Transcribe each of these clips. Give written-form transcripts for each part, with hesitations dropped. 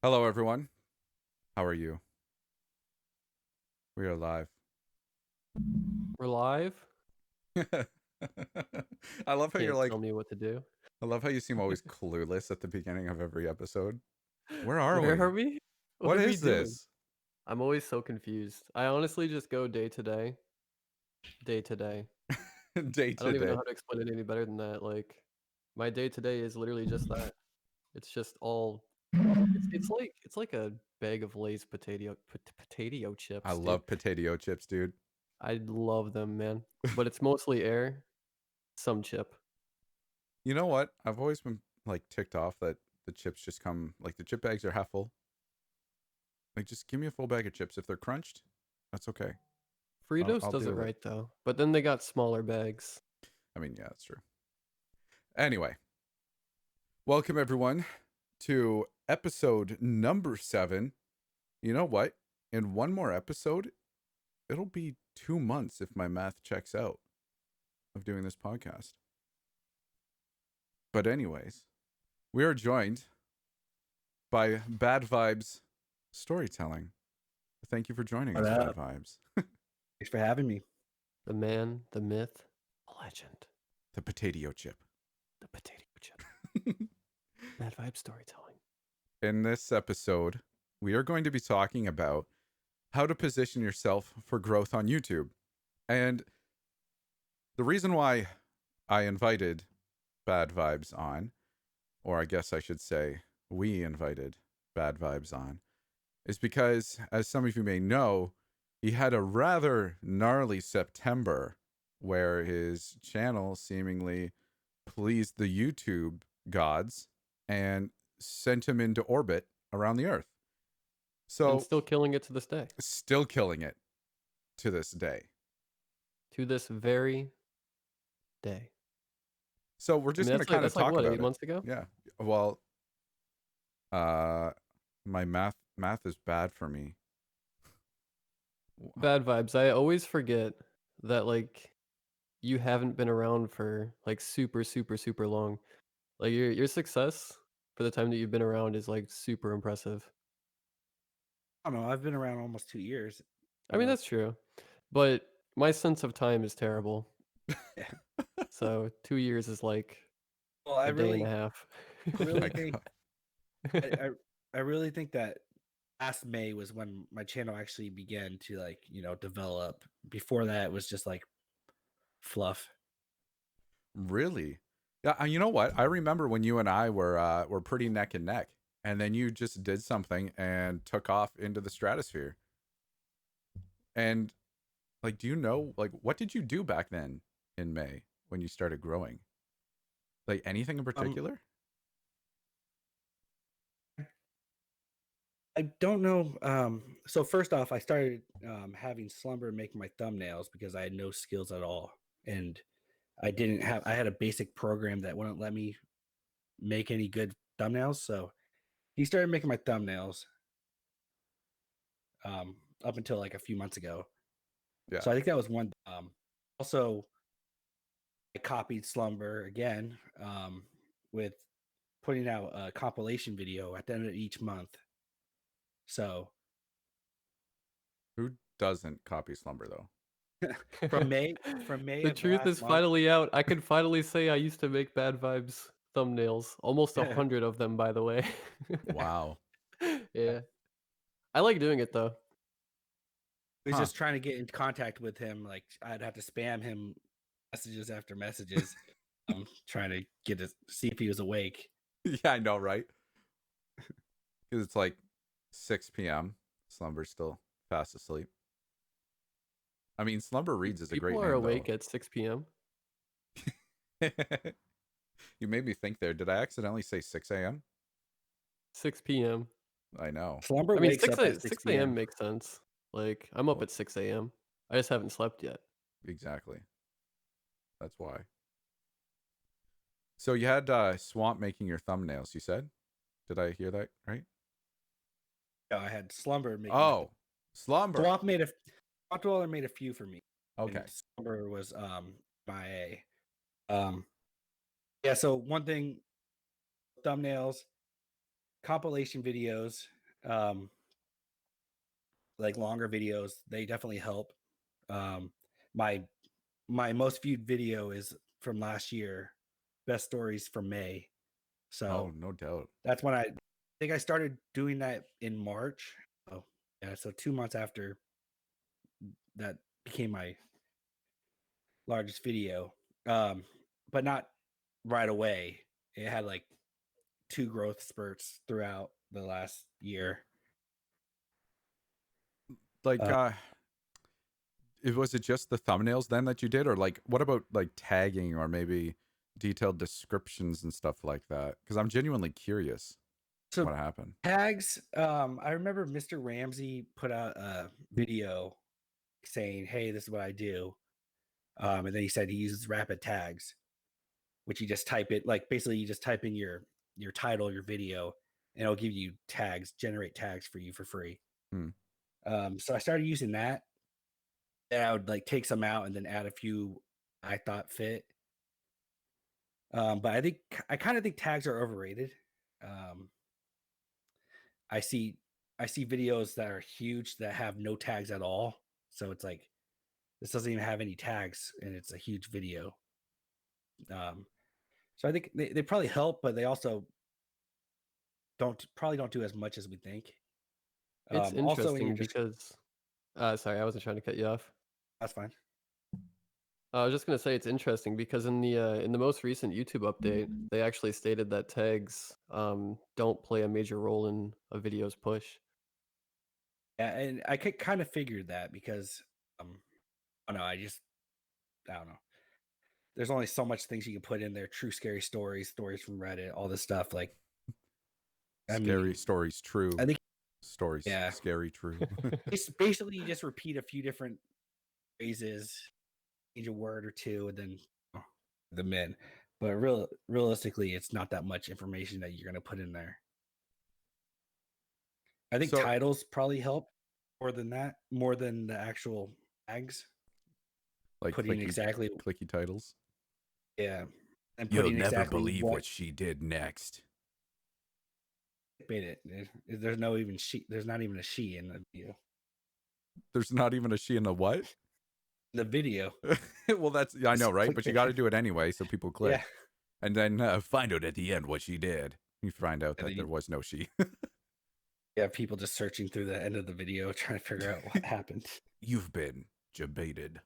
Hello, everyone. How are you? We are live. We're live. I love how you're Can't like, tell me what to do. I love how you seem always clueless at the beginning of every episode. Where are Where we? are we? What What are we is doing? this? I'm always so confused. I honestly just go day to day, day to day. Day I to don't even know day. how to explain it any better than that. Like my day to day is literally just that. It's just all. It's like a bag of Lay's potato I chips, dude. love potato chips, dude. I love them, man. But it's mostly air, some chip. You know what? I've always been like ticked off that the chips just come, like the chip bags are half full. Like, just give me a full bag of chips. If they're crunched, that's okay. Fritos I'll does deal it with it. right though. But then they got smaller bags. I mean, yeah, that's true. Anyway, welcome everyone to episode number 7. You know what? In one more episode, it'll be 2 months if my math checks out of doing this podcast. But, anyways, we are joined by Bad Vibes Storytelling. Thank you for joining What us, Bad up? Vibes. Thanks for having me. The man, the myth, the legend, The potato chip. the potato chip. Bad vibe storytelling. In this episode, we are going to be talking about how to position yourself for growth on YouTube. And the reason why I invited Bad Vibes on, or I guess I should say we invited Bad Vibes on, is because, as some of you may know, he had a rather gnarly September where his channel seemingly pleased the YouTube gods and sent him into orbit around the Earth. And So, still killing it to this day. still killing it to this day. To this very day. So, we're I just mean, going to kind of that's like talk what, about 8 it. months ago? Yeah. Well, my math is bad for me. Bad vibes. I always forget that, like, you haven't been around for, like, super, super, super long. Like, your success for the time that you've been around is, like, super impressive. I don't know. I've been around almost 2 years. I mean, that's true. But my sense of time is terrible. Yeah. So 2 years is like Well, a day and a half. Oh really my think, God. I really think that last May was when my channel actually began to develop. Before that, it was just like fluff. Really? Yeah, you know what? I remember when you and I were pretty neck and neck, and then you just did something and took off into the stratosphere. And like, do you know, like, what did you do back then in May when you started growing? Like, anything in Um, particular? I don't know. So first off, I started having Slumber make my thumbnails because I had no skills at all, and I had a basic program that wouldn't let me make any good thumbnails. So he started making my thumbnails up until like a few months ago. Yeah. So I think that was one. Also, I copied Slumber again with putting out a compilation video at the end of each month. So Who doesn't copy Slumber though? from May The of truth last is month. finally out. I can finally say I used to make Bad Vibes thumbnails. Almost 100 of them, by the way. Wow. Yeah. I like doing it though. I was Huh. just trying to get in contact with him. Like I'd have to spam him messages after messages. Trying to see if he was awake. Yeah, I know, right? Because it's like 6 p.m. Slumber's still fast asleep. I mean, Slumber Reads is a great People are name, though. awake at 6 p.m. You made me think there. Did I accidentally say 6 a.m.? 6 p.m. I know. Slumber I mean, wakes up at 6 6 a.m. p.m. makes sense. Like, I'm up Well, at 6 a.m. I just haven't slept yet. exactly. That's why. So you had Swamp making your thumbnails, you said? Did I hear that right? No, I had Slumber making my Oh, Slumber. Swamp made Swamp made a few for me. Okay. And Slumber was my yeah. So one thing, thumbnails, compilation videos, Um, like longer videos, they definitely help. Um, my my most viewed video is from last year, best stories from May. Oh, So no doubt. that's when I think I started doing that in March. Oh, yeah. So 2 months after that became my largest video. But not right away. It had like two growth spurts throughout the last year. Like, Uh, was it just the thumbnails then that you did, or like, what about like tagging or maybe detailed descriptions and stuff like that? Because I'm genuinely curious so what happened. tags, I remember Mr. Ramsey put out a video saying, "Hey, this is what I do," and then he said he uses rapid tags, which you just type it like basically you just type in your title, your video, and it'll give you tags, generate tags for you for free. Hmm. So I started using that. And I would like take some out and then add a few I thought fit. But I kind of think tags are overrated. Um, I see I see videos that are huge that have no tags at all. So it's like this doesn't even have any tags and it's a huge video. Um, so I think they probably help, but they also don't do as much as we think. It's Also when you're interesting just because sorry, I wasn't trying to cut you off. that's fine. I was just gonna say it's interesting because in the most recent YouTube update, they actually stated that tags don't play a major role in a video's push. Yeah, and I could kind of figured that because I don't know, I don't know. There's only so much things you can put in there. True scary stories, stories from Reddit, all this stuff. Like, I Scary mean, stories, true. I think Stories, yeah, scary, true. it's basically you just repeat a few different phrases, change a word or two, and then them in. But realistically, it's not that much information that you're gonna put in there. I think So, titles probably help more than that, more than the actual tags. like Putting exactly clicky titles. yeah, and You'll putting never exactly believe what what she did next. made it. There's no even she. There's not even a she in the video. There's not even a she in the what? The video, Well, that's, I know, just right? But you got clickbait. to do it anyway so people Yeah, click. And then find out at the end what she did. You find out and that then there was no she. you have people just searching through the end of the video trying to figure out what happened. You've been jebaited.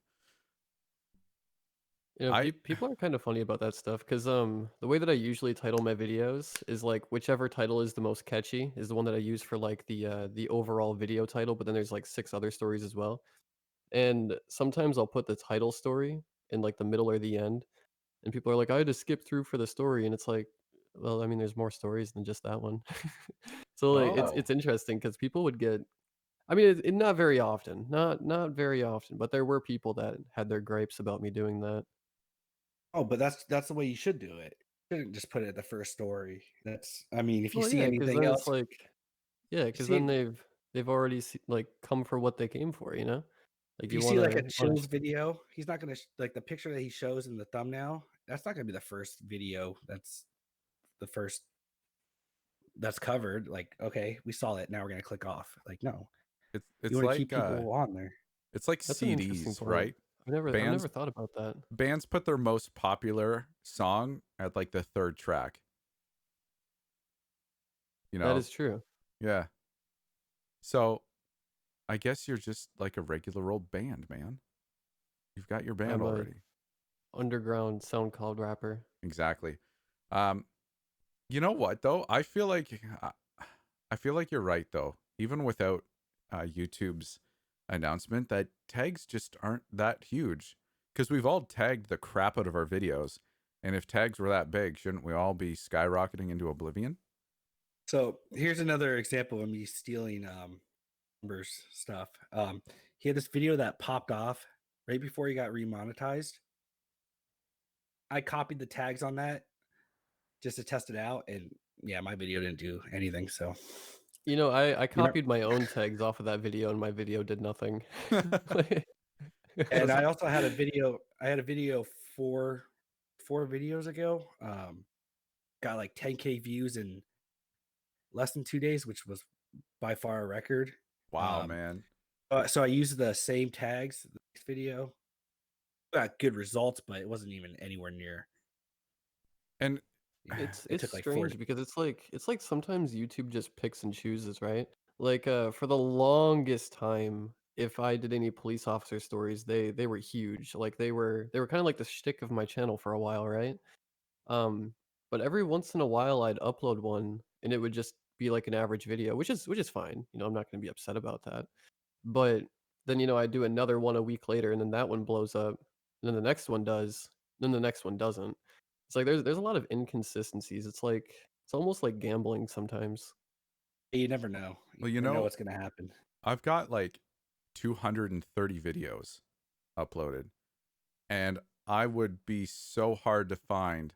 You know, I people are kind of funny about that stuff because the way that I usually title my videos is like whichever title is the most catchy is the one that I use for like the overall video title, but then there's like 6 other stories as well. And sometimes I'll put the title story in like the middle or the end, and people are like, "I had to skip through for the story," and it's like, well, I mean, there's more stories than just that one. So like, oh it's interesting because people would get. I mean, not very often, not very often, but there were people that had their gripes about me doing that. Oh, but that's the way you should do it. You shouldn't just put it at the first story. That's I mean, if you Well, see yeah, because anything then it's else, like, yeah, you because see then they've already like come for what they came for, you know? Like if you you see like a wanna chills video, he's not gonna like the picture that he shows in the thumbnail. That's not gonna be the first video. That's the first that's covered. Like, okay, we saw it. Now we're gonna click off. Like, no, you it's want to keep like people on there. That's an interesting CDs, point. right? I've Bands never thought about that. bands put their most popular song at like the third track, you That know? is true. Yeah. So, I guess you're just like a regular old band, man. You've got your band I'm a already. underground SoundCloud rapper. Exactly. Um you know what though? I feel like you're right though. Even without YouTube's announcement, that tags just aren't that huge because we've all tagged the crap out of our videos, and if tags were that big, shouldn't we all be skyrocketing into oblivion? So here's another example of me stealing numbers stuff. He had this video that popped off right before he got remonetized. I copied the tags on that just to test it out, and yeah, my video didn't do anything. So You know, I you know, copied my own tags off of that video, and my video did nothing. Like, and Doesn't I also had a video. I had a video four videos ago. Got like 10K views in less than 2 days, which was by far a record. Wow, man. So I used the same tags the next video. Got good results, but it wasn't even anywhere near. And It It's took like 4 strange because it's like sometimes YouTube just picks and chooses, right? Like, for the longest time, if I did any police officer stories, they were huge. Like they were kind of like the shtick of my channel for a while, right? Um, but every once in a while I'd upload one and it would just be like an average video, which is fine. I'm not going to be upset about that. But then, I do another one a week later and then that one blows up. And then the next one does, then the next one doesn't. It's like there's a lot of inconsistencies. It's almost like gambling sometimes. You never know. You well, never know what's gonna happen. I've got like 230 videos uploaded, and I would be so hard to find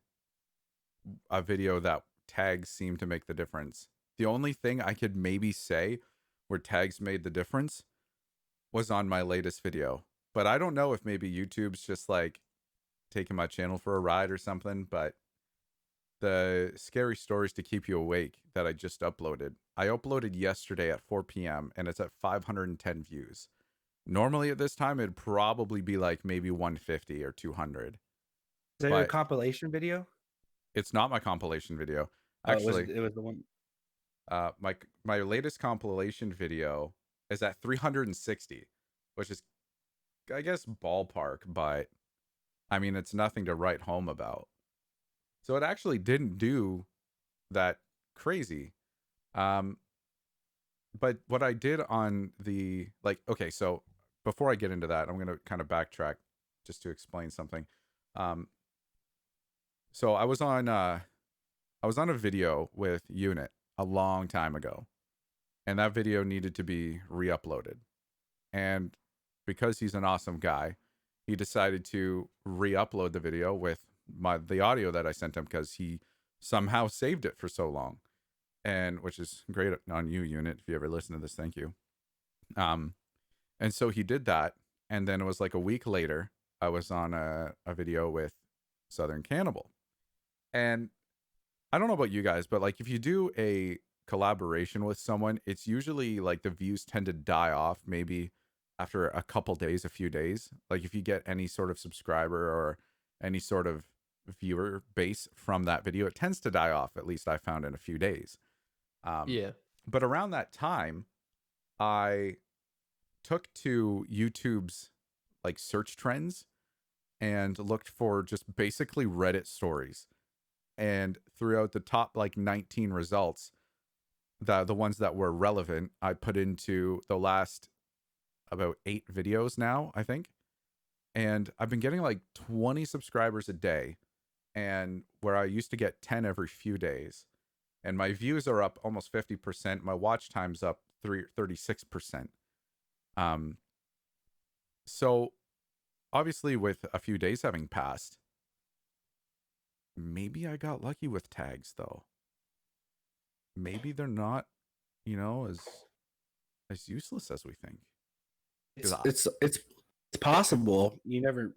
a video that tags seem to make the difference. The only thing I could maybe say where tags made the difference was on my latest video. But I don't know if maybe YouTube's just like taking my channel for a ride or something. But the scary stories to keep you awake that I just uploaded, I uploaded yesterday at 4 p.m. and it's at 510 views. Normally at this time, it'd probably be like maybe 150 or 200. Is that a But compilation video? it's not my compilation video. Oh, Actually, it was the one. my latest compilation video is at 360, which is, I guess, ballpark, but I mean, it's nothing to write home about. So it actually didn't do that crazy. Um, but what I did on the okay, so before I get into that, I'm gonna kind of backtrack just to explain something. Um, so I was on a video with Unit a long time ago, and that video needed to be re-uploaded. And because he's an awesome guy, he decided to re-upload the video with the audio that I sent him because he somehow saved it for so long. And which is great on you, Unit. If you ever listen to this, thank you. Um, and so he did that, and then it was like a week later, I was on a video with Southern Cannibal. And I don't know about you guys, but like if you do a collaboration with someone, it's usually like the views tend to die off maybe after a couple days, a few days. Like if you get any sort of subscriber or any sort of viewer base from that video, it tends to die off, at least I found, in a few days. Yeah. But around that time, I took to YouTube's like search trends and looked for just basically Reddit stories. And throughout the top like 19 results, the ones that were relevant, I put into the last about 8 videos now, I think. And I've been getting like 20 subscribers a day, and where I used to get 10 every few days. And my views are up almost 50%. My watch time's up 36%. Um, so obviously with a few days having passed, maybe I got lucky with tags though. Maybe they're not, as useless as we think. It's possible.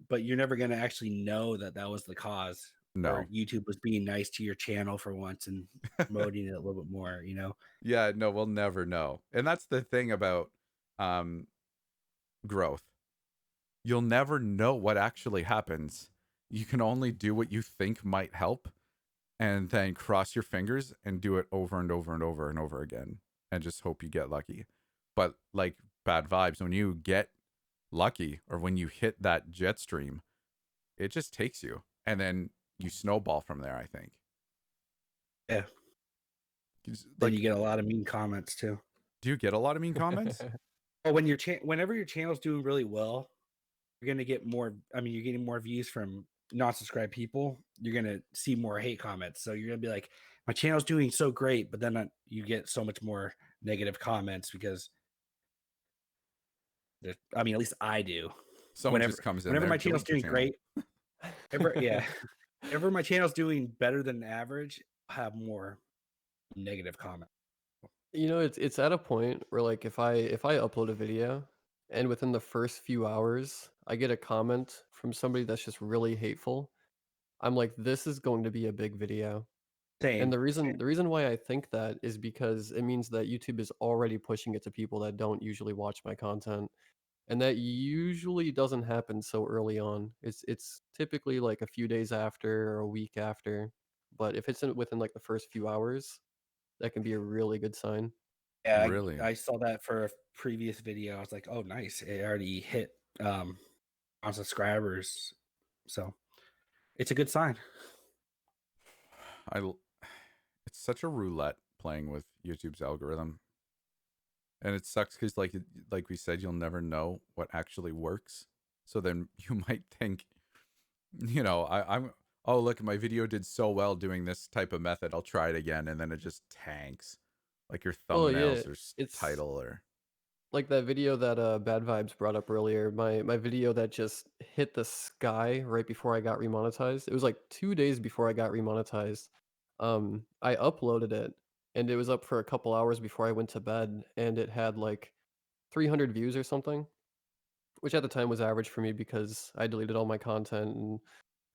But you're never gonna actually know that that was the cause. Or No. YouTube was being nice to your channel for once and promoting it a little bit more. Yeah, no, we'll never know. And that's the thing about um growth. You'll never know what actually happens. You can only do what you think might help, and then cross your fingers and do it over and over and over and over again and just hope you get lucky. But like bad vibes, when you get lucky or when you hit that jet stream, it just takes you, and then you snowball from there, I think. Yeah. Then you get a lot of mean comments too. Do you get a lot of mean comments? Well, whenever your channel's doing really well, you're gonna get more. I mean, you're getting more views from non-subscribed people. You're gonna see more hate comments. So you're gonna be like, "My channel's doing so great," but then you get so much more negative comments because, I mean, at least I do. Someone just comes in Whenever there, my channel's delete your doing channel. great, yeah, whenever my channel's doing better than average, I have more negative comments. It's at a point where like if I upload a video and within the first few hours I get a comment from somebody that's just really hateful, I'm like, this is going to be a big video. Same. And the reason Same. the reason why I think that is because it means that YouTube is already pushing it to people that don't usually watch my content. And that usually doesn't happen so early on. It's typically like a few days after or a week after. But if it's within like the first few hours, that can be a really good sign. Yeah, Really? I saw that for a previous video. I was like, oh, nice. It already hit on subscribers. So it's a good sign. I l- it's such a roulette playing with YouTube's algorithm. And it sucks cuz like we said, you'll never know what actually works. So then you might think, I'm oh, look, my video did so well doing this type of method. I'll try it again, and then it just tanks. Like your Well, yeah, thumbnails or it's title or like that video that Bad Vibes brought up earlier. My video that just hit the sky right before I got remonetized. It was like 2 days before I got remonetized. I uploaded it and it was up for a couple hours before I went to bed, and it had like 300 views or something, which at the time was average for me because I deleted all my content. And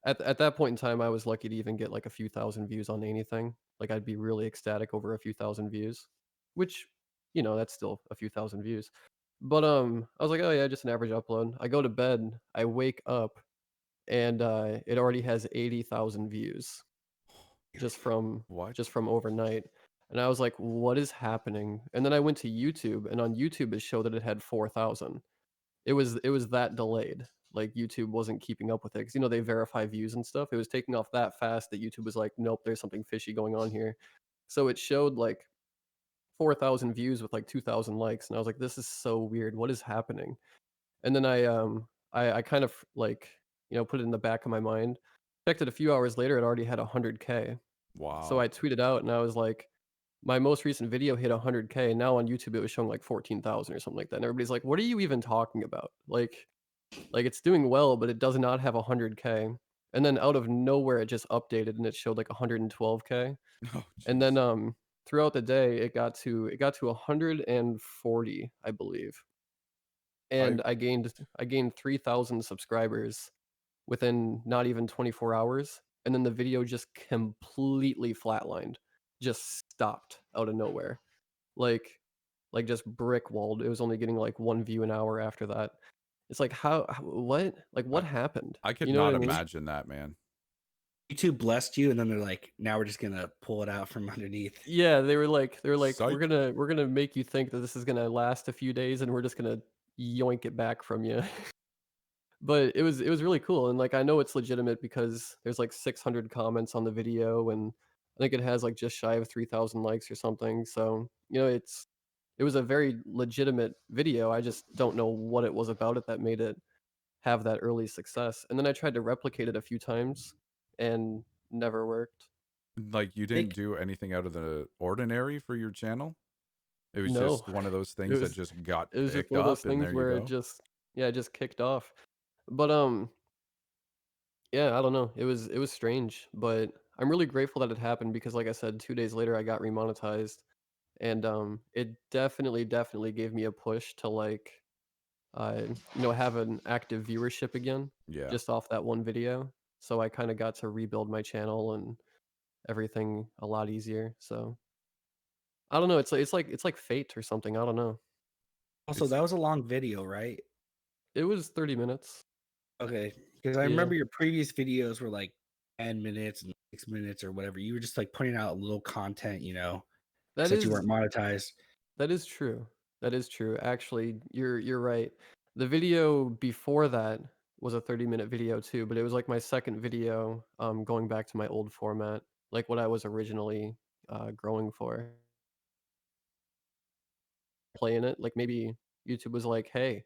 at that point in time, I was lucky to even get like a few thousand views on anything. Like I'd be really ecstatic over a few thousand views, which, that's still a few thousand views. But I was like, oh yeah, just an average upload. I go to bed, I wake up, and it already has 80,000 views just from what? just from overnight. And I was like, what is happening? And then I went to YouTube, and on YouTube it showed that it had 4,000. It was that delayed. Like YouTube wasn't keeping up with it because they verify views and stuff. It was taking off that fast that YouTube was like, nope, there's something fishy going on here. So it showed like 4,000 views with like 2,000 likes, and I was like, this is so weird. What is happening? And then I kind of like put it in the back of my mind. Checked it a few hours later. It already had 100K. So Wow. I tweeted out and I was like, my most recent video hit 100K. Now on YouTube it was showing like 14,000 or something like that. And everybody's like, what are you even talking about? Like it's doing well, but it does not have 100K. And then out of nowhere, it just updated and it showed like 112K. Oh, And then jeez. throughout the day, it got to 140, I believe. I And I gained 3,000 subscribers within not even 24 hours. And then the video just completely flatlined, just stopped out of nowhere, like just brick walled. It was only getting like 1 view an hour after that. It's like what? Like I what happened? I could You know what not I mean? imagine that, man. YouTube blessed you, and then they're like, now we're just gonna pull it out from underneath. Yeah, they were like, we're Psych. gonna we're gonna make you think that this is gonna last a few days, and we're just gonna yoink it back from you. But it was really cool, and like I know it's legitimate because there's like 600 comments on the video, and I think it has like just shy of 3,000 likes or something. So it was a very legitimate video. I just don't know what it was about it that made it have that early success. And then I tried to replicate it a few times and never worked. Like you didn't Think do anything out of the ordinary for your channel? It was No, just one of those it things that was just got it was just picked one of those up and things there you where it go. just yeah, it just kicked off. But yeah, I don't know. It was strange, but I'm really grateful that it happened because like I said, 2 days later I got remonetized, and it definitely gave me a push to like have an active viewership again Yeah. just off that one video. So I kind of got to rebuild my channel and everything a lot easier. So I don't know, it's like fate or something. I don't know. also It's that was a long video, right? It was 30 minutes. Okay, because I Yeah. remember your previous videos were like 10 minutes and 6 minutes or whatever. You were just like putting out little content, That since you is weren't monetized. that is true. That is true. Actually, you're right. The video before that was a 30-minute video too, but it was like my second video going back to my old format, like what I was originally growing for. Playing it, like maybe YouTube was like, "Hey,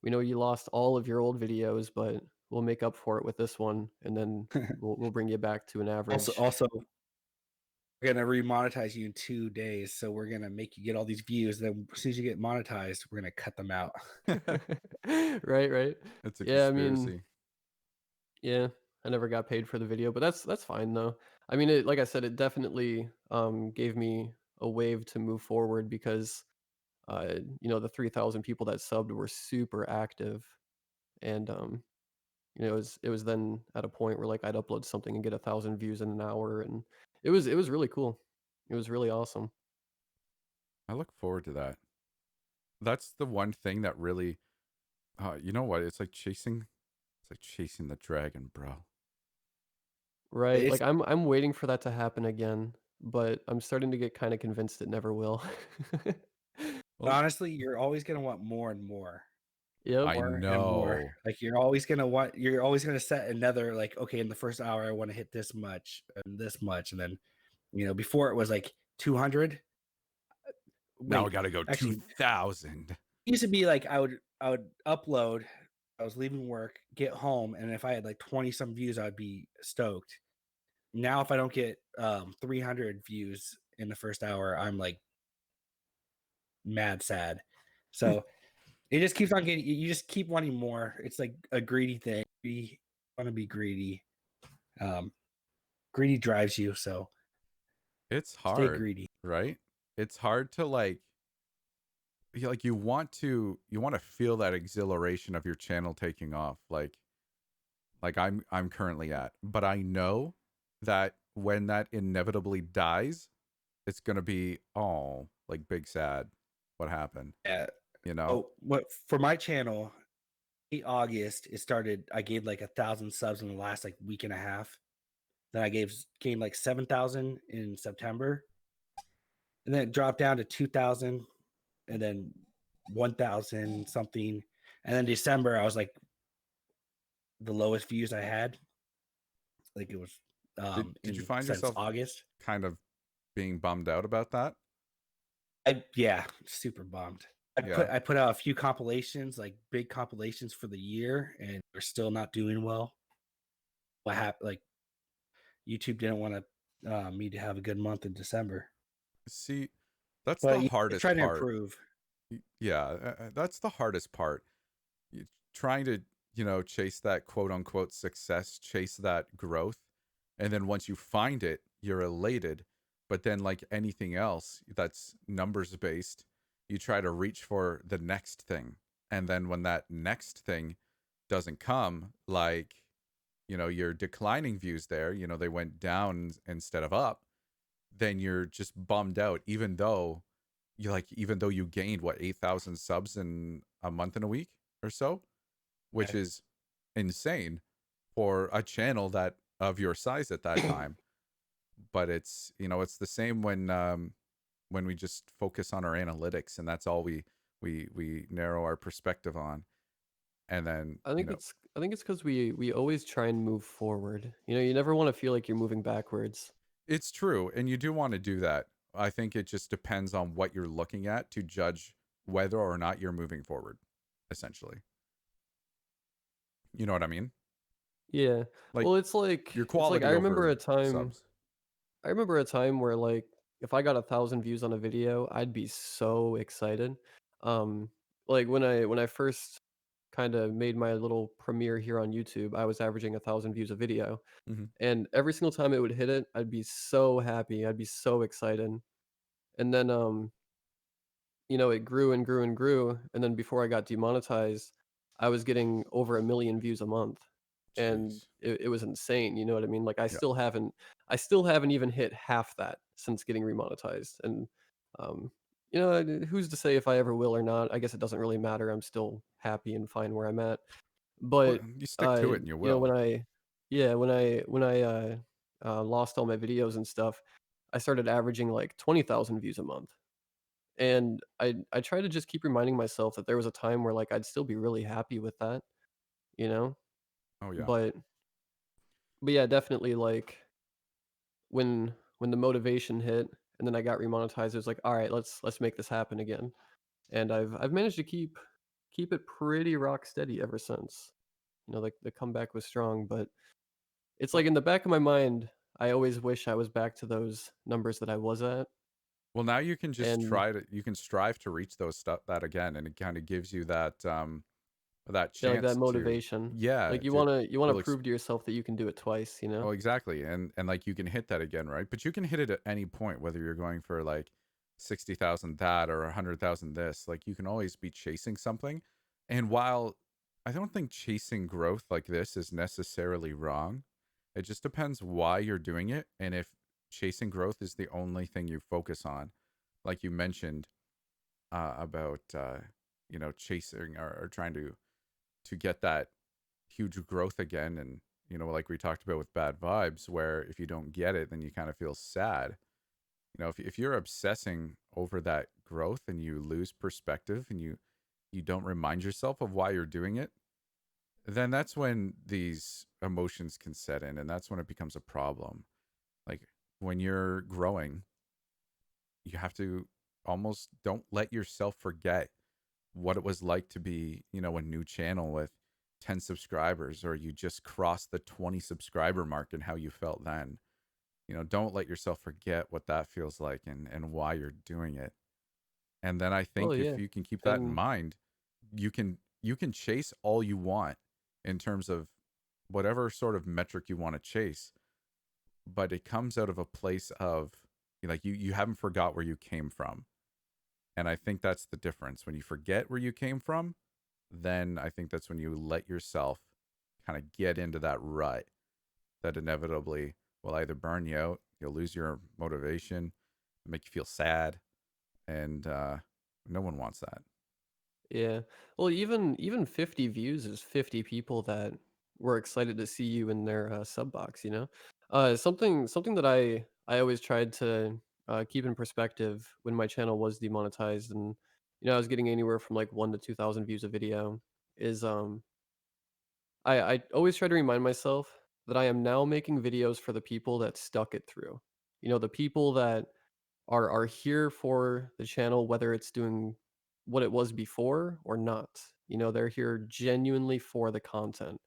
we know you lost all of your old videos, but we'll make up for it with this one, and then we'll bring you back to an Also, average." also, we're gonna remonetize you in 2 days, so we're gonna make you get all these views. Then as soon as you get monetized, we're gonna cut them out. Right, right. it's a Yeah, I mean, conspiracy. yeah, I never got paid for the video, but that's fine though. I mean, it like I said, it definitely gave me a wave to move forward because the 3,000 people that subbed were super active, and it was then at a point where like I'd upload something and get 1,000 views in an hour, and It was really cool. It was really awesome. I look forward to that. That's the one thing that really, you know what? It's like chasing the dragon, bro. Right, It's like, I'm waiting for that to happen again, but I'm starting to get kinda convinced it never will. Well, honestly, you're always gonna want more and more. Yep. I More and more. know. Like you're always gonna set another like, okay, in the first hour I want to hit this much and this much. And then, before it was like 200. Now I Wait, got to go actually it 2,000. used to be like I would upload, I was leaving work, get home, and if I had like 20 some views, I'd be stoked. Now if I don't get 300 views in the first hour, I'm like mad sad. So it just keeps on getting, you just keep wanting more. It's like a greedy thing. We want to be greedy. Um, Greedy drives you, so It's stay hard, greedy. right? It's hard to you want to feel that exhilaration of your channel taking off like I'm currently at. But I know that when that inevitably dies, it's going to be like big sad what happened, Yeah. you know? Oh, what for my channel, late August, it started. I gave like 1,000 subs in the last like week and a half. Then I gained like 7,000 in September, and then it dropped down to 2,000, and then 1,000 something, and then December I was like the lowest views I had. Like it was Did you in find since yourself August. kind of being bummed out about that? Yeah, super bummed. Yeah. I put out a few compilations, like big compilations for the year, and we're still not doing well. What happened? Like YouTube didn't want me to have a good month in December, See, that's but the yeah, it's hardest trying to part. improve. Yeah, that's the hardest part. Trying to, chase that quote unquote success, chase that growth. And then once you find it, you're elated. But then, like anything else that's numbers based, you try to reach for the next thing. And then when that next thing doesn't come, like, you're declining views there, they went down instead of up, then you're just bummed out, even though you gained what, 8,000 subs in a month and a week or so, which Yeah. is insane for a channel that of your size at that time. But it's the same when we just focus on our analytics and that's all we narrow our perspective on. And then, I think it's because we always try and move forward. You never wanna feel like you're moving backwards. it's true, and you do want to do that. I think it just depends on what you're looking at to judge whether or not you're moving forward, essentially. You know what I mean? Yeah. Like Well, it's like your it's like quality over subs. I remember a time where, like, if I got 1,000 views on a video, I'd be so excited. Um, like, when I first kinda made my little premiere here on YouTube, I was averaging 1,000 views a video, Hmm. and every single time it would hit it, I'd be so happy, I'd be so excited, and then, it grew and grew and grew, and then before I got demonetized, I was getting over 1,000,000 views a month, and Jeez. it was insane, you know what I mean? Like, Yeah. I still haven't even hit half that since getting remonetized, and, um, who's to say if I ever will or not? I guess it doesn't really matter, I'm still happy and fine where I'm at, Well, but, you stick to it and you will. when I yeah, when I lost all my videos and stuff, I started averaging, like, 20,000 views a month. And I try to just keep reminding myself that there was a time where, like, I'd still be really happy with that, you know? Oh yeah. But yeah, definitely, like, when the motivation hit and then I got remonetized, it was like, "Alright, let's make this happen again." And I've managed to keep it pretty rock steady ever since. Like, the comeback was strong, but it's Well, like in the back of my mind, I always wish I was back to those numbers that I was at, well, now you can just and you can strive to reach those stuff that again, and it kind of gives you that yeah, like, that chance to, motivation. yeah, Like, to you wanna feel prove to yourself that you can do it twice, you know? oh, exactly. And like you can hit that again, right? But you can hit it at any point, whether you're going for like 60,000 that or 100,000 this. Like you can always be chasing something. And while I don't think chasing growth like this is necessarily wrong, it just depends why you're doing it and if chasing growth is the only thing you focus on. Like you mentioned about chasing or trying to get that huge growth again, and like we talked about with bad vibes, where if you don't get it, then you kind of feel sad. If you're obsessing over that growth and you lose perspective and you don't remind yourself of why you're doing it, then that's when these emotions can set in, and that's when it becomes a problem. Like when you're growing, you have to almost don't let yourself forget what it was like to be, a new channel with 10 subscribers, or you just crossed the 20 subscriber mark and how you felt then. Don't let yourself forget what that feels like and why you're doing it. And then I Oh think if yeah, you can keep that in and mind, you can chase all you want in terms of whatever sort of metric you want to chase, but it comes out of a place of like you haven't forgot where you came from. And I think that's the difference. When you forget where you came from, then I think that's when you let yourself kind of get into that rut that inevitably will either burn you out, you'll lose your motivation, make you feel sad, and no one wants that. yeah. Well, even 50 views is 50 people that were excited to see you in their sub box, you know? Something that I always tried to keep in perspective when my channel was demonetized, and I was getting anywhere from like 1 to 2,000 views a video, is I always try to remind myself that I am now making videos for the people that stuck it through. The people that are here for the channel, whether it's doing what it was before or not. They're here genuinely for the content.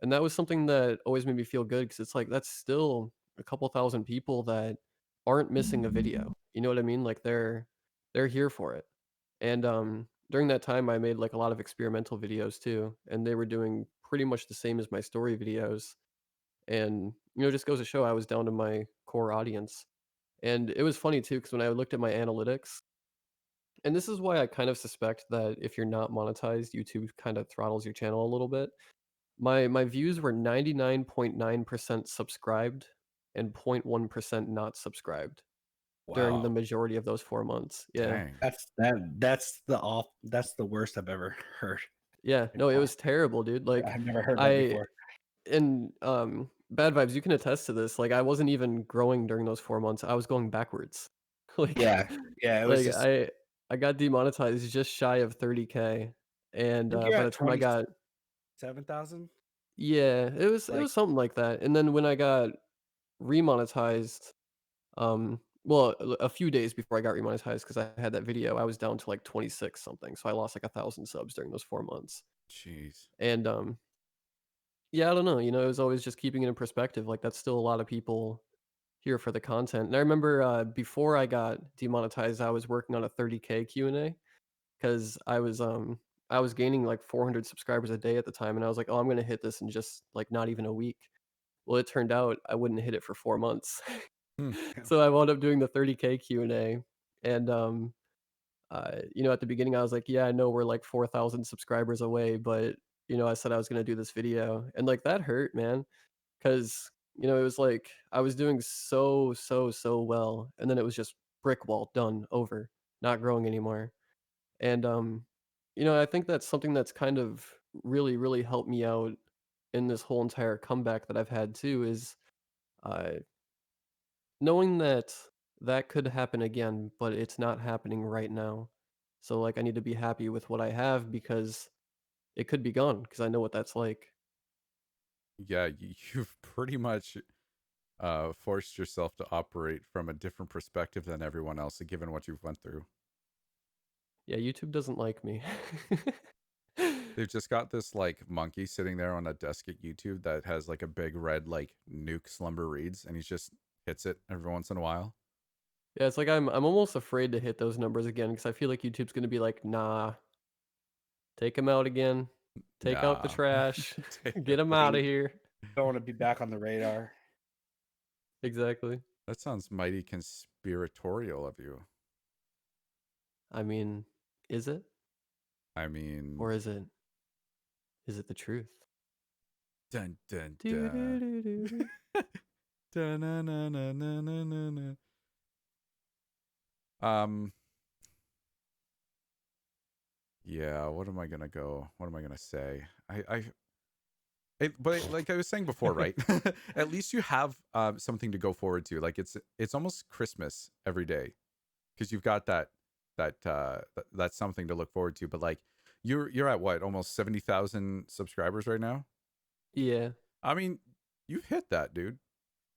And that was something that always made me feel good, because it's like that's still a couple thousand people that aren't missing a video. You know what I mean? Like they're here for it. And during that time I made like a lot of experimental videos too, and they were doing pretty much the same as my story videos. And just goes to show I was down to my core audience. And it was funny too, because when I looked at my analytics, and this is why I kind of suspect that if you're not monetized, YouTube kind of throttles your channel a little bit. My views were 99.9% subscribed and 0.1% not subscribed during the Wow. majority of those 4 months. Yeah. Dang. That's the worst I've ever heard. Yeah. No, it was terrible, dude. Like I've never heard that I before. and bad vibes, you can attest to this. Like I wasn't even growing during those 4 months. I was going backwards. Like Yeah. Yeah, it was like just I got demonetized just shy of 30K, and I think you're by at the time I got 27,000. yeah, it Like, was something like that. And then when I got remonetized, well, a few days before I got remonetized, because I had that video, I was down to like 26 something. So I lost like 1,000 subs during those 4 months. Jeez. And yeah, I don't know. It was always just keeping it in perspective. Like that's still a lot of people here for the content. And I remember before I got demonetized, I was working on a 30K Q&A, because I was gaining like 400 subscribers a day at the time, and I was like, oh, I'm gonna hit this in just like not even a week. Well, it turned out I wouldn't hit it for 4 months. Hmm. So I wound up doing the 30K Q&A, and at the beginning I was like, yeah, I know we're like 4,000 subscribers away, but I said I was gonna do this video, and like that hurt, man, because it was like I was doing so well, and then it was just brick wall, done, over, not growing anymore. And I think that's something that's kind of really helped me out in this whole entire comeback that I've had too, is uh knowing that that could happen again, but it's not happening right now. So like I need to be happy with what I have, because it could be gone, because I know what that's like. Yeah, you've pretty much forced yourself to operate from a different perspective than everyone else, given what you've went through. Yeah, YouTube doesn't like me. They've just got this like monkey sitting there on a desk at YouTube that has like a big red like nuke Slumber reads, and he just hits it every once in a while. Yeah, it's like I'm almost afraid to hit those numbers again, because I feel like YouTube's gonna be like, nah, take him out again, take out the Nah, trash, take get him yeah, out you of here. don't want to be back on the radar. Exactly. that sounds mighty conspiratorial of you. I mean, is it? I mean, Or is it the truth? dun dun Do do dun. do do do. Da-na-na-na-na-na-na. Um, yeah, what am I gonna go? What am I gonna say? But like I was saying before, right? At least you have something to go forward to. Like it's almost Christmas every day because you've got that's something to look forward to. But like you're at what, almost 70,000 subscribers right now? Yeah. I mean, you've hit that, dude.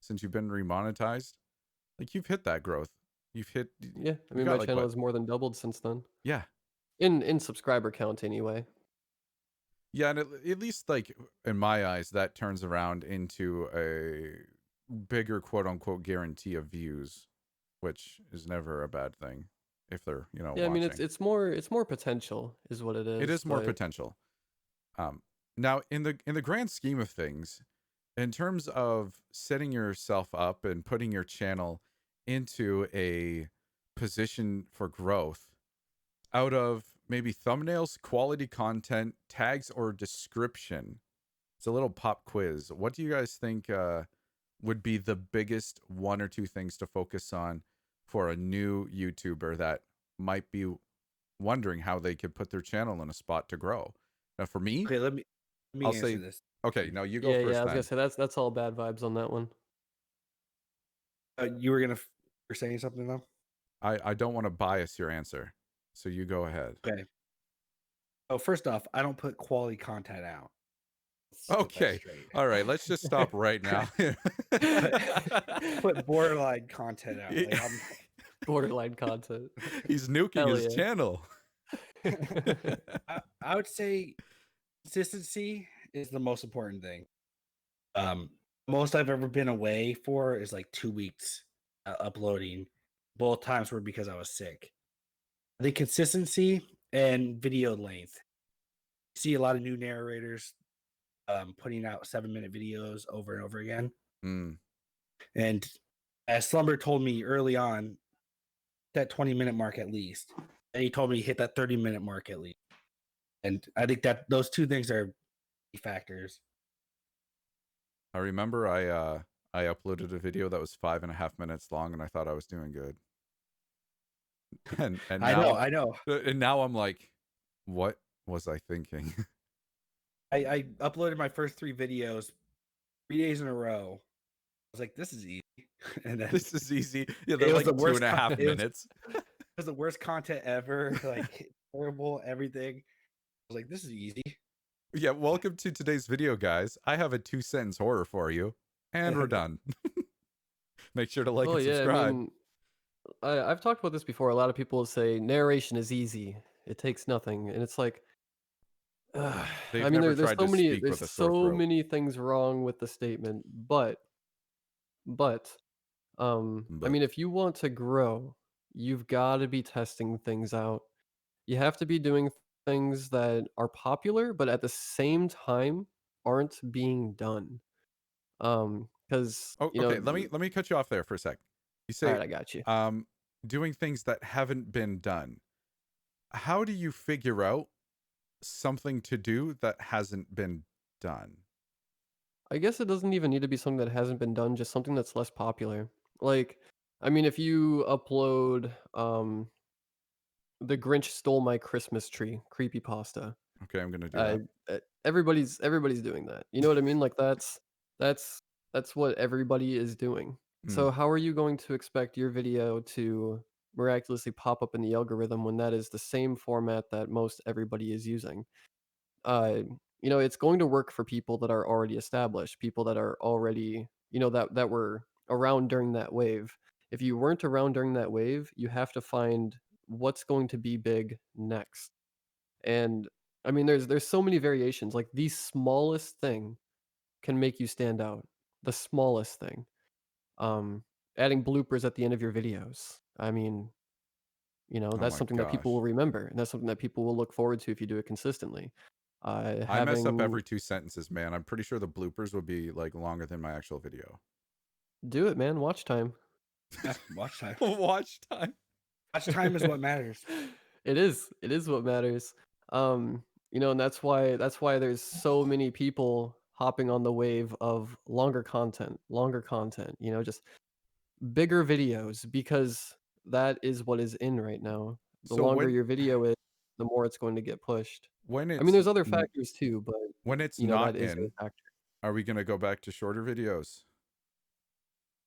Since you've been remonetized, like you've hit that growth. You've hit. Yeah. I You've mean, got my like channel what? has more than doubled since then. Yeah, In subscriber count anyway. yeah, and at least like in my eyes, that turns around into a bigger quote unquote guarantee of views, which is never a bad thing if they're Yeah, I mean watching. it's more potential is what it It is, is more but potential. Now in the grand scheme of things, in terms of setting yourself up and putting your channel into a position for growth, out of maybe thumbnails, quality content, tags, or description, it's a little pop quiz. What do you guys think would be the biggest one or two things to focus on for a new YouTuber that might be wondering how they could put their channel in a spot to grow? Now, for me, Okay, let me I'll answer say, this. okay, no, you go yeah, first I was gonna then. say that's all bad vibes on that one. You were gonna you're saying something though. I don't want to bias your answer, so you go ahead. Okay. Oh, first off, I don't put quality content out. Let's get that Okay, straight. all right, let's just stop right now. I put borderline content out. Like I'm Borderline content. He's nuking Hell his yeah. channel. I would say consistency is the most important thing. Most I've ever been away for is like 2 weeks uploading. Both times were because I was sick. The consistency and video length. See a lot of new narrators putting out 7-minute videos over and over again. Mm. And as Slumber told me early on, that 20-minute mark at least. And he told me hit that 30-minute mark at least. And I think that those two things are key factors. I remember I uploaded a video that was 5.5 minutes long, and I thought I was doing good. And I know. now I'm like, what was I thinking? I uploaded my first 3 videos 3 days in a row. I was like, this is easy. And then This is easy. Yeah, they're it was like the two worst. and a half minutes. It was the worst content ever. Like terrible everything. I was like, this is easy. Yeah, welcome to today's video, guys. I have a 2-sentence horror for you, and we're done. Make sure to like Oh and yeah, I subscribe. mean, I've talked about this before. A lot of people say narration is easy. It takes nothing, and it's like, They've I mean, never there's tried so to many speak there's with a sore so throat. many things wrong with the statement, but I But mean, if you want to grow, you've got to be testing things out. You have to be doing things that are popular, but at the same time aren't being done. Because oh, okay, let me cut you off there for a sec. You all say right, I got you. doing things that haven't been done. How do you figure out something to do that hasn't been done? I guess it doesn't even need to be something that hasn't been done, just something that's less popular. Like, I mean, if you upload The Grinch Stole My Christmas Tree creepypasta, Okay, I'm gonna do uh, that. everybody's doing that. You know what I mean? Like that's that's what everybody is doing. Mm. So how are you going to expect your video to miraculously pop up in the algorithm when that is the same format that most everybody is using? uh, it's going to work for people that are already established, people that are already, that were around during that wave. If you weren't around during that wave, you have to find what's going to be big next. And I mean, there's so many variations. Like the smallest thing can make you stand out. The smallest thing. Um, Adding bloopers at the end of your videos. I mean, Oh that's my something that people will gosh. remember, and that's something that people will look forward to if you do it consistently. I mess up Having every 2 sentences, man. I'm pretty sure the bloopers would be like longer than my actual video. Do it, man. Watch time. Yeah, watch time. Watch time. Watch time is what matters. It is. It is what matters. And that's why there's so many people hopping on the wave of longer content, just bigger videos because that is what is in right now. The So longer your video is, the more it's going to get pushed. when I mean, it's there's other factors too, but when it's that not is a in, factor. are we going to go back to shorter videos?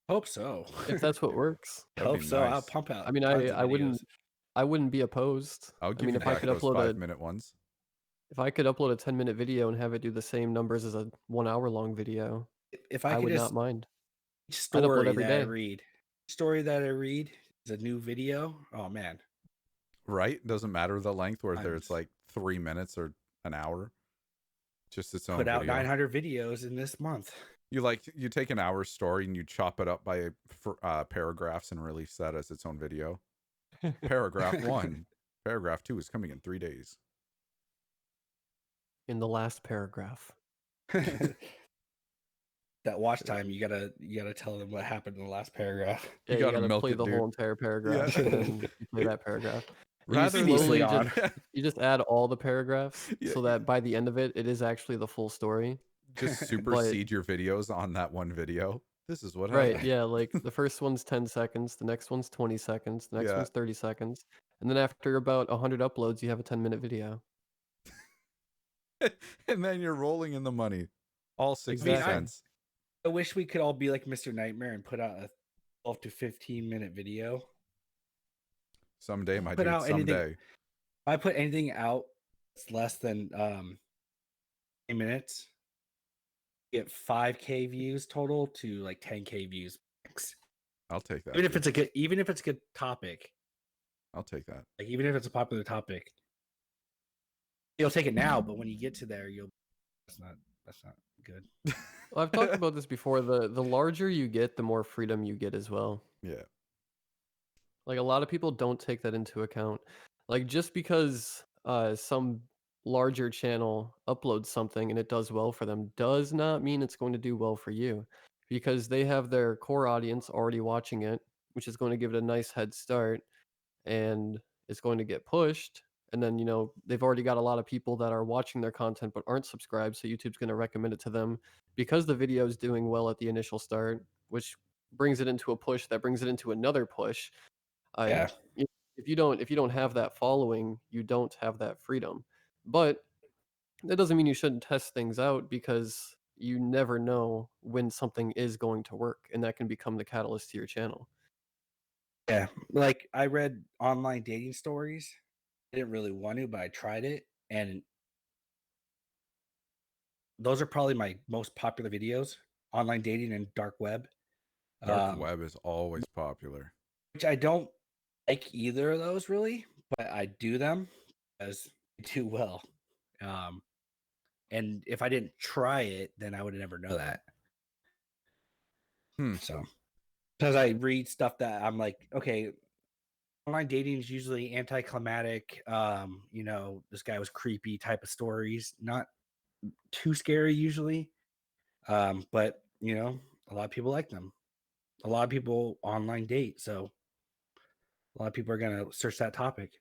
Hope so. If that's what works. That'd be Hope so. I'll nice. pump out I mean, tons of I wouldn't videos. I wouldn't be opposed. I'll I give mean, you if I back could those upload 5-minute ones. if I could upload a 10-minute video and have it do the same numbers as a 1 hour long video, If I I could would not just mind. each I'd upload story every that I day. read, story that I read is a new video. Oh man, Right? Doesn't matter the length, whether I'm it's like 3 minutes or an hour. Just its own put out video. 900 videos in this month. You take an hour story and you chop it up by paragraphs and release that as its own video. Paragraph 1, paragraph 2 is coming in 3 days. In the last paragraph. That watch time, you gotta tell them what happened in the last paragraph. Yeah, you gotta gotta milk play it, the dude. whole entire paragraph, Yeah. and then you play that paragraph. And Rather you than slowly on. you just add all the paragraphs Yeah, so that by the end of it, it is actually the full story. just But supersede your videos on that one video. This is what right, happened. yeah, like the first one's 10 seconds, the next one's 20 seconds, the next Yeah. one's 30 seconds, and then after about 100 uploads, you have a 10-minute video. And then you're rolling in the money. All 60 Exactly. cents. I wish we could all be like Mr. Nightmare and put out a 12 to 15-minute video. Someday, my Put dude, out anything. someday. If I put anything out that's less than 8 minutes, get 5K views total to like 10K views max. I'll take that. Even if dude. it's a good topic, I'll take that. like even if it's a popular topic, you'll take it now. But when you get to there, that's not good. Well, I've talked about this before. The larger you get, the more freedom you get as well. Yeah. Like a lot of people don't take that into account. Like just because some larger channel uploads something and it does well for them does not mean it's going to do well for you because they have their core audience already watching it, which is going to give it a nice head start and it's going to get pushed. And then, they've already got a lot of people that are watching their content but aren't subscribed. So YouTube's going to recommend it to them because the video is doing well at the initial start, which brings it into a push that brings it into another push. Yeah. If you don't have that following, you don't have that freedom. But that doesn't mean you shouldn't test things out because you never know when something is going to work, and that can become the catalyst to your channel. Yeah, like I read online dating stories. I didn't really want to, but I tried it, and those are probably my most popular videos: online dating and dark web. Dark web is always popular. Which I don't like either of those really, but I do them because they do well. And if I didn't try it, then I would never know that. So, because I read stuff that I'm like, okay, online dating is usually anticlimactic. This guy was creepy type of stories, not too scary usually. But a lot of people like them. A lot of people online date, so a lot of people are gonna search that topic.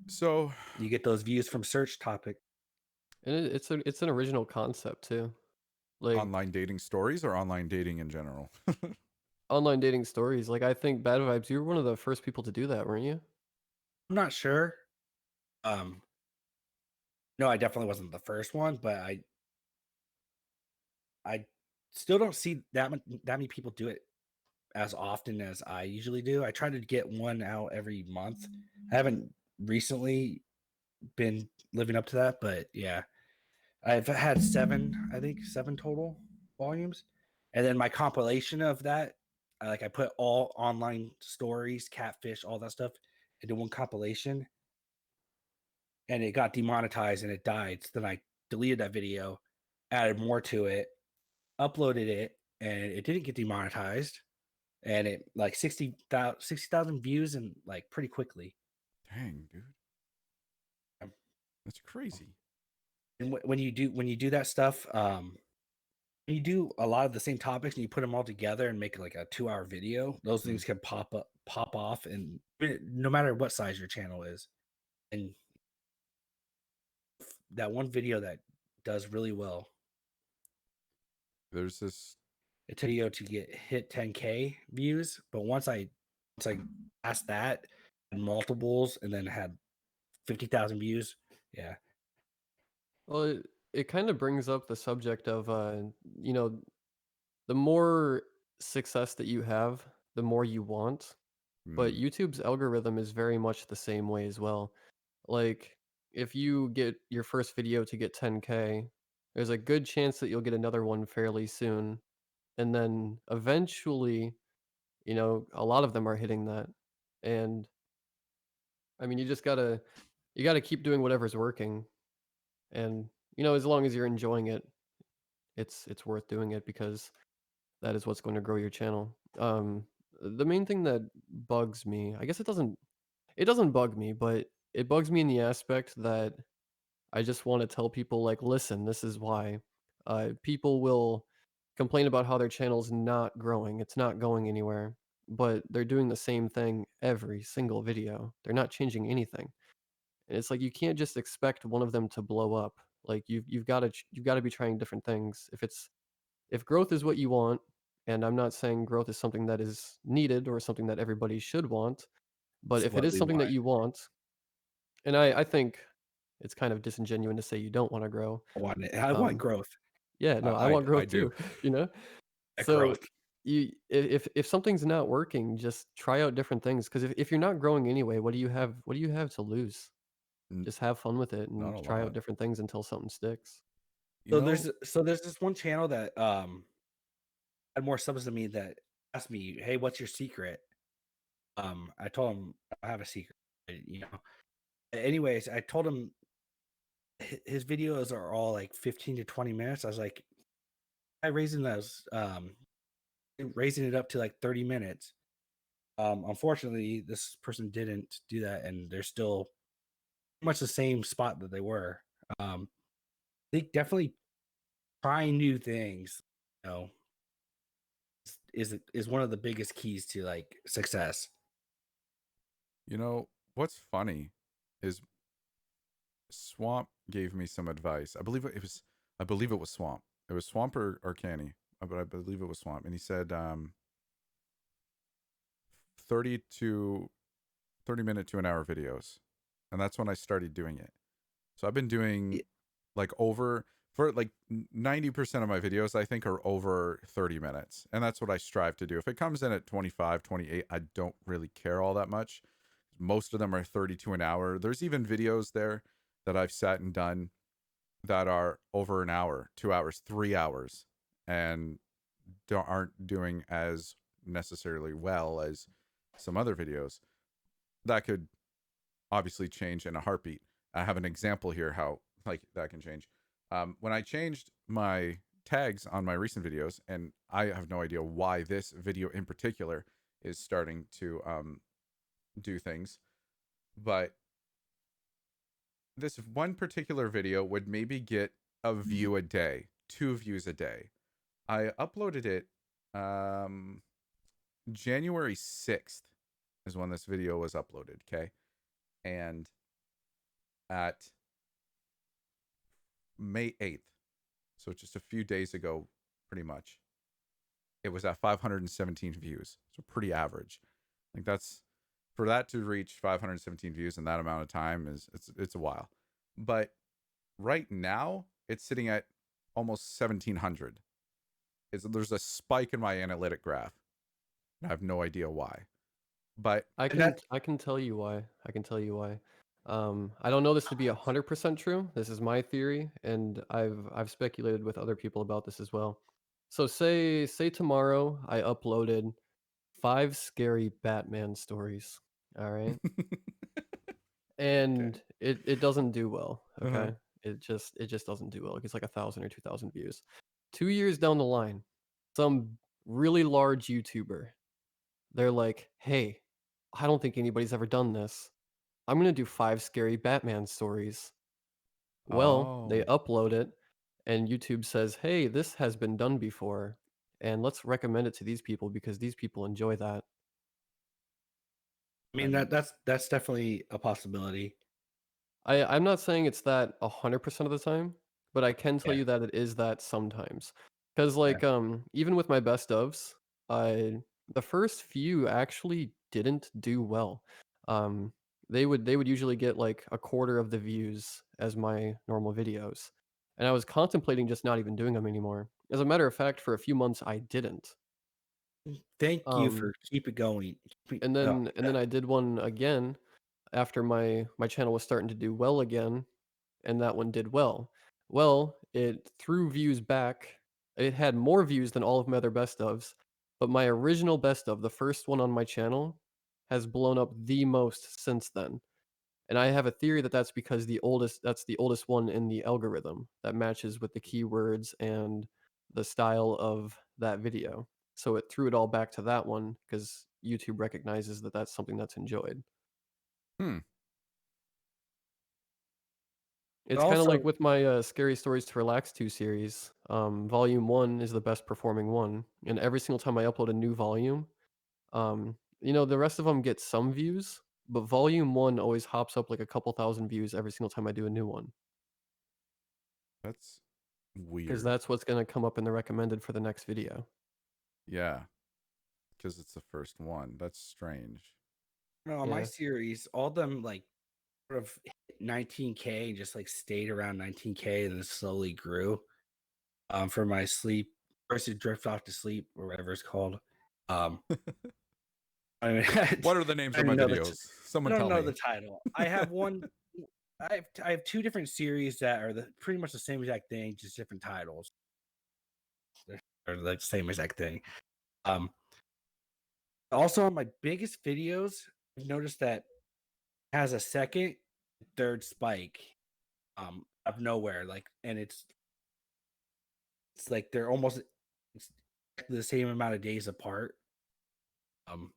So You get those views from search topic. And it's an original concept too. Like online dating stories or online dating in general? online dating stories. Like I think Bad Vibes, you were one of the first people to do that, weren't you? I'm not sure. No, I definitely wasn't the first one, but I still don't see that many people do it as often as I usually do. I try to get one out every month. I haven't recently been living up to that, but yeah, I've had I think seven total volumes, and then my compilation of that, I put all online stories, catfish, all that stuff into one compilation, and it got demonetized and it died. So then I deleted that video, added more to it, uploaded it, and it didn't get demonetized, and it like 60,000 views and like pretty quickly. Dang, dude. That's crazy. And when you do that stuff, you do a lot of the same topics and you put them all together and make like a 2-hour video, those things can pop off, and no matter what size your channel is. And that one video that does really well. There's this. It took video to get hit 10K views, but once I passed that, had multiples, and then had 50,000 views. Yeah, Well, it kind of brings up the subject of, you know, the more success that you have, the more you want. But Mm, YouTube's algorithm is very much the same way as well. Like, if you get your first video to get 10K, there's a good chance that you'll get another one fairly soon. And then eventually, a lot of them are hitting that. And I mean, you gotta keep doing whatever's working. And, as long as you're enjoying it, it's worth doing it because that is what's going to grow your channel. The main thing that bugs me, I guess it doesn't bug me, but it bugs me in the aspect that I just want to tell people like, listen, this is why. People will complain about how their channel's not growing. It's not going anywhere, but they're doing the same thing every single video. They're not changing anything. And it's like you can't just expect one of them to blow up. Like you've got to be trying different things. If growth is what you want, and I'm not saying growth is something that is needed or something that everybody should want, but it's if it what is we something that want. you want, and I think it's kind of disingenuous to say you don't want to grow. I want it. I want Um, growth. yeah, no, I I want I growth do. too, you know? So Growth. if something's not working, just try out different things. Because if you're not growing anyway, what do you have to lose? N- Just have fun with it Not and a try out lot. different things until something sticks. You So know. there's this one channel that had more subs than me that asked me, "Hey, what's your secret?" I told him I have a secret. You know. Anyways, I told him his videos are all like 15 to 20 minutes. I was like, I raising it up to like 30 minutes. Unfortunately, this person didn't do that, and they're still pretty much the same spot that they were. I think definitely trying new things, you know, is one of the biggest keys to like success. You know what's funny is Swamp gave me some advice. I believe it was Swamp. It was Swamp or Canny, but I believe it was Swamp. And he said 30 to 30-minute to an hour videos. And that's when I started doing it. So I've been doing Y- like over for like 90% of my videos I think are over 30 minutes. And that's what I strive to do. If it comes in at 25, 28, I don't really care all that much. Most of them are 30 to an hour. There's even videos there that I've sat and done that are over an hour, 2 hours, 3 hours, and aren't doing as necessarily well as some other videos. That could obviously change in a heartbeat. I have an example here how like that can change. When I changed my tags on my recent videos, and I have no idea why this video in particular is starting to do things, but this one particular video would maybe get a view a day, 2 views a day. I uploaded it um January 6th is when this video was uploaded, okay? And at May 8th, so just a few days ago pretty much, it was at 517 views. So pretty average. Like that's for that to reach 517 views in that amount of time is it's a while. But right now it's sitting at almost 1700. There's a spike in my analytic graph. I have no idea why. But I And can that I can tell you why. I can tell you why. I don't know this to be 100% true. This is my theory, and I've speculated with other people about this as well. So say tomorrow I uploaded 5 scary Batman stories. All right. okay. And it doesn't do well, Uh-huh. okay? It just doesn't do well. It gets like 1,000 or 2,000 views. 2 years down the line, some really large YouTuber, they're like, "Hey, I don't think anybody's ever done this. I'm gonna do 5 scary Batman stories." Well, they Oh. upload it, and YouTube says, "Hey, this has been done before, and let's recommend it to these people because these people enjoy that." I mean And that's definitely a possibility. I'm not saying it's that 100% of the time, but I can tell Yeah. you that it is that sometimes. Because like even with my best ofs, I the first few actually didn't do well. Um they would usually get like a quarter of the views as my normal videos. And I was contemplating just not even doing them anymore. As a matter of fact, for a few months I didn't. Thank you for Um keep it going. and then I did one again after my channel was starting to do well again, and that one did well. Well, it threw views back. It had more views than all of my other best ofs, but my original best of, the first one on my channel, has blown up the most since then. And I have a theory that that's the oldest one in the algorithm that matches with the keywords and the style of that video. So it threw it all back to that one because YouTube recognizes that that's something that's enjoyed. Hmm. It's kind of Also, like with my Scary Stories to Relax 2 series. Volume 1 is the best performing one. And every single time I upload a new volume, the rest of them get some views, but volume 1 always hops up like a couple thousand views every single time I do a new one. That's Because weird. that's what's going to come up in the recommended for the next video. Yeah, because it's the first one. That's strange. no, on my Yeah. series, all them like sort of hit 19K and just like stayed around 19K and then slowly grew. For my sleep, first it drift off to sleep or whatever it's called. Um, I mean, What are the names I of my don't know videos? I Someone don't tell know me. the title. I have one. I have two different series that are pretty much the same exact thing, just different titles. They're like the same exact thing. Um, Also on my biggest videos, I've noticed that it has a second, third spike, out of nowhere, like, and it's like they're almost it's the same amount of days apart. Um,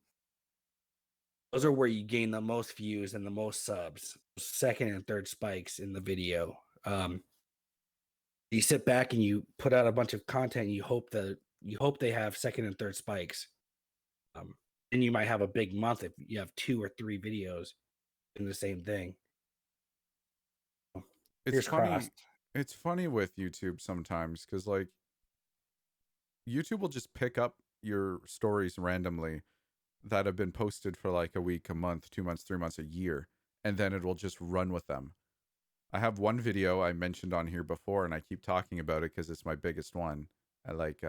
those are where you gain the most views and the most subs. Second and third spikes in the video. You sit back and you put out a bunch of content. And you hope they have second and third spikes. Um, then you might have a big month if you have 2 or 3 videos in the same thing. It's Here's funny. crossed. It's funny with YouTube sometimes because like YouTube will just pick up your stories randomly that have been posted for like a week, a month, 2 months, 3 months, a year, and then it will just run with them. I have one video I mentioned on here before, and I keep talking about it because it's my biggest one at like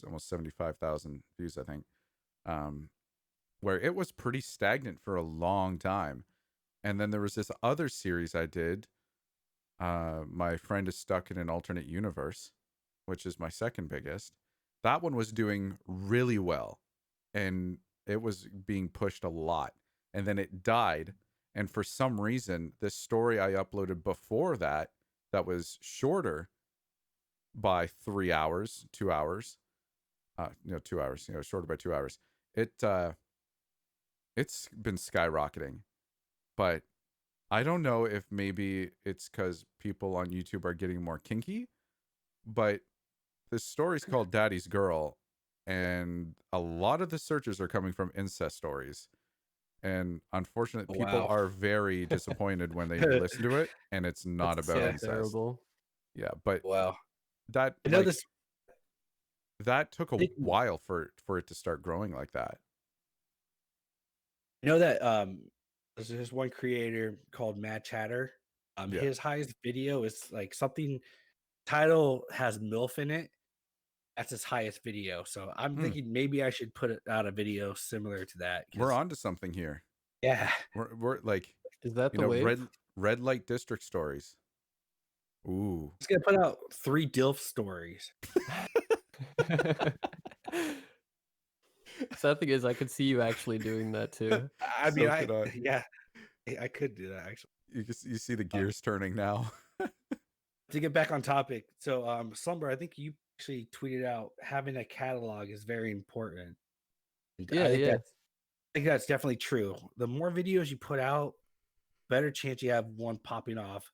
almost 75,000 views, I think. Um, where it was pretty stagnant for a long time, and then there was this other series I did. My friend is stuck in an alternate universe, which is my second biggest. That one was doing really well, and it was being pushed a lot, and then it died. And for some reason, this story I uploaded before that, that was shorter by 3 hours, 2 hours, 2 hours, shorter by 2 hours. It's been skyrocketing, but I don't know if maybe it's because people on YouTube are getting more kinky, but this story's called Daddy's Girl, and a lot of the searches are coming from incest stories. And unfortunately, Oh, people wow. are very disappointed when they listen to it, and it's not That's about so Yeah. incest. terrible. Yeah, but Wow. that I know like this. that took I a think while for it to start growing like that. I know that there's this one creator called Mad Chatter. Yeah. His highest video is like something title has MILF in it. That's his highest video. So I'm Hmm. thinking maybe I should put out a video similar to that We're because on to something here. yeah, We're like, Is that the red wave? red light district stories. Ooh. he's gonna put out 3 DILF stories. Sad thing is, I could see you actually doing that too. I mean, So could I. yeah, I could do that actually. You see the Um, gears turning now. to get back on topic, so Slumber, I think you actually tweeted out having a catalog is very important. And Yeah, yeah. I think that's definitely true. The more videos you put out, better chance you have one popping off.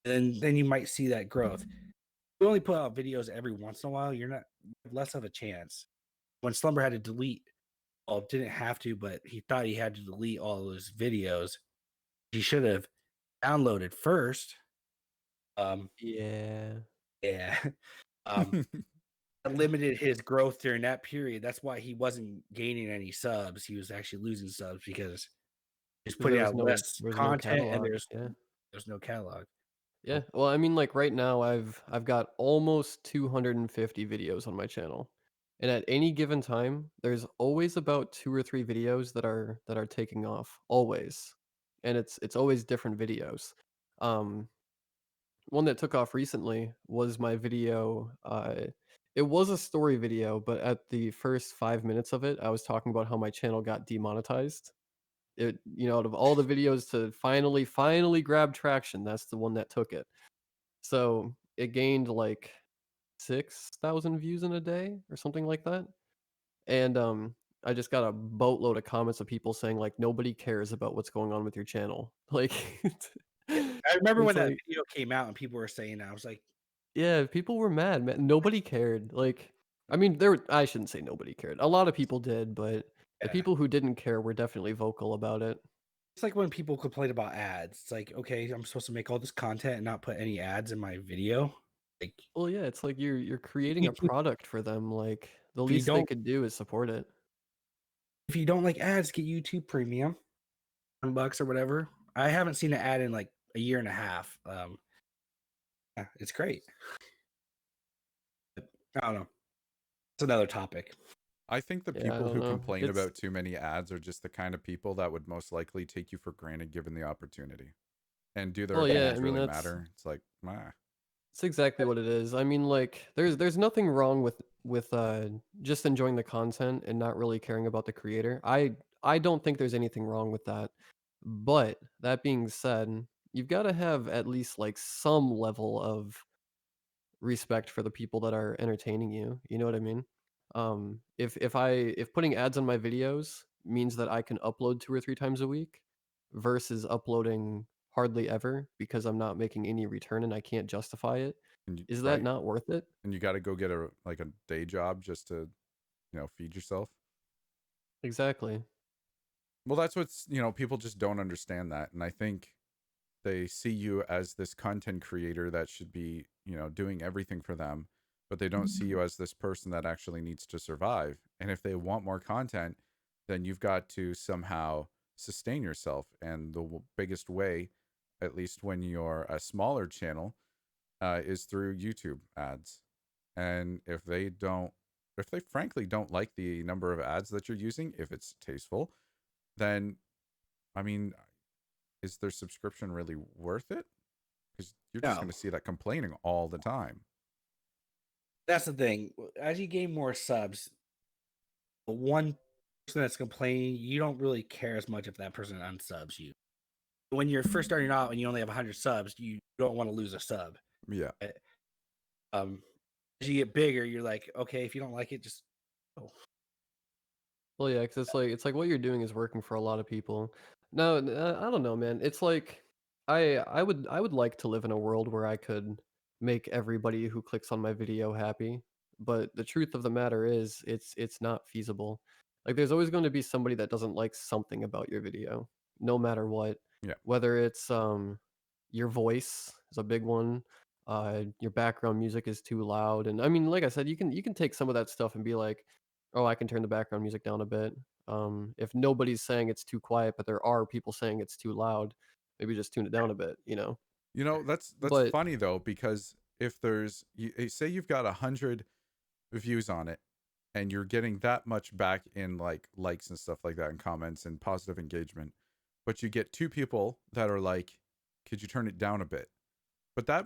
And then you might see that growth. You only put out videos every once in a while, you have less of a chance. When Slumber had to delete, well, didn't have to, but he thought he had to delete all those videos. He should have downloaded first Um, Yeah. yeah. Um, that limited his growth during that period. That's why he wasn't gaining any subs. He was actually losing subs because he's 'Cause putting out less there was no content and catalog. Yeah. there's no catalog. Yeah. So Well, I mean, like right now, I've got almost 250 videos on my channel, and at any given time, there's always about 2 or 3 videos that are taking off, always, and it's always different videos. Um, One that took off recently was my video. It was a story video, but at the first 5 minutes of it, I was talking about how my channel got demonetized. Out of all the videos to finally grab traction, that's the one that took it. So it gained like 6,000 views in a day or something like that. And I just got a boatload of comments of people saying like nobody cares about what's going on with your channel. Like yeah, I remember it's when that like video came out and people were saying that. I was like, yeah, people were mad, man. Nobody cared. Like I mean I shouldn't say nobody cared. A lot of people did, but the yeah. people who didn't care were definitely vocal about it. It's like when people complain about ads. It's like, okay, I'm supposed to make all this content and not put any ads in my video. Like, Well, yeah, it's like you're creating a if product for them. Like the you least they don't could do is support it. if you don't like ads, get YouTube Premium, $1 or whatever. I haven't seen an ad in like a year and a half. Yeah, it's great. I don't know. It's another topic. I think the Yeah, I people don't who know. complain It's about too many ads are just the kind of people that would most likely take you for granted given the opportunity. And do their well, yeah, I opinions mean really matter? It's like, that's exactly what it is. I mean, like there's nothing wrong with just enjoying the content and not really caring about the creator. I don't think there's anything wrong with that. But that being said, you've got to have at least like some level of respect for the people that are entertaining you. You know what I mean? If putting ads on my videos means that I can upload 2 or 3 times a week versus uploading hardly ever because I'm not making any return and I can't justify it, is that right? not worth it? And you got to go get a day job just to feed yourself. Exactly. Well, that's what's people just don't understand that, and I think they see you as this content creator that should be doing everything for them, but they don't see you as this person that actually needs to survive. And if they want more content, then you've got to somehow sustain yourself, and the biggest way, at least when you're a smaller channel, is through YouTube ads. And if they frankly don't like the number of ads that you're using, if it's tasteful, then I mean, is their subscription really worth it? Because you're just No, going to see that complaining all the time. that's the thing. As you gain more subs, the one person that's complaining, you don't really care as much if that person unsubs you. When you're first starting out and you only have 100 subs, you don't want to lose a sub. Yeah. Uh, Um, as you get bigger, you're like, okay, if you don't like it, just oh. Well, yeah, because it's like what you're doing is working for a lot of people. No, I don't know, man. It's like I would like to live in a world where I could make everybody who clicks on my video happy, but the truth of the matter is it's not feasible. Like there's always going to be somebody that doesn't like something about your video, no matter what. Yeah. Whether it's your voice is a big one, your background music is too loud, and I mean, like I said, you can take some of that stuff and be like, oh, I can turn the background music down a bit. If nobody's saying it's too quiet, but there are people saying it's too loud, maybe just tune it down a bit. That's But funny though, because if say you've got 100 views on it, and you're getting that much back in like likes and stuff like that, and comments and positive engagement, but you get two people that are like, could you turn it down a bit? But that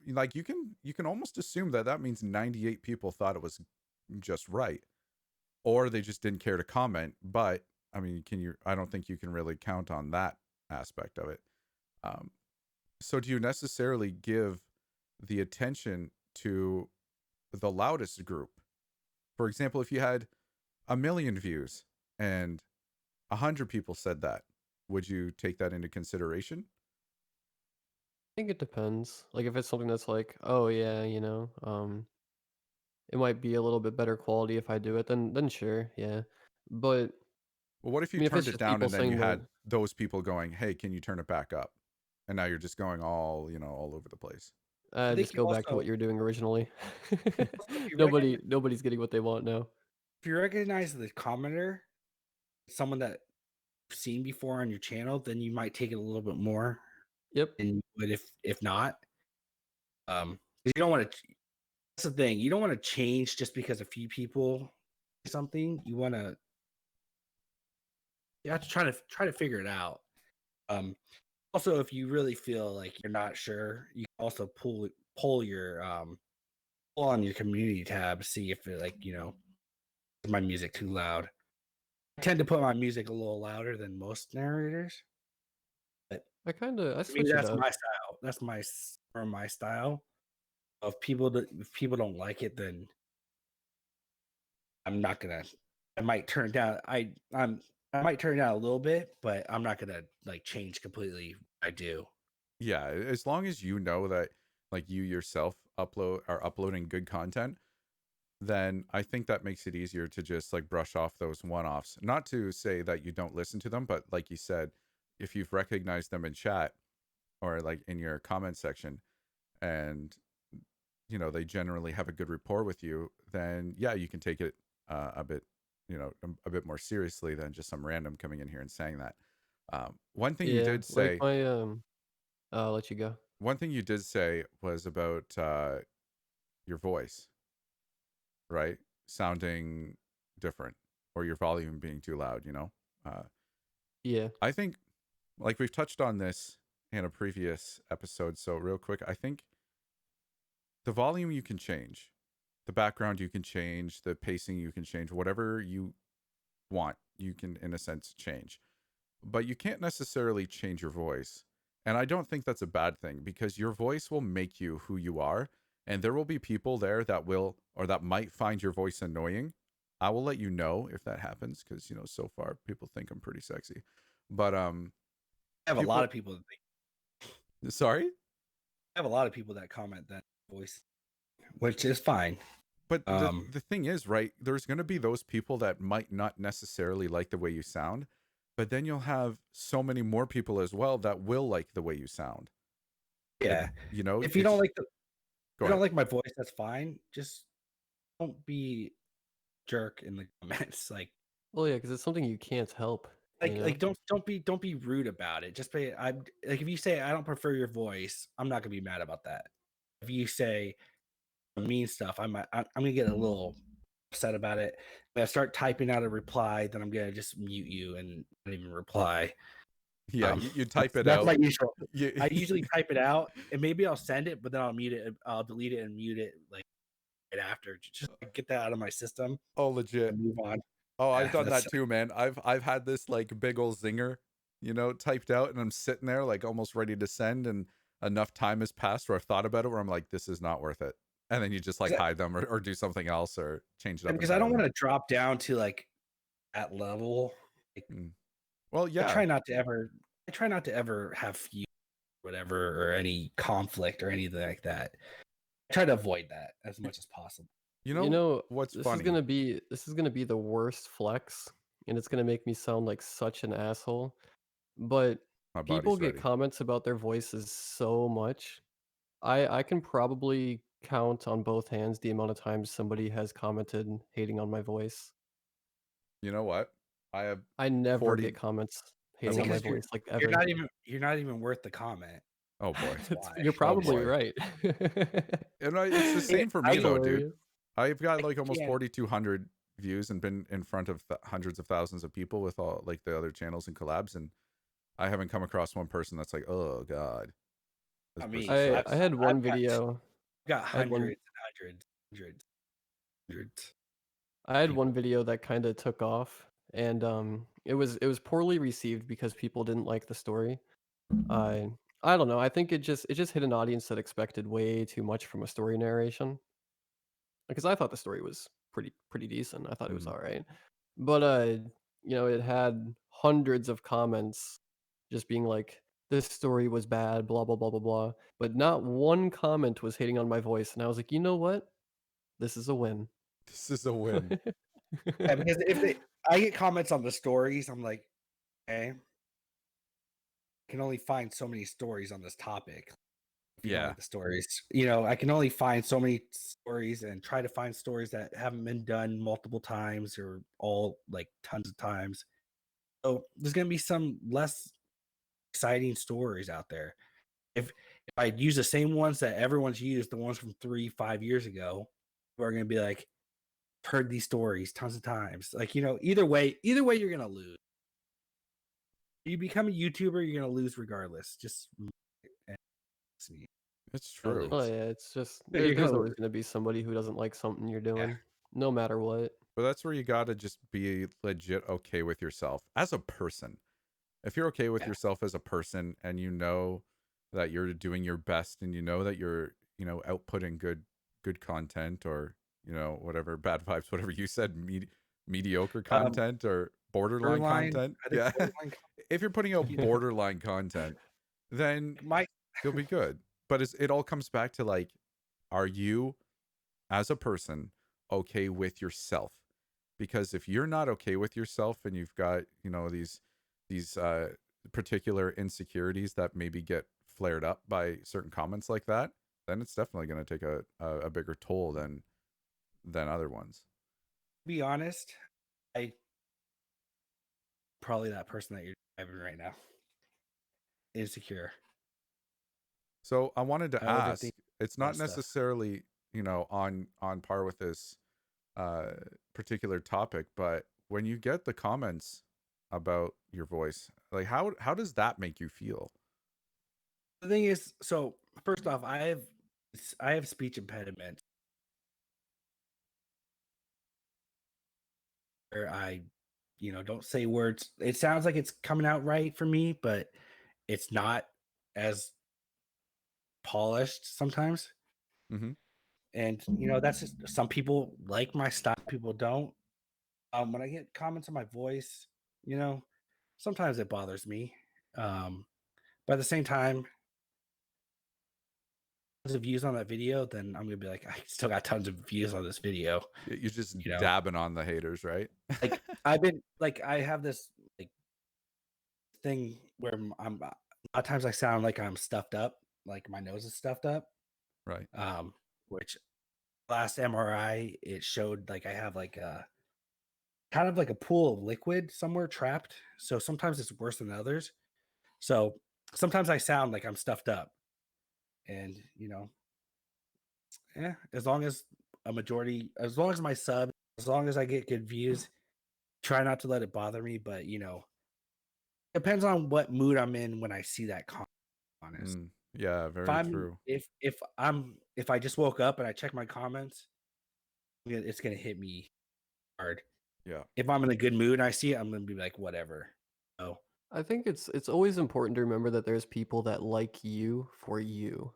like you can almost assume that that means 98 people thought it was just right, or they just didn't care to comment. But I mean, I don't think you can really count on that aspect of it. um so do you necessarily give the attention to the loudest group? For example, if you had 1 million views and 100 people said that, would you take that into consideration? I think it depends. Like if it's something that's like, oh yeah, it might be a little bit better quality if I do it, then sure, yeah. But Well, what if I you mean, if turned it's it just down people and then saying you that, had those people going, hey, can you turn it back up? and now you're just going all over the place. I think Just you go back to what also you were doing originally. if you recognize Nobody's getting what they want now. the commenter, someone that you've seen before on your channel, then you might take it a little bit more Yep. than you would if not. 'Cause you don't want to. That's the thing. You don't want to change just because a few people say something. You have to try to figure it out. Also, if you really feel like you're not sure, you can also pull your pull on your community tab, see if it is my music too loud. I tend to put my music a little louder than most narrators, but I to me switch it that's up. my style. That's my style. If people don't like it, then I'm not gonna. I might turn it down. I might turn it down a little bit, but I'm not gonna like change completely. I do. Yeah, as long as you know that like you yourself are uploading good content, then I think that makes it easier to just like brush off those one-offs. Not to say that you don't listen to them, but like you said, if you've recognized them in chat or like in your comment section, and they generally have a good rapport with you, then yeah, you can take it a bit, a bit more seriously than just some random coming in here and saying that. One thing you Yeah, did like say, my I'll let you go. one thing you did say was about your voice, right? Sounding different, or your volume being too loud. Uh, Yeah. I think, like we've touched on this in a previous episode, so real quick, I think the volume you can change, the background you can change, the pacing you can change, whatever you want, you can, in a sense, change. But you can't necessarily change your voice. And I don't think that's a bad thing because your voice will make you who you are. And there will be people there that will or that might find your voice annoying. I will let you know if that happens because, so far people think I'm pretty sexy. But I have a lot people of people that sorry? I have a lot of people that comment that voice, which is fine. But the Um, the thing is, right, there's going to be those people that might not necessarily like the way you sound, but then you'll have so many more people as well that will like the way you sound. And yeah. If you don't it's like the go if you don't ahead. like my voice, that's fine. Just don't be jerk in the comments. Well, yeah, because it's something you can't help, you know? Don't be rude about it. Just be I like if you say I don't prefer your voice, I'm not gonna be mad about that. If you say mean stuff, I'm gonna get a little upset about it. If I start typing out a reply, then I'm gonna just mute you and not even reply. Yeah, you type it That's my out. usual. You, I usually type it out and maybe I'll send it, but then I'll mute it. I'll delete it and mute it like right after. Just like, get that out of my system oh, legit. and move on. Oh, I've Yeah, done that's that too, man. I've had this like big old zinger, typed out, and I'm sitting there like almost ready to send, and enough time has passed where I've thought about it, where I'm like, this is not worth it, and then you just like hide them or do something else or change it up because I don't entirely. want to drop down to like that level. Like, Mm. Well, I yeah, try not to ever. I try not to ever have feud, whatever, or any conflict or anything like that. I try to avoid that as much as possible. you You know know, what's this is funny? gonna be this is gonna be the worst flex, and it's gonna make me sound like such an asshole. But My people body's get ready. comments about their voices so much. I can probably count on both hands the amount of times somebody has commented hating on my voice. You know what? I have I never 40. get comments That's hating on my Because bullshit. voice, like, ever. you're not even worth the comment. Oh boy. That's why. You're Oh probably boy. right. And it's the Hey, same for I me That's though, dude. hilarious. I've got I like almost can't. 4,200 views and been in front of hundreds of thousands of people with all like the other channels and collabs, and I haven't come across one person that's like, oh god, this I person mean, I sucks. I had one I've video got I had one hundreds and hundreds, hundreds I of had one people. video that kinda took off, and, it was poorly received because people didn't like the story. I I don't know, I think it just hit an audience that expected way too much from a story narration. Because I thought the story was pretty decent. I thought it was Mhm. alright. But, it had hundreds of comments just being like, "This story was bad, blah, blah, blah, blah, blah." But not one comment was hating on my voice, and I was like, "You know what? This is a win." This is a win. Yeah, because if I get comments on the stories, I'm like, okay, can only find so many stories on this topic. If you don't Yeah. like the stories, I can only find so many stories and try to find stories that haven't been done multiple times or all like tons of times. So there's gonna be some less exciting stories out there. If I use the same ones that everyone's used, the ones from 3, 5 years ago, people are gonna be like, heard these stories tons of times. Like, either way you're gonna lose. You become a YouTuber, you're gonna lose regardless. Just see, It's you're gonna true. Oh lose. yeah, it's just You're there's gonna always lose. gonna be somebody who doesn't like something you're Yeah. doing, no matter what. But that's where you got to just be legit okay with yourself as a person. If you're okay with Yeah. yourself as a person and you know that you're doing your best and you know that you're, outputting good content or, whatever bad vibes, whatever you said, mediocre Um, content or borderline borderline. content. I think Yeah. borderline. If you're putting out borderline content, then My you'll be good. But it all comes back to like, are you as a person okay with yourself? Because if you're not okay with yourself and you've got these particular insecurities that maybe get flared up by certain comments like that, then it's definitely going to take a bigger toll than other ones. be honest, I probably that person that you're driving right now. Insecure. So I wanted I to overthink ask, it's a lot not of stuff. necessarily on par with this uh particular topic, but when you get the comments about your voice, like how does that make you feel? The thing is, so first off, I have speech impediment where I, don't say words. It sounds like it's coming out right for me, but it's not as polished sometimes. Mm-hmm. And that's just some people like my style, people don't. When I get comments on my voice, you know, sometimes it bothers me. But at the same time, tons of views on that video, then I'm gonna be like, I still got tons of views on this video. You're just You know, dabbing on the haters, right? like I have this like thing where a lot of times I sound like I'm stuffed up, like my nose is stuffed up. Right. Which last MRI it showed like I have like a kind of like a pool of liquid somewhere trapped. So sometimes it's worse than others. So sometimes I sound like I'm stuffed up, and as long as as long as my sub, as long as I get good views, try not to let it bother me. But depends on what mood I'm in when I see that comment. Honest, Yeah, if very I'm true. if I just woke up and I check my comments, it's gonna hit me hard. Yeah. If I'm in a good mood and I see it, I'm gonna be like, whatever. Oh, I think it's always important to remember that there's people that like you for you,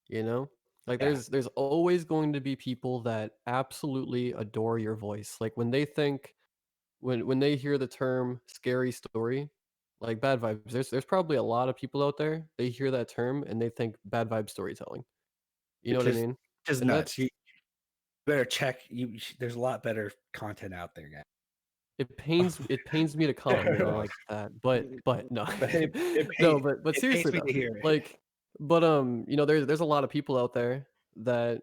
you know? Like yeah, there's always going to be people that absolutely adore your voice. Like when they hear the term scary story, like bad vibes, there's probably a lot of people out there, they hear that term and they think bad vibe storytelling. You know which what I is mean? just And nuts. that's You better check. There's a lot better content out there, guys. it pains me to comment on like that, but no. But No, but it pains seriously me though, to hear it. like there's a lot of people out there that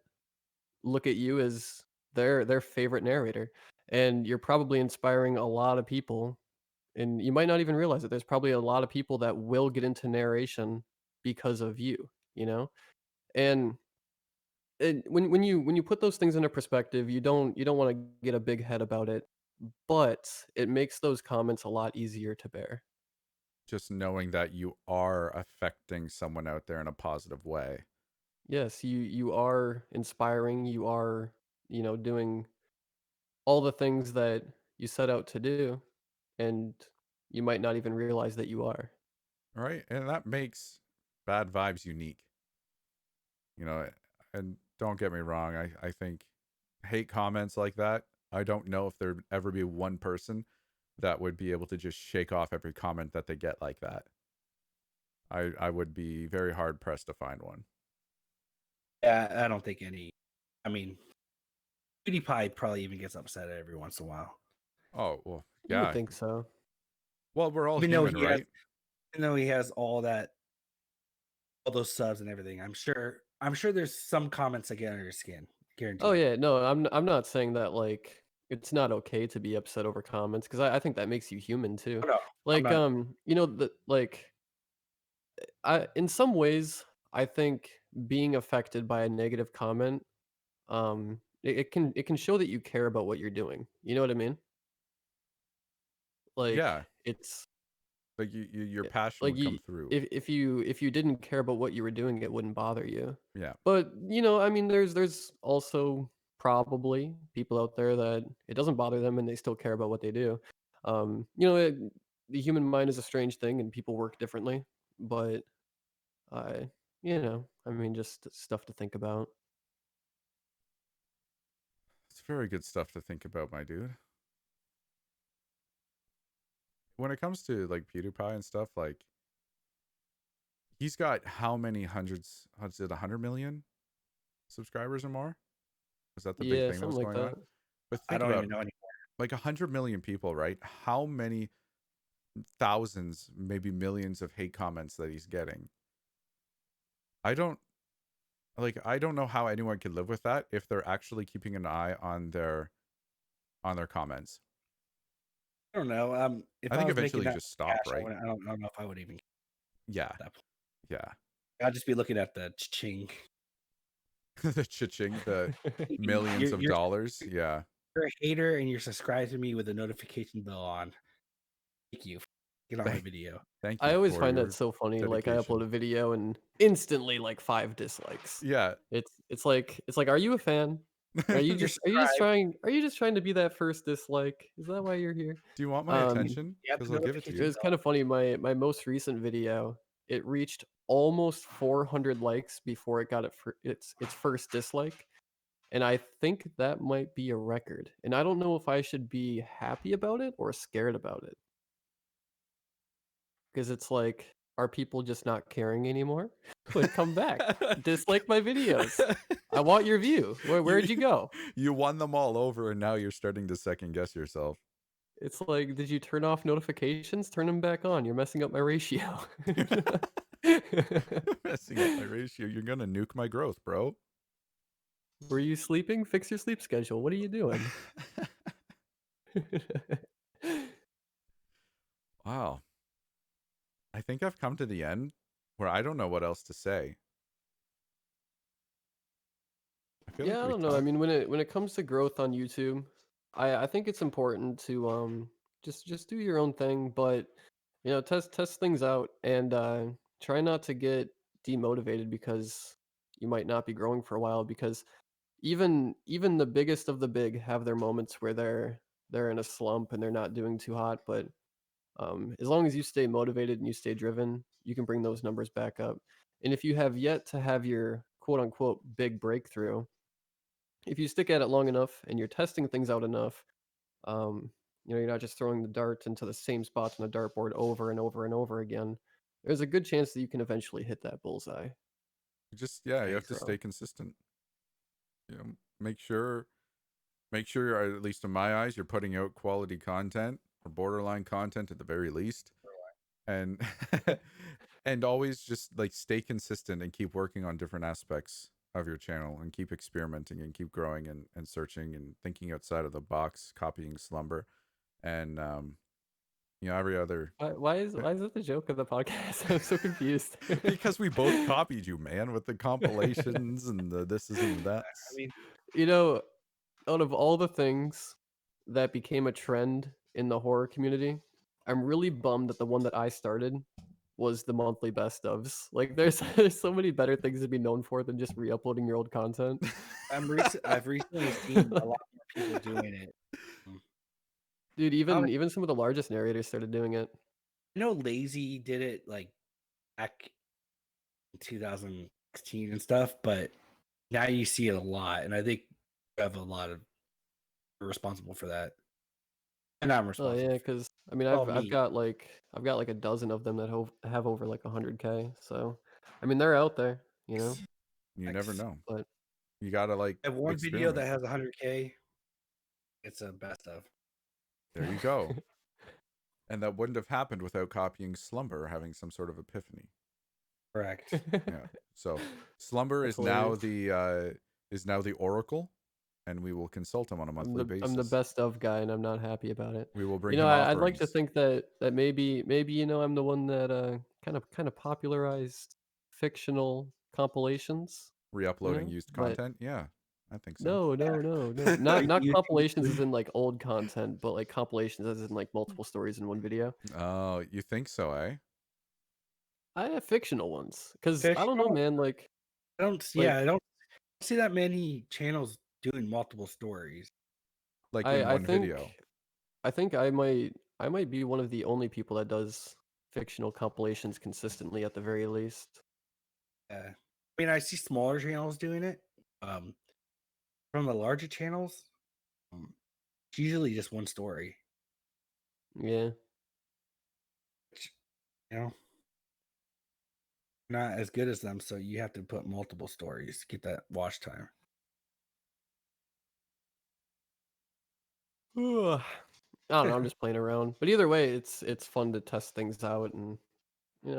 look at you as their favorite narrator, and you're probably inspiring a lot of people, and you might not even realize it. There's probably a lot of people that will get into narration because of you, you know? And when you put those things into perspective, you don't wanna get a big head about it, but it makes those comments a lot easier to bear. Just knowing that you are affecting someone out there in a positive way. Yes, you are inspiring, you are, doing all the things that you set out to do, and you might not even realize that you are. Right? And that makes bad vibes unique. You know, and don't get me wrong, I think hate comments like that, I don't know if there'd ever be one person that would be able to just shake off every comment that they get like that. I would be very hard pressed to find one. Yeah, I don't think any. I mean, PewDiePie probably even gets upset every once in a while, Oh, well, You would yeah. think so. Well, we're all even though human, he has right? even though he has all those subs and everything, I'm sure there's some comments that get under his skin. Oh Guaranteed. yeah, no, I'm not saying that like it's not okay to be upset over comments because I think that makes you human too. Oh, no, I'm Like not. the like I in some ways I think being affected by a negative comment it can show that you care about what you're doing. You know what I mean? Like Yeah, it's like your Yeah, passion like would come through. if you didn't care about what you were doing, it wouldn't bother you. Yeah, But I mean, there's also probably people out there that it doesn't bother them and they still care about what they do. The human mind is a strange thing and people work differently. But I, I mean, just stuff to think about. it's very good stuff to think about, my dude. When it comes to like PewDiePie and stuff, like he's got how many hundreds? Is it 100 million subscribers or more? Is that the big Yeah, thing that was something like going on? that. But I think don't about even know anymore. like 100 million people, right? How many thousands, maybe millions of hate comments that he's getting? I don't I don't know how anyone could live with that if they're actually keeping an eye on their comments. I don't know. If I I think was making eventually you that just stop, cash, right? I don't know if I would even Yeah, at that point. yeah. I'd just be looking at the ching. The cha-ching, the millions You're of you're dollars. Yeah. you're a hater and you're subscribed to me with a notification bell on. Thank you for clicking on my Thank, video. thank I you always for find that your so funny. Like I upload dedication. a video and instantly like 5 dislikes. Yeah. It's like, are you a fan? Are you You're just are you just subscribed. trying to be that first dislike? Is that why you're here? Do you want my Um, attention? You have Because the I'll give it to it notification you. was bell. kind of funny. My most recent video, it reached almost 400 likes before it got its first dislike, and I think that might be a record. And I don't know if I should be happy about it or scared about it because it's like, are people just not caring anymore? Like, come back, dislike my videos. I want your view. Where'd you you go? you won them all over, and now you're starting to second guess yourself. It's like, did you turn off notifications? Turn them back on. You're messing up my ratio. Messing up my ratio. You're gonna nuke my growth, bro. Were you sleeping? Fix your sleep schedule. What are you doing? Wow. I think I've come to the end where I don't know what else to say. I feel like Yeah, I we don't know. I talked. mean, when it comes to growth on YouTube, I think it's important to just do your own thing, but test things out and try not to get demotivated because you might not be growing for a while because even the biggest of the big have their moments where they're in a slump and they're not doing too hot, but as long as you stay motivated and you stay driven, you can bring those numbers back up. And if you have yet to have your quote unquote big breakthrough, if you stick at it long enough and you're testing things out enough, um, you're not just throwing the dart into the same spots on the dartboard over and over and over again. There's a good chance that you can eventually hit that bullseye You and have to grow. stay consistent. You know, make sure at least in my eyes, you're putting out quality content or borderline content at the very least. And and always just like stay consistent and keep working on different aspects of your channel and keep experimenting and keep growing and searching and thinking outside of the box, copying Slumber and every other Why is it the joke of the podcast? I'm so confused. because we both copied you, man, with the compilations and the thises and I that's. mean, you know, Out of all the things that became a trend in the horror community, I'm really bummed that the one that I started was the monthly best ofs. Like there's there's so many better things to be known for than just re-uploading your old content. I've recently seen a lot more people doing it. Mm. Dude, Probably, even some of the largest narrators started doing it. I know Lazy did it like back in 2016 and stuff, but now you see it a lot, and I think you have a lot of you're responsible for that, and I'm Oh responsible yeah, for because I mean all I've me. got like a dozen of them that have over like 100K. So I mean they're out there, You never X. know. but You gotta like I have one video experiment. that has 100K. It's a best of. There you go. And that wouldn't have happened without copying Slumber having some sort of epiphany. Correct. Yeah. So Slumber That's is now hilarious. the Oracle, and we will consult him on a monthly I'm the basis. best of guy, and I'm not happy about it. We will bring You know, him I'd like to offerings, think that maybe you know I'm the one that kind of popularized fictional compilations. You re-uploading know, used but content. Yeah, I think so. no, Yeah. no, no, no, not Like not YouTube. compilations as in like old content, but like compilations as in like multiple stories in one video. Oh, you think so, eh? I have fictional ones because I don't know, Fictional. man. I don't. Like Yeah, I don't see that many channels doing multiple stories. Like in I I one think video. I think I might be one of the only people that does fictional compilations consistently at the very least. Yeah. I mean, I see smaller channels doing it. Um, from the larger channels, it's usually just one story. Yeah. Which, you know, not as good as them, so you have to put multiple stories to get that watch time. I don't know, I'm just playing around. But either way, it's fun to test things out and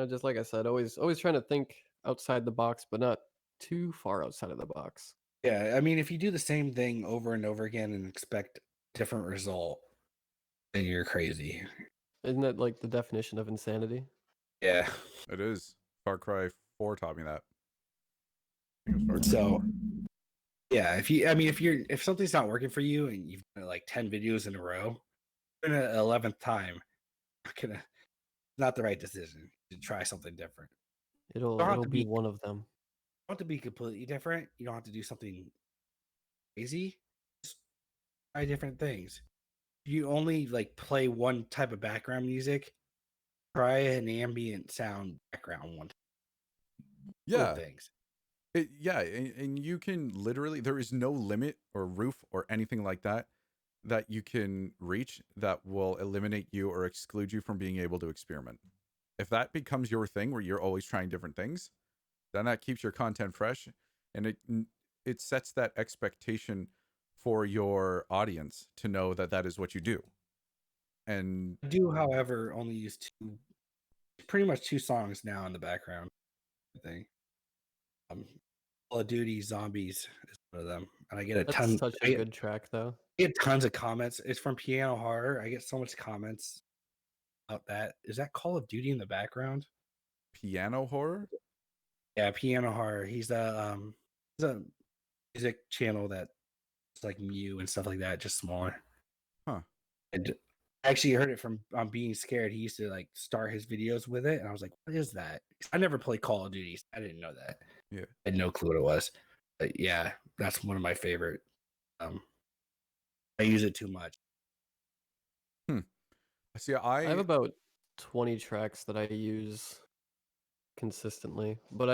just like I said, always trying to think outside the box, but not too far outside of the box. Yeah, I mean, if you do the same thing over and over again and expect different result, then you're crazy. Isn't that like the definition of insanity? Yeah. It is. Far Cry 4 taught me that. I think it was Far Cry So 4. yeah, if something's not working for you and you've done like 10 videos in a row, in an 11th time, you're gonna not the right decision to try something different. You It'll don't have it'll to be be one of them. completely different. You don't have to do something crazy. Just try different things. You only like play one type of background music. Try an ambient sound background one. Little Yeah. things. Yeah, and you can literally, there is no limit or roof or anything like that that you can reach that will eliminate you or exclude you from being able to experiment. If that becomes your thing where you're always trying different things, then that keeps your content fresh, and it sets that expectation for your audience to know that that is what you do. And I do, however, only use pretty much two songs now in the background. I think. Call of Duty Zombies is one of them, and I get a That's ton. such a good track though. Get tons of comments. It's from Piano Horror. I get so much comments about that. Is that Call of Duty in the background? piano horror? Yeah, Piano Horror. He's a music channel that's like Mew and stuff like that, just smaller. Huh. And I actually heard it from Being Scared. He used to like start his videos with it, and I was like, "What is that?" I never played Call of Duty. So I didn't know that. Yeah. I had no clue what it was. But yeah, that's one of my favorite. Um, I use it too much. See, I have about 20 tracks that I use consistently, but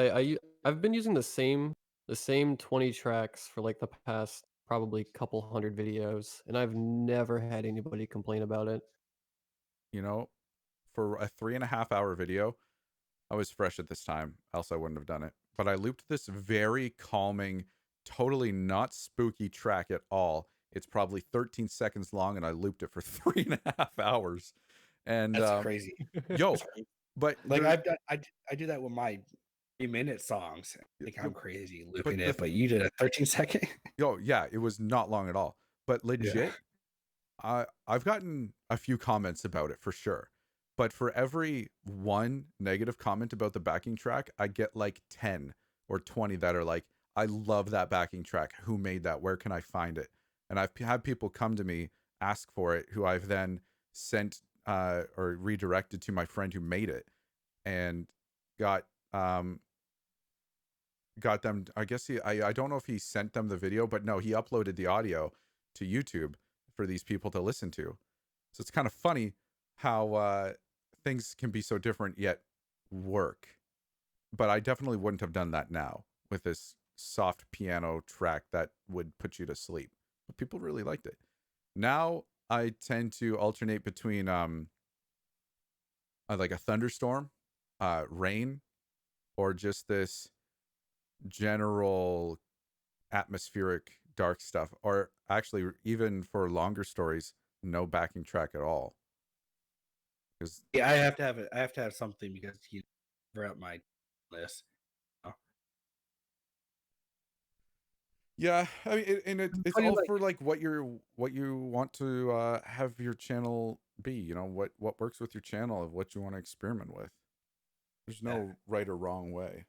I've been using the same 20 tracks for like the past probably couple hundred videos, and I've never had anybody complain about it. you know, for a 3.5 hour video, I was fresh at this time, else I wouldn't have done it. But I looped this very calming, totally not spooky track at all. It's probably 13 seconds long, and I looped it for 3.5 hours. And That's crazy. yo, but Like there, I do that with my 3-minute songs. I think I'm crazy but looping it, but you did a 13-second. yo, yeah, it was not long at all. But Yeah. legit, I've gotten a few comments about it for sure. But for every one negative comment about the backing track, I get like 10 or 20 that are like, I love that backing track. Who made that? Where can I find it? And I've had people come to me, ask for it, who I've then sent or redirected to my friend who made it, and got got them. I guess I don't know if he sent them the video, but no, he uploaded the audio to YouTube for these people to listen to. So it's kind of funny how things can be so different yet work. But I definitely wouldn't have done that now with this soft piano track that would put you to sleep. But people really liked it. Now I tend to alternate between like a thunderstorm, rain, or just this general atmospheric dark stuff, or actually even for longer stories, no backing track at all. Because Yeah, I have to have it. I have to have something because he never up my list. Oh. yeah, I mean, it's Funny, all like for like what you want to have your channel be. You know what works with your channel, of what you want to experiment with. There's yeah. no right or wrong way.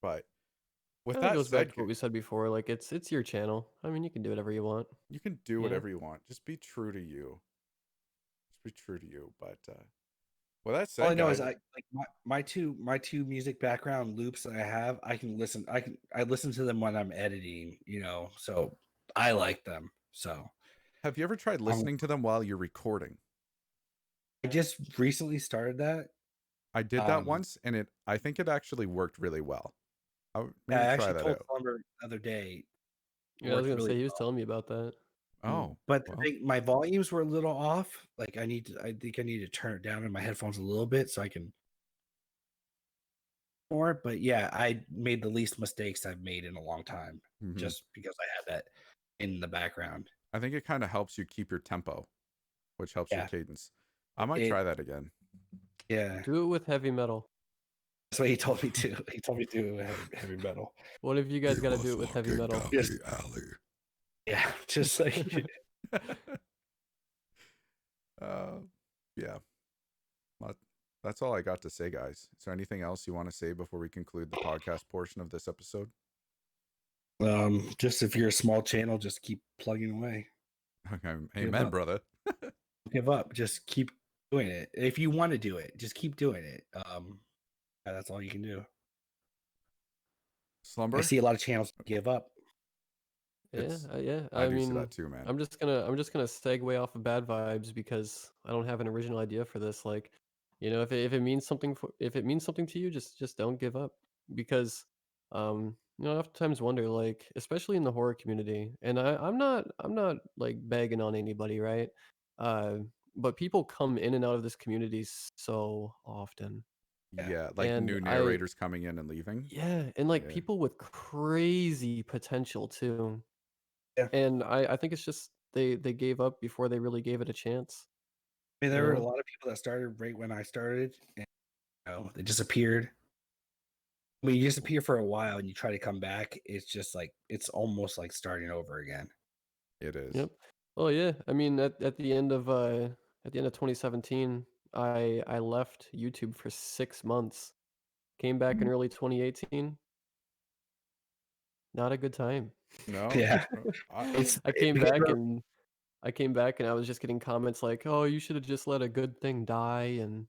But with Kind of that goes back said, to what we said before. Like it's your channel. I mean, you can do whatever you want. you can do You know. whatever you want. Just be true to you. Just be true to you. But with that All I said, know is guys, I like my two music background loops that I have. I can listen. I listen to them when I'm editing. So I like them. So have you ever tried um, listening to them while you're recording? I just recently started that. I did that Um, once, and I think it actually worked really well. I would I maybe try actually that told out. Slumber the other day it Yeah, I was worked gonna really say he was well. telling me about that. Oh, But the well, thing, my volumes were a little off. Like I think I need to turn it down in my headphones a little bit so I can more. But yeah, I made the least mistakes I've made in a long time hmm just because I had that in the background. I think it kind of helps you keep your tempo, which helps your Yeah, cadence. I might it try that again. yeah. Do it with heavy metal. That's what he told me to. He told me to do heavy metal. What if you He guys got to do was it with heavy walking metal? down Just the alley. yeah, just like uh, yeah, well, that's all I got to say, guys. Is there anything else you want to say before we conclude the podcast portion of this episode? just if you're a small channel, just keep plugging away. Okay, Give amen, up. brother. Give up. Just keep doing it. If you want to do it, just keep doing it. That's all you can do. I Slumber. see a lot of channels give up. Yeah, It's yeah. I I do see mean, that too, man. I'm just gonna segue off of bad vibes because I don't have an original idea for this. Like, if it means something if it means something to you, just don't give up because I oftentimes wonder, like, especially in the horror community, and I'm not like begging on anybody, right? Uh, but people come in and out of this community so often, Yeah, Yeah, like and new narrators coming in and leaving. yeah, and like Yeah. people with crazy potential too. yeah. And I think it's just they gave up before they really gave it a chance, I mean, you there were a know? lot of people that started right when I started, and they disappeared. When you disappear for a while and you try to come back, it's just like it's almost like starting over again. It is. Yep. Well, yeah. I mean, at the end of 2017, I left YouTube for 6 months. Came back in early 2018. Not a good time. No, Yeah, I, it's I it came because back and I came back and I was just getting comments like, "Oh, you should have just let a good thing die," and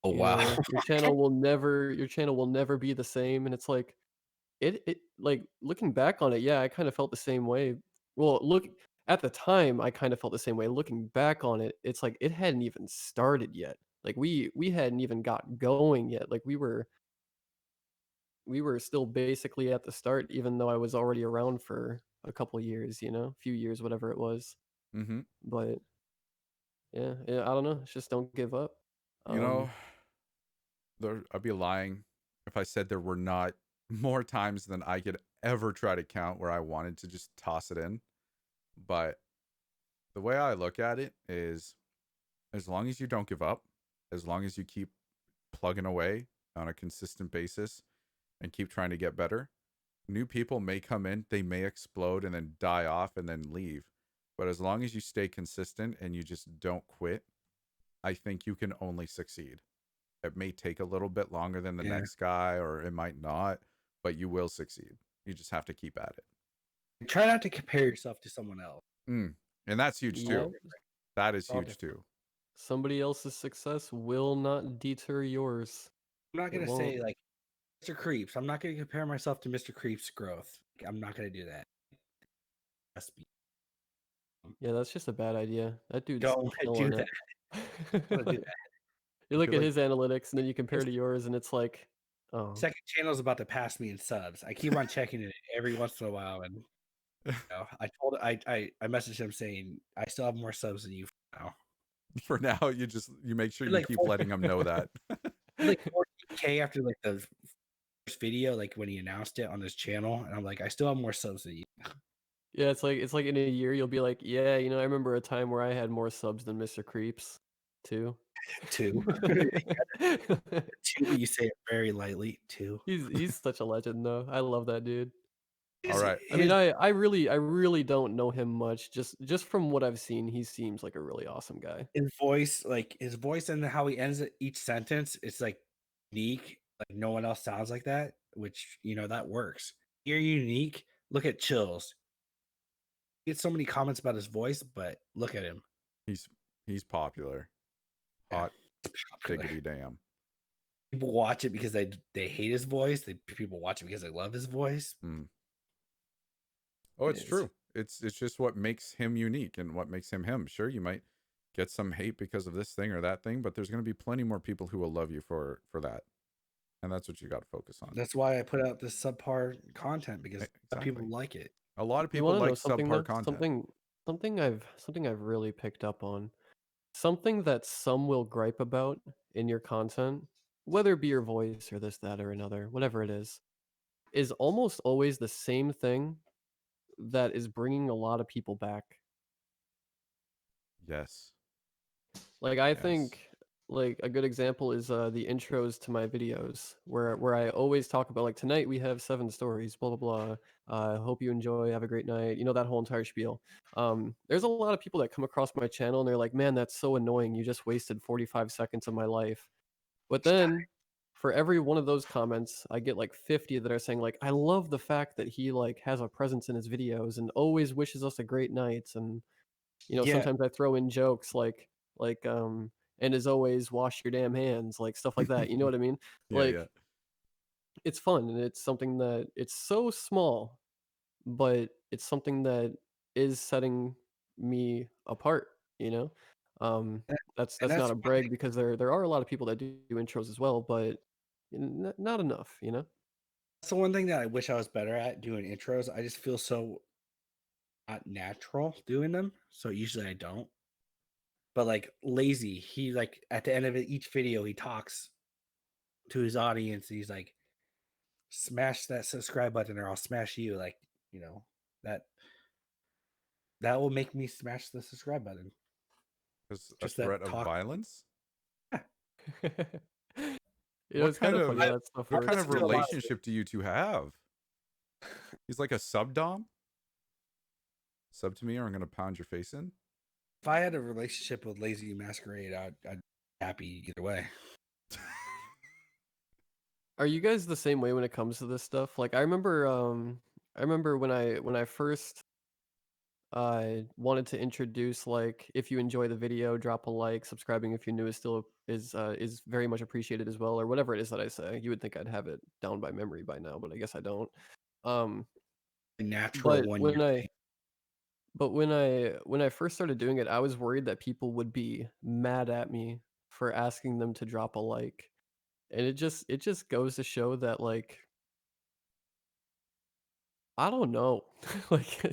oh wow, your channel will never be the same. And it's like it like looking back on it, yeah, I kind of felt the same way. Well, look at the time, I kind of felt the same way. Looking back on it, it's like it hadn't even started yet. Like we hadn't even got going yet. Like we were still basically at the start, even though I was already around for a couple years, a few years, whatever it was. mm-hmm. But yeah, I don't know. It's just don't give up. You know, I'd be lying if I said there were not more times than I could ever try to count where I wanted to just toss it in. But the way I look at it is, as long as you don't give up, as long as you keep plugging away on a consistent basis and keep trying to get better, new people may come in, they may explode and then die off and then leave. But as long as you stay consistent and you just don't quit, I think you can only succeed. It may take a little bit longer than the yeah. next guy, or it might not, but you will succeed. You just have to keep at it. Try not to compare yourself to someone else. Mm. And that's huge All Yep. too. different. That is All huge different. too. Somebody else's success will not deter yours. I'm not It gonna won't. say like Mr. Creeps. I'm not gonna compare myself to Mr. Creeps' growth. I'm not gonna do that. Trust me. Yeah, that's just a bad idea. That dude's Don't do killing that. it. Don't do that. You look You're at like his analytics and then you compare his to yours and it's like, oh, second channel is about to pass me in subs. I keep on checking it every once in a while, and I messaged him saying I still have more subs than you for now. For now, you make sure Did you like keep 4, letting them know that. did like 14K after like the first video, like when he announced it on his channel, and I'm like, I still have more subs than you. yeah, it's like in a year you'll be like, yeah, I remember a time where I had more subs than Mr. Creeps. 2. 2. 2, but you say it very lightly. 2. He's such a legend though. I love that dude. All His, right. I mean, his I really don't know him much. Just from what I've seen, he seems like a really awesome guy. his voice and how he ends each sentence, it's like unique. Like no one else sounds like that, which that works. You're unique. Look at Chills. He gets so many comments about his voice, but look at him. He's popular. Yeah, Hot it's popular. diggity damn. People watch it because they hate his voice. People watch it because they love his voice. Oh, It it's is. true. It's just what makes him unique and what makes him him. Sure, you might get some hate because of this thing or that thing, but there's going to be plenty more people who will love you for that. And that's what you got to focus on. That's why I put out this subpar content, because people like it. A lot of You people want to know like something subpar though? content. Something I've really picked up on. Something that some will gripe about in your content, whether it be your voice or this, that, or another, whatever it is almost always the same thing that is bringing a lot of people back. Yes. Like I Yes. think like a good example is the intros to my videos where I always talk about like tonight we have 7 stories, blah blah blah. Hope you enjoy, have a great night. You know, that whole entire spiel. There's a lot of people that come across my channel and they're like, "Man, that's so annoying. You just wasted 45 seconds of my life." But then for every one of those comments, I get like 50 that are saying like, "I love the fact that he like has a presence in his videos and always wishes us a great night." And Yeah, sometimes I throw in jokes like and as always, wash your damn hands, like stuff like that. You know what I mean? Yeah, Like yeah. it's fun and it's something that it's so small, but it's something that is setting me apart, you know? Um and that's and that's not that's a one thing. brag because there are a lot of people that do intros as well, but not enough, you know? That's the one thing that I wish I was better at, doing intros. I just feel so not natural doing them, so usually I don't. But like Lazy, he like at the end of each video, he talks to his audience. And he's like, "Smash that subscribe button, or I'll smash you." Like that that will make me smash the subscribe button. Is a Just that threat of talk. violence? It's kind of funny how that stuff what kind works. of listen to a lot of relationship do you two have? He's like a sub dom? Sub to me or I'm gonna pound your face in? If I had a relationship with Lazy Masquerade, I'd be happy either way. Are you guys the same way when it comes to this stuff? Like I remember when I first wanted to introduce like if you enjoy the video, drop a like, subscribing if you're new is very much appreciated as well, or whatever it is that I say. You would think I'd have it down by memory by now, but I guess I don't. Um A natural but one year when I thing. but when I first started doing it, I was worried that people would be mad at me for asking them to drop a like. And it just goes to show that like I don't know. Like I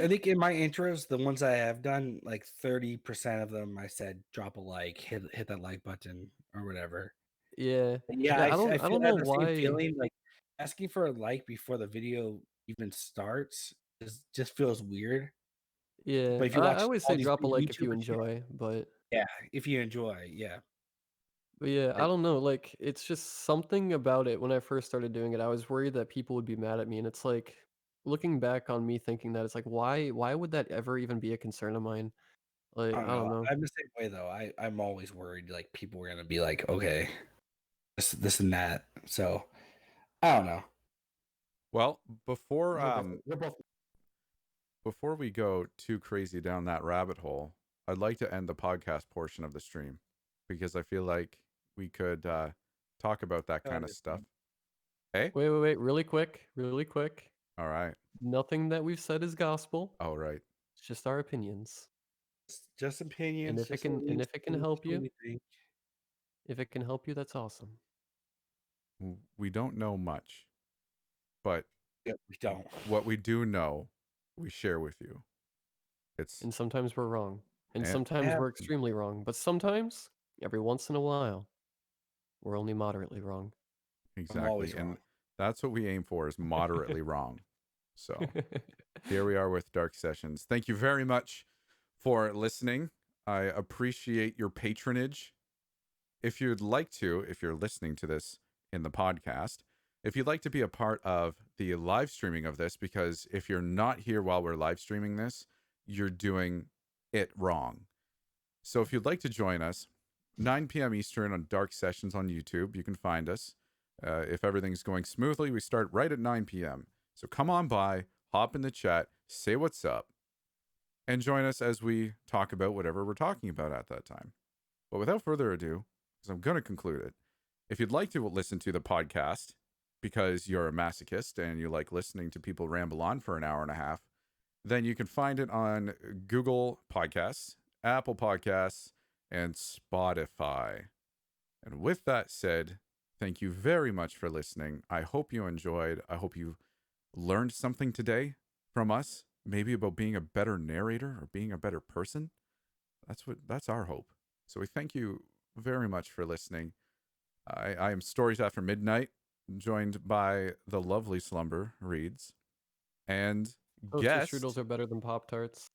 think in my intros, the ones I have done, like 30% of them, I said drop a like, hit that like button or whatever. yeah. And yeah, Yeah, I I feel don't I know have the same why. feeling. Like asking for a like before the video even starts just feels weird. Yeah. But if you I watch always all say these drop a like if you YouTubers, enjoy, yeah, if you enjoy, yeah. but yeah, I And don't know, like it's just something about it when I first started doing it. I was worried that people would be mad at me and it's like looking back on me thinking that it's like why would that ever even be a concern of mine? I Like don't I don't know. know. I'm the same way though. I'm always worried like people were gonna be like, okay, this and that. So I don't know. Well, before We're both before we go too crazy down that rabbit hole, I'd like to end the podcast portion of the stream because I feel like we could talk about that kind of stuff. Hey? Wait, really quick. All right. Nothing that we've said is gospel. All right. It's just our opinions. just And opinions, if it just what can we and if it can just help what you, we think. that's awesome. We don't know much, but Yeah, we don't. what we do know, we share with you. It's And sometimes we're wrong. And eh, sometimes Yeah, we're extremely wrong. But sometimes, every once in a while, we're only moderately wrong. I'm exactly. always And wrong. that's what we aim for is moderately wrong. So here we are with Dark Sessions. Thank you very much for listening. I appreciate your patronage. If you'd like to, if you're listening to this in the podcast, if you'd like to be a part of the live streaming of this, because if you're not here while we're live streaming this, you're doing it wrong. So if you'd like to join us, 9 p.m. Eastern on Dark Sessions on YouTube, you can find us. If everything's going smoothly, we start right at 9 p.m. So come on by, hop in the chat, say what's up, and join us as we talk about whatever we're talking about at that time. But without further ado, because I'm going to conclude it, if you'd like to listen to the podcast because you're a masochist and you like listening to people ramble on for an hour and a half, then you can find it on Google Podcasts, Apple Podcasts, and Spotify. And with that said, thank you very much for listening. I hope you enjoyed. I hope you learned something today from us, maybe about being a better narrator or being a better person. That's our hope. So we thank you very much for listening. I am Stories After Midnight, joined by the lovely Slumber Reads and Toaster guest. strudels are better than Pop-Tarts.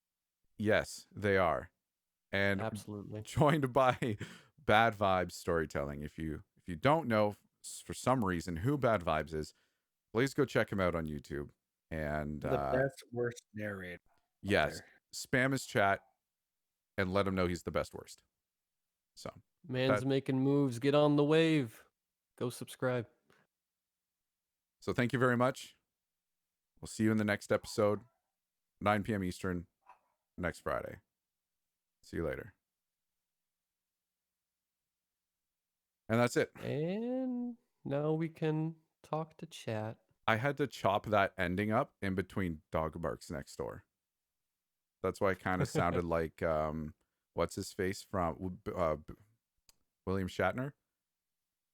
Yes, they are. And Absolutely. joined by Bad Vibes Storytelling. If you don't know for some reason who Bad Vibes is, please go check him out on YouTube. And The best worst narrator. yes, spam his chat and let him know he's the best worst. So Man's making moves. Get on the wave. Go subscribe. So thank you very much. We'll see you in the next episode, 9 p.m. Eastern, next Friday. See you later. And that's it. And now we can talk to chat. I had to chop that ending up in between dog barks next door. That's why it kind of sounded like what's his face from William Shatner.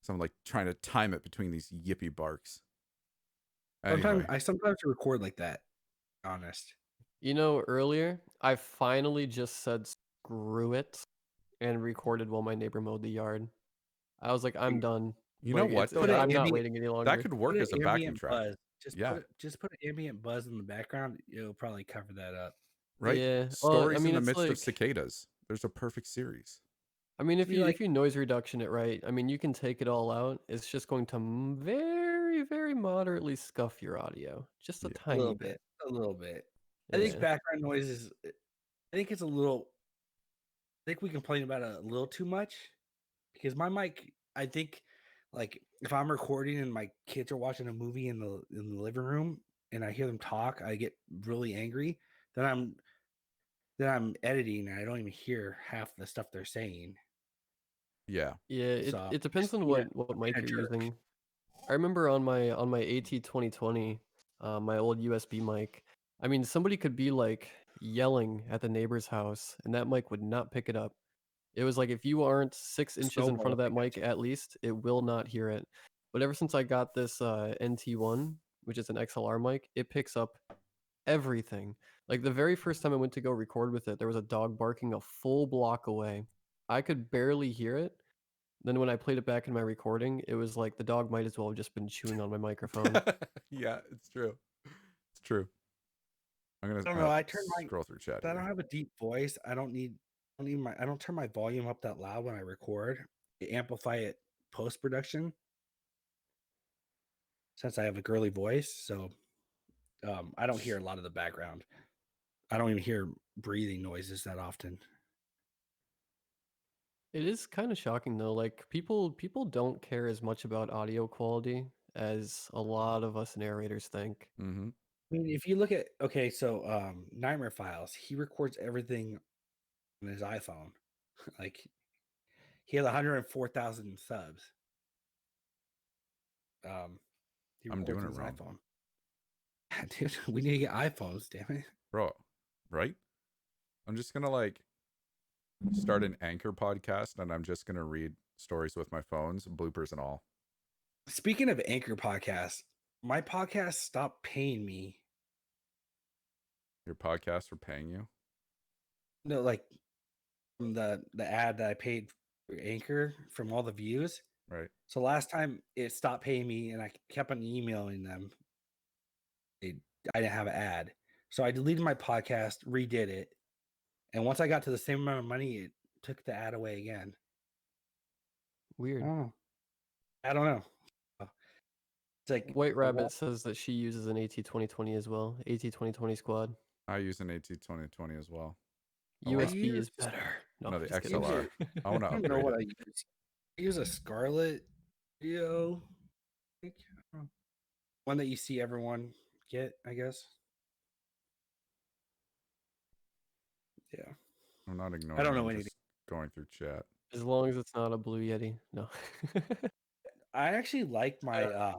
So I'm like trying to time it between these yippy barks. Anyway. I sometimes record like that. Honest. You know, earlier I finally just said screw it and recorded while my neighbor mowed the yard. I was like, I'm done. You know what? I'm not waiting any longer. That could work as a backing track. Buzz. Just put an ambient buzz in the background. It'll probably cover that up. Right? Yeah. Stories in the midst of cicadas. There's a perfect series. I mean, if you noise reduction it right, I mean, you can take it all out. It's just going to very, very moderately scuff your audio. Just a tiny bit. A little bit. Yeah. I think background noise is, I think it's a little, I think we complain about it a little too much because my mic, I think, like if I'm recording and my kids are watching a movie in the living room and I hear them talk, I get really angry. Then I'm editing and I don't even hear half the stuff they're saying. Yeah. Yeah, it depends on what mic you're using. I remember on my AT 2020, my old USB mic. I mean, somebody could be like yelling at the neighbor's house, and that mic would not pick it up. It was like if you aren't 6 inches in front of that mic at least, it will not hear it. But ever since I got this NT1, which is an XLR mic, it picks up everything. Like the very first time I went to go record with it, there was a dog barking a full block away. I could barely hear it. Then when I played it back in my recording, it was like the dog might as well have just been chewing on my microphone. Yeah, it's true. It's true. I'm gonna. I don't know. I turn scroll through chat. I don't have a deep voice. I don't turn my volume up that loud when I record. I amplify it post production. Since I have a girly voice, so I don't hear a lot of the background. I don't even hear breathing noises that often. It is kind of shocking though. Like people don't care as much about audio quality as a lot of us narrators think. Mm-hmm. I mean, if you look at Nightmare Files, he records everything on his iPhone. Like he has 104,000 subs. I'm doing it wrong. iPhone. Dude, we need to get iPhones, damn it. Bro, right? I'm just gonna like start an anchor podcast and I'm just gonna read stories with my phones, bloopers and all. Speaking of anchor podcasts, my podcast stopped paying me. Your podcasts are paying you? No, like from the ad that I paid for Anchor from all the views. Right. So last time it stopped paying me and I kept on emailing them. I didn't have an ad. So I deleted my podcast, redid it, And once I got to the same amount of money, it took the ad away again. Weird. Oh, I don't know. It's like White Rabbit says that she uses an AT2020 as well. AT2020 squad. I use an AT2020 as well. USB is better. No, the just kidding. XLR. I want to I don't know upgrade what it. I use. I use a Scarlet video. I think. I don't know. One that you see everyone get, I guess. Yeah. I'm not ignoring. know I'm anything. just going through chat. As long as it's not a Blue Yeti. No. I actually like my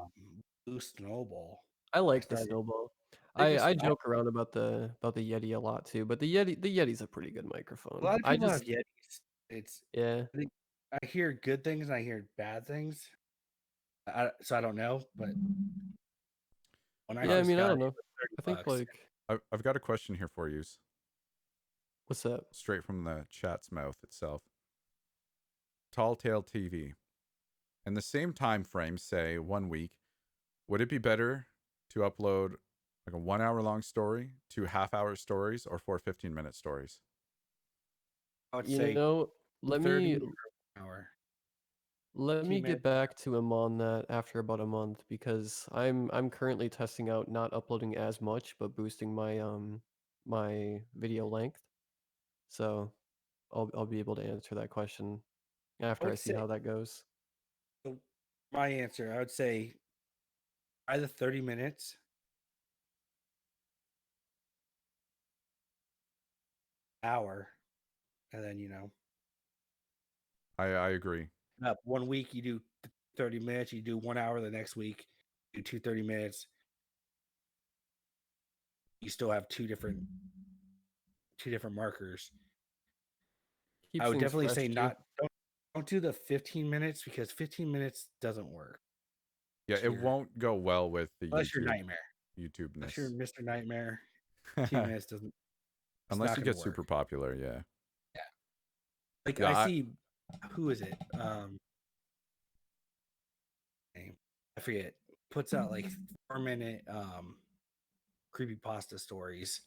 Blue Snowball. I like the started- Snowball. I I joke around about the Yeti a lot too, but the Yeti's a pretty good microphone. A lot of I people just have Yetis. It's yeah. I hear good things and I hear bad things. So I don't know, but when Yeah, I just mean, I got don't it, know. it was I think 30 bucks. like I've got a question here for you, what's that? straight from the chat's mouth itself. Tall Tale TV. In the same time frame, say 1 week, would it be better to upload like a 1 hour long story, 2 half-hour stories, or 4 15-minute stories? I would You say know, let 30 me hour. let 15 me get minutes. back to him on that after about a month because I'm currently testing out not uploading as much but boosting my my video length. So I'll be able to answer that question after I would see say- how that goes. So my answer, I would say either 30 minutes. Hour, and then I agree. up 1 week you do 30 minutes, you do 1 hour the next week, do 30 minutes. You still have two different markers. Keeps I would things definitely fresh say too. don't do the 15 minutes because 15 minutes doesn't work. Yeah, it Here. won't go well with the Unless you're Nightmare. YouTubeness. Unless you're Mr. Nightmare, 15 minutes doesn't. Unless not you gonna get work. super popular, yeah. Like Yeah, I see, who is it? Name. I forget. Puts out like 4-minute creepypasta stories.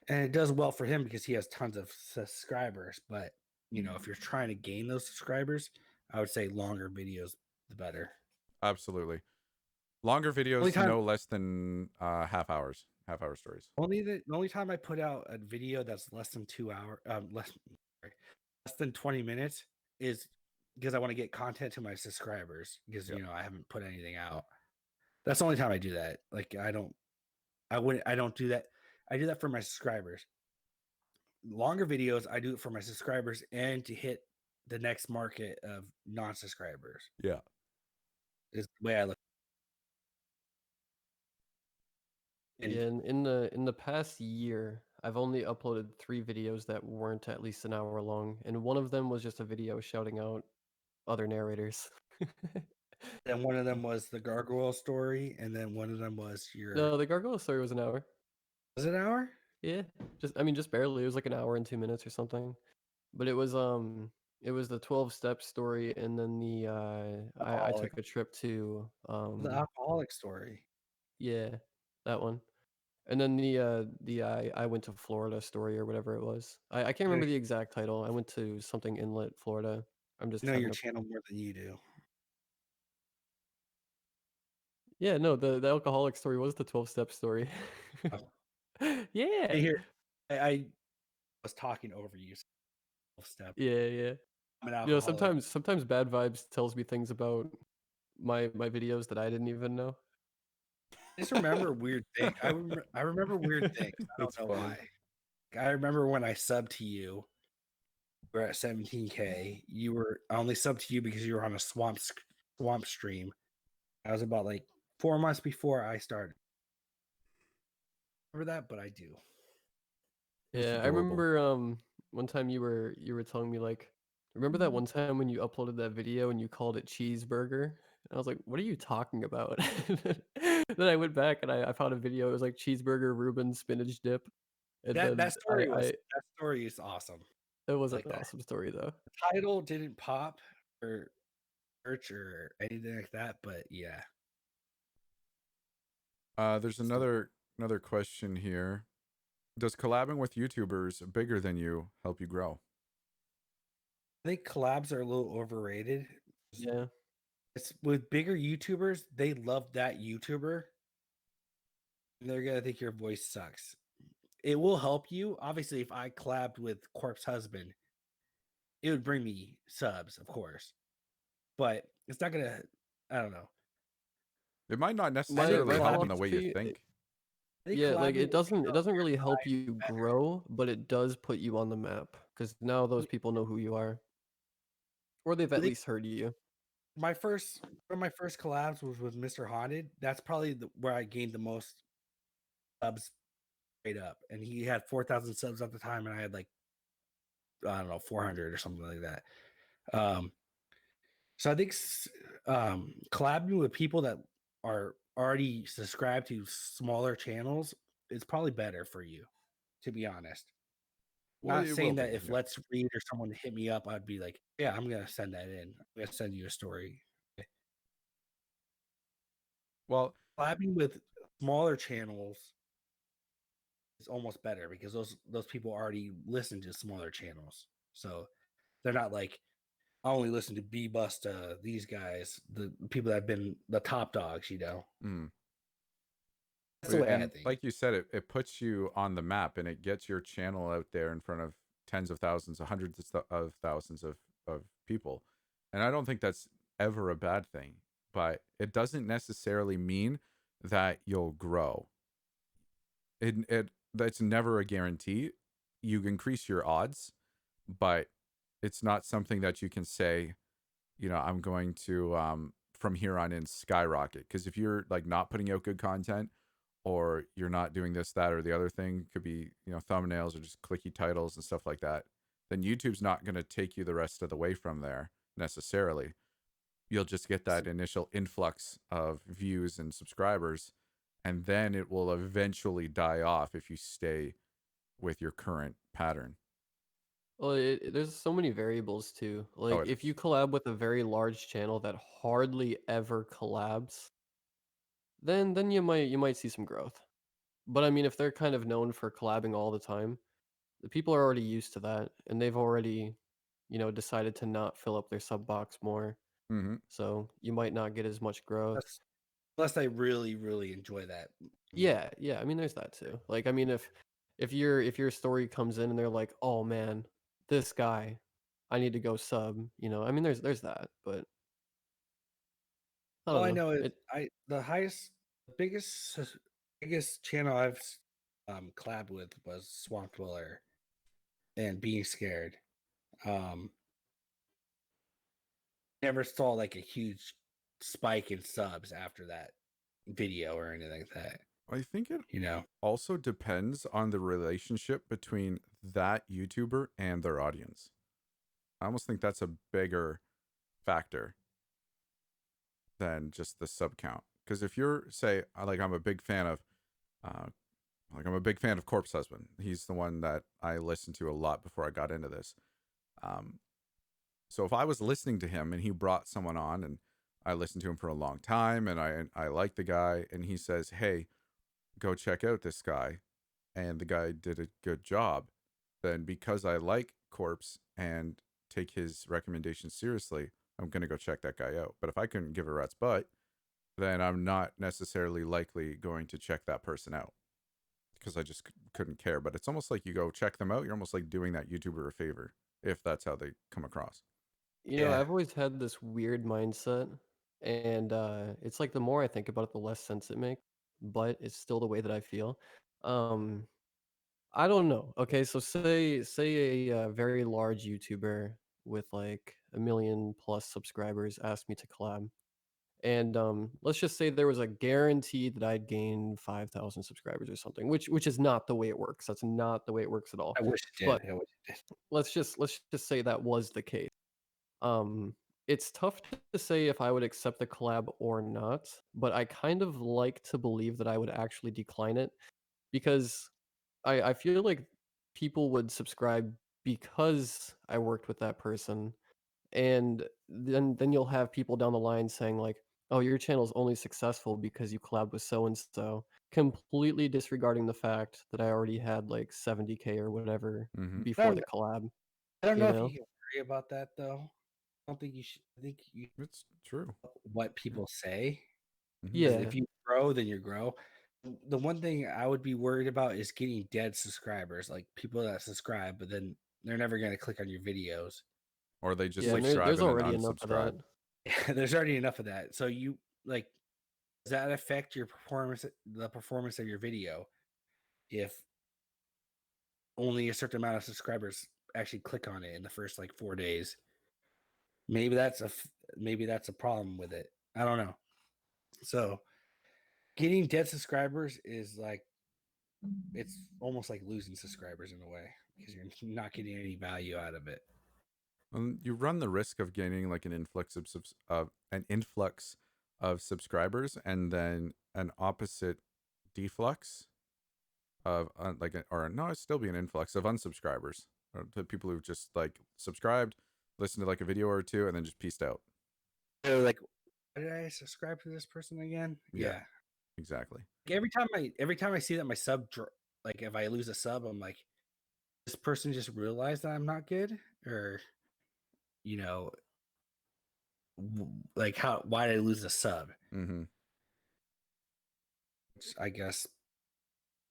And it does well for him because he has tons of subscribers. But if you're trying to gain those subscribers, I would say longer videos the better. absolutely. Longer videos, no less than half-hour stories. The only time I put out a video that's less than 2 hours, less than 20 minutes is because I want to get content to my subscribers because I haven't put anything out. That's the only time I do that. Like I don't do that. I do that for my subscribers. Longer videos, I do it for my subscribers and to hit the next market of non-subscribers. Yeah. Is the way I look. Yeah, in the past year, I've only uploaded 3 videos that weren't at least an hour long, and one of them was just a video shouting out other narrators. And one of them was the gargoyle story, and then one of them was your. No, the gargoyle story was an hour. Was it an hour? Yeah, just barely. It was like an hour and 2 minutes or something. But it was the 12-step story, and then the I took a trip to The alcoholic story. yeah, that one. And then the I went to Florida story or whatever it was. I can't remember the exact title. I went to something Inlet, Florida. I'm just I know having your a channel more than you do. Yeah, no, the alcoholic story was the 12-step story. Oh. Yeah. Here, I was talking over you. 12-step. Yeah. I'm an alcoholic. Sometimes Bad Vibes tells me things about my videos that I didn't even know. I just remember weird things. I remember weird things. I don't know why. I remember when I subbed to you. We're at 17K. I only subbed to you because you were on a swamp stream. I was about like 4 months before I started. Remember that, but I do. Yeah, I remember one time you were telling me like, remember that one time when you uploaded that video and you called it cheeseburger? And I was like, what are you talking about? Then I went back and I found a video. It was like cheeseburger Reuben spinach dip. And That story is awesome. It was like an that. awesome story though. The title didn't pop or search or anything like that, but yeah. There's another question here. Does collabing with YouTubers bigger than you help you grow? I think collabs are a little overrated. Yeah. It's with bigger YouTubers, they love that YouTuber, and they're gonna think your voice sucks. It will help you. Obviously, if I collabed with Corpse Husband, it would bring me subs, of course. But it's not gonna, I don't know. It might not I think necessarily My help in the way you philosophy, think. yeah, like collabing it with doesn't people it of doesn't your really help size you is better. grow, but it does put you on the map because now those people know who you are, or they've I at think least heard you. one of my first collabs was with Mr. Haunted. That's probably where I gained the most subs straight up, and he had 4,000 subs at the time, and I had like I don't know 400 or something like that. Um, so I think collabing with people that are already subscribed to smaller channels is probably better for you, to be honest. Well, Not it will saying be. that if Yeah. Let's Read or someone hit me up, I'd be like, yeah, I'm gonna send that in. I'm gonna send you a story. Well, Collabing with smaller channels is almost better because those people already listen to smaller channels, so they're not like I only listen to B Busta, these guys, the people that have been the top dogs. mm. That's the way I And think. like you said, it puts you on the map and it gets your channel out there in front of tens of thousands, hundreds of thousands of people. And I don't think that's ever a bad thing, but it doesn't necessarily mean that you'll grow. It that's never a guarantee. You increase your odds, but it's not something that you can say, I'm going to from here on in skyrocket. Because if you're like not putting out good content, or you're not doing this, that, or the other thing, could be, thumbnails or just clicky titles and stuff like that, then YouTube's not going to take you the rest of the way from there necessarily. You'll just get that initial influx of views and subscribers, and then it will eventually die off if you stay with your current pattern. Well, there's so many variables too. Oh, Like it if is. you collab with a very large channel that hardly ever collabs, then you might see some growth. But I mean, if they're kind of known for collabing all the time, the people are already used to that, and they've already, decided to not fill up their sub box more. Mm-hmm. So you might not get as much growth. Unless I really, really enjoy that. Yeah, yeah. I mean, there's that too. Like, I mean, if your story comes in and they're like, "Oh man, this guy, I need to go sub," I mean, there's that, but I All don't I know. know is the highest, biggest channel I've collabed with was Swamp Dweller and Being Scared. Um, Never saw like a huge spike in subs after that video or anything like that. I think it You know, also depends on the relationship between that YouTuber and their audience. I almost think that's a bigger factor than just the sub count. Because if you're, say, like I'm a big fan of, uh, Corpse Husband. He's the one that I listened to a lot before I got into this. Um, so if I was listening to him and he brought someone on and I listened to him for a long time and I like the guy and he says, "Hey, go check out this guy," and the guy did a good job, then because I like Corpse and take his recommendations seriously, I'm gonna go check that guy out. But if I couldn't give a rat's butt, then I'm not necessarily likely going to check that person out because I just couldn't care. But it's almost like you go check them out. You're almost like doing that YouTuber a favor if that's how they come across. yeah. I've always had this weird mindset, and it's like the more I think about it, the less sense it makes, but it's still the way that I feel. Um, I don't know. Okay, so say a very large YouTuber with like a million plus subscribers asked me to collab. And let's just say there was a guarantee that I'd gain 5,000 subscribers or something, which is not the way it works. That's not the way it works at all. I wish it But did. I wish it did. let's just say that was the case. Um, it's tough to say if I would accept the collab or not, but I kind of like to believe that I would actually decline it because I feel like people would subscribe because I worked with that person, and then you'll have people down the line saying like, "Oh, your channel's only successful because you collab with so and so." completely disregarding the fact that I already had like 70K or whatever Mm-hmm. before the collab, I don't you know if you know? can worry about that though. I don't think you should. I think you It's true. what people say. Mm-hmm. Because Yeah. if you grow, then you grow. The one thing I would be worried about is getting dead subscribers, like people that subscribe, but then they're never going to click on your videos. Or they just Yeah, and subscribe there's and then already enough of unsubscribe. that. There's already enough of that. So you like, does that affect your performance, the performance of your video, if only a certain amount of subscribers actually click on it in the first like 4 days? Maybe that's a problem with it. I don't know. So getting dead subscribers is like, it's almost like losing subscribers in a way because you're not getting any value out of it. You run the risk of gaining like an influx of subscribers, and then an opposite deflux of or no, it'd still be an influx of unsubscribers, or the people who've just like subscribed, listened to like a video or two, and then just pieced out. They're like, why did I subscribe to this person again? Yeah, Yeah. exactly. Like every time I see that my like if I lose a sub, I'm like, this person just realized that I'm not good, or you know, like why did I lose a sub? Mm-hmm. Which I guess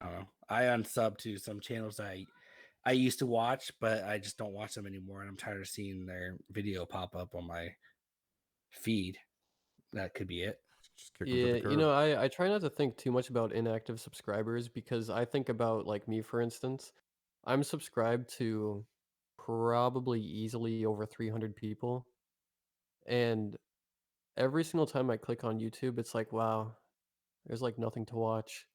I don't know. I unsub to some channels that I used to watch, but I just don't watch them anymore, and I'm tired of seeing their video pop up on my feed. That could be it. Just kick them to Yeah, the you curb. know, I try not to think too much about inactive subscribers because I think about like me, for instance. I'm subscribed to probably easily over 300 people, and every single time I click on YouTube, it's like, wow, there's like nothing to watch.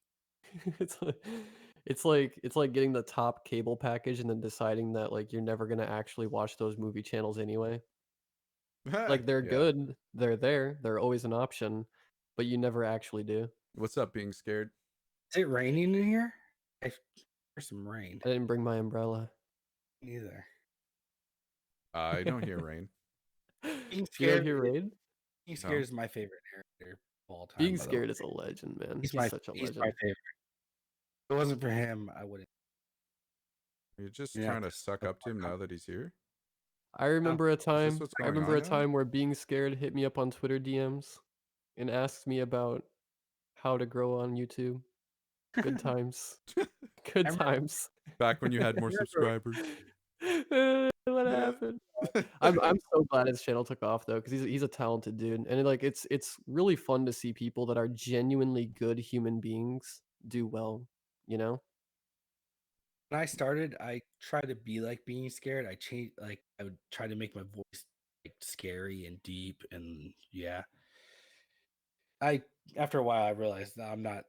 It's like it's like getting the top cable package and then deciding that like you're never gonna actually watch those movie channels anyway. Like they're Yeah. good, they're there, they're always an option, but you never actually do. What's up, being scared? Is it raining in here? I hear some rain. I didn't bring my umbrella. Neither. I don't hear rain. Being You don't scared. hear Raid? Being scared No, is my favorite character of all time. Being By the way, scared is a legend, man. He's such a he's my legend. favorite. If it wasn't for him, I wouldn't. you're just You'd have trying to to suck suck up to him my now that he's here. I remember a Is this time what's I going remember on a now? time where Being Scared hit me up on Twitter DMs and asked me about how to grow on YouTube. Good times. I Good remember. times. Back when you had I more remember. subscribers. What happened? I'm so glad his channel took off though, because he's a talented dude, and like it's really fun to see people that are genuinely good human beings do well. You know? When I started, I tried to be like Being Scared. I changed, like I would try to make my voice like scary and deep, and yeah. I After a while, I realized that I'm not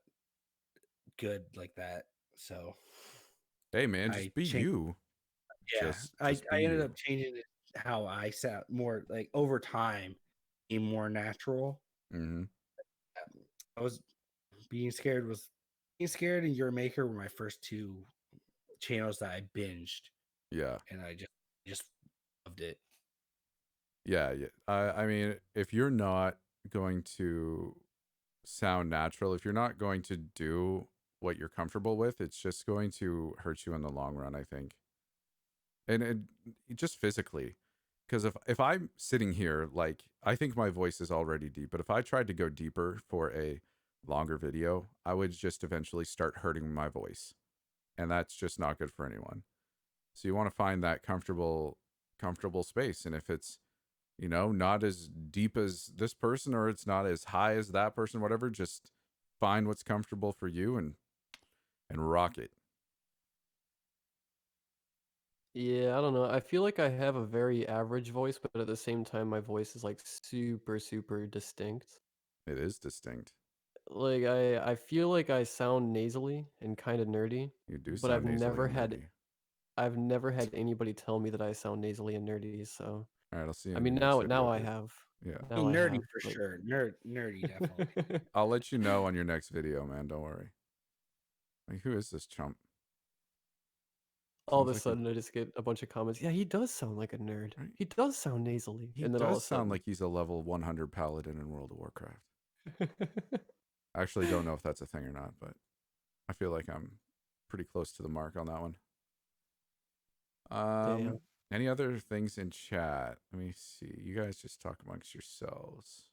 good like that, so Hey man, I just be changed. you. Yeah, Just be I ended you. up changing it how I sound more like over time, being more natural. Mm-hmm. I was Being Scared and Your Maker were my first two channels that I binged, Yeah. and I just loved it. Yeah, yeah. I mean, if you're not going to sound natural, if you're not going to do what you're comfortable with, it's just going to hurt you in the long run, I think. And just physically. Because if I'm sitting here, like, I think my voice is already deep, but if I tried to go deeper for a longer video, I would just eventually start hurting my voice. And that's just not good for anyone. So you want to find that comfortable space. And if it's, not as deep as this person, or it's not as high as that person, whatever, just find what's comfortable for you and rock it. Yeah, I don't know. I feel like I have a very average voice, but at the same time, my voice is like super, super distinct. It is distinct. Like I feel like I sound nasally and kind of nerdy, You do but sound nasally and nerdy. I've never had anybody tell me that I sound nasally and nerdy. So All right, I'll see you I in your mean next now video, I dude. have. Yeah. I Now mean, I nerdy have, for but sure. Nerdy definitely. I'll let you know on your next video, man. Don't worry. Like, who is this chump? all of Sounds a like he, sudden I just get a bunch of comments. Yeah, he does sound like a nerd. right? He does sound nasally. He And then all of does a sound sudden. like he's a level 100 paladin in World of Warcraft. I actually don't know if that's a thing or not, but I feel like I'm pretty close to the mark on that one. Damn. Any other things in chat? Let me see. You guys just talk amongst yourselves.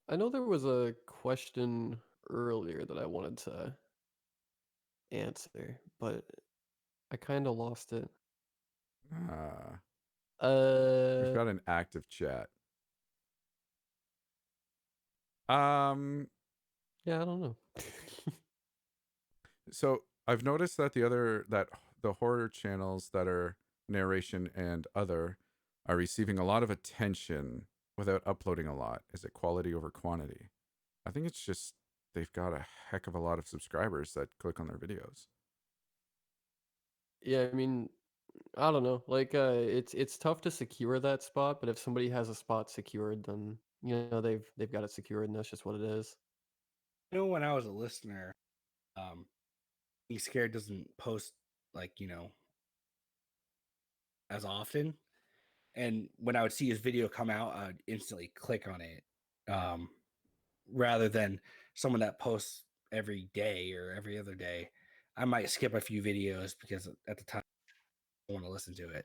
I know there was a question earlier that I wanted to answer, but I kind of lost it. We've got an active chat. Yeah, I don't know. So I've noticed that the horror channels that are narration and other are receiving a lot of attention without uploading a lot. Is it quality over quantity? I think it's just they've got a heck of a lot of subscribers that click on their videos. Yeah, I mean, I don't know. Like, it's tough to secure that spot, but if somebody has a spot secured, then they've got it secured, and that's just what it is. You know, when I was a listener, Be Scared doesn't post like as often, and when I would see his video come out, I would instantly click on it, rather than someone that posts every day or every other day. I might skip a few videos because at the time I want to listen to it.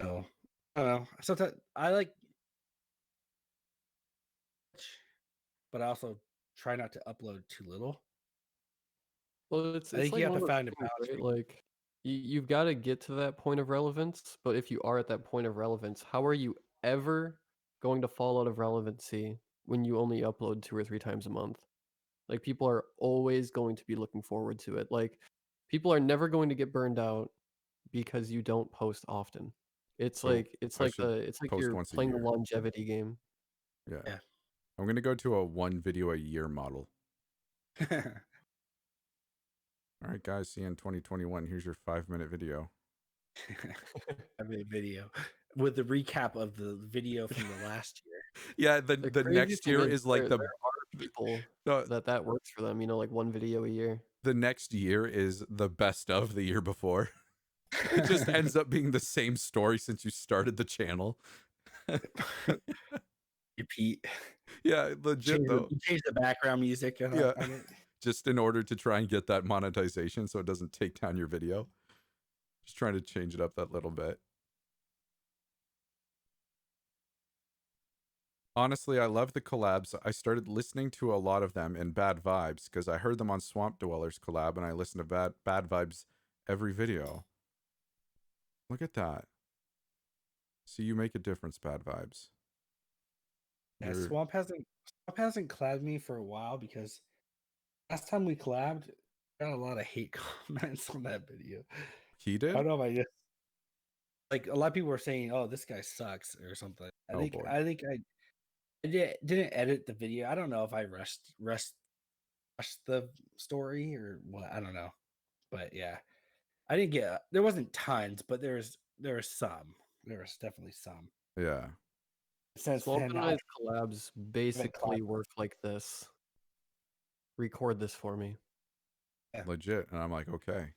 So I don't know. Sometimes I like, but I also try not to upload too little. Well, it's I it's think like you have one to of those find a things, balance. right? Like, you've got to get to that point of relevance, but if you are at that point of relevance, how are you ever going to fall out of relevancy when you only upload 2 or 3 times a month? Like, people are always going to be looking forward to it. Like, people are never going to get burned out because you don't post often. It's So like it's I like should post you're once a playing the year. longevity game. Yeah. Yeah. I'm going to go to a one video a year model. All right, guys, see you in 2021. Here's your 5-minute video. I made a video with the recap of the video from the last year. Yeah, The the crazy next thing year is is like there are people the that works for them, like 1 video a year. the next year is the best of the year before. It just ends up being the same story since you started the channel. Repeat. Yeah, legit though. You change the background music Yeah. on it. Just in order to try and get that monetization so it doesn't take down your video. Just trying to change it up that little bit. Honestly, I love the collabs. I started listening to a lot of them in Bad Vibes because I heard them on Swamp Dwellers collab and I listen to Bad Vibes every video. Look at that. See, you make a difference, Bad Vibes. Yeah, Swamp hasn't collabed me for a while because last time we collabed, got a lot of hate comments on that video. He I did? don't know if I just like a lot of people were saying, "Oh, this guy sucks" or something. Oh boy. Didn't edit the video. I don't know if I rushed the story or what. I don't know, but yeah, I didn't get. There wasn't tons, but there was some. There was definitely some. Yeah. Since Swamp then, and I I's collabs basically work like this. Record this for me. Legit. And I'm like, okay.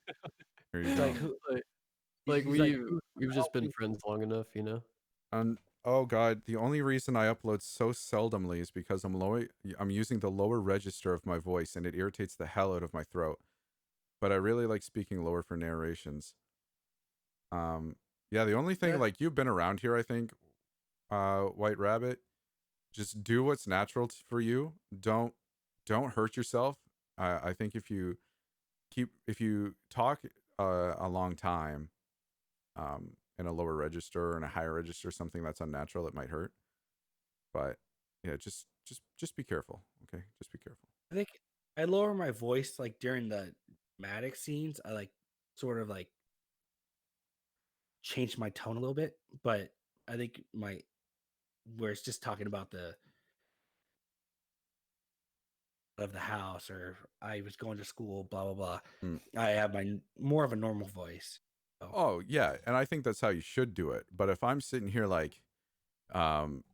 Here you it's go. like who Like he's like we've just been friends long enough, And oh god, the only reason I upload so seldomly is because I'm using the lower register of my voice and it irritates the hell out of my throat. But I really like speaking lower for narrations. Yeah, the only thing, like, you've been around here, I think, White Rabbit. Just do what's natural for you. Don't hurt yourself. I think if you talk a long time, in a lower register or in a higher register, something that's unnatural, it might hurt. But yeah, just be careful. Okay, just be careful. I think I lower my voice like during the dramatic scenes. I like sort of like change my tone a little bit, but I think my where it's just talking about the of the house or I was going to school, blah blah blah. Mm. I have my more of a normal voice. So. Oh yeah, and I think that's how you should do it. But if I'm sitting here like, trying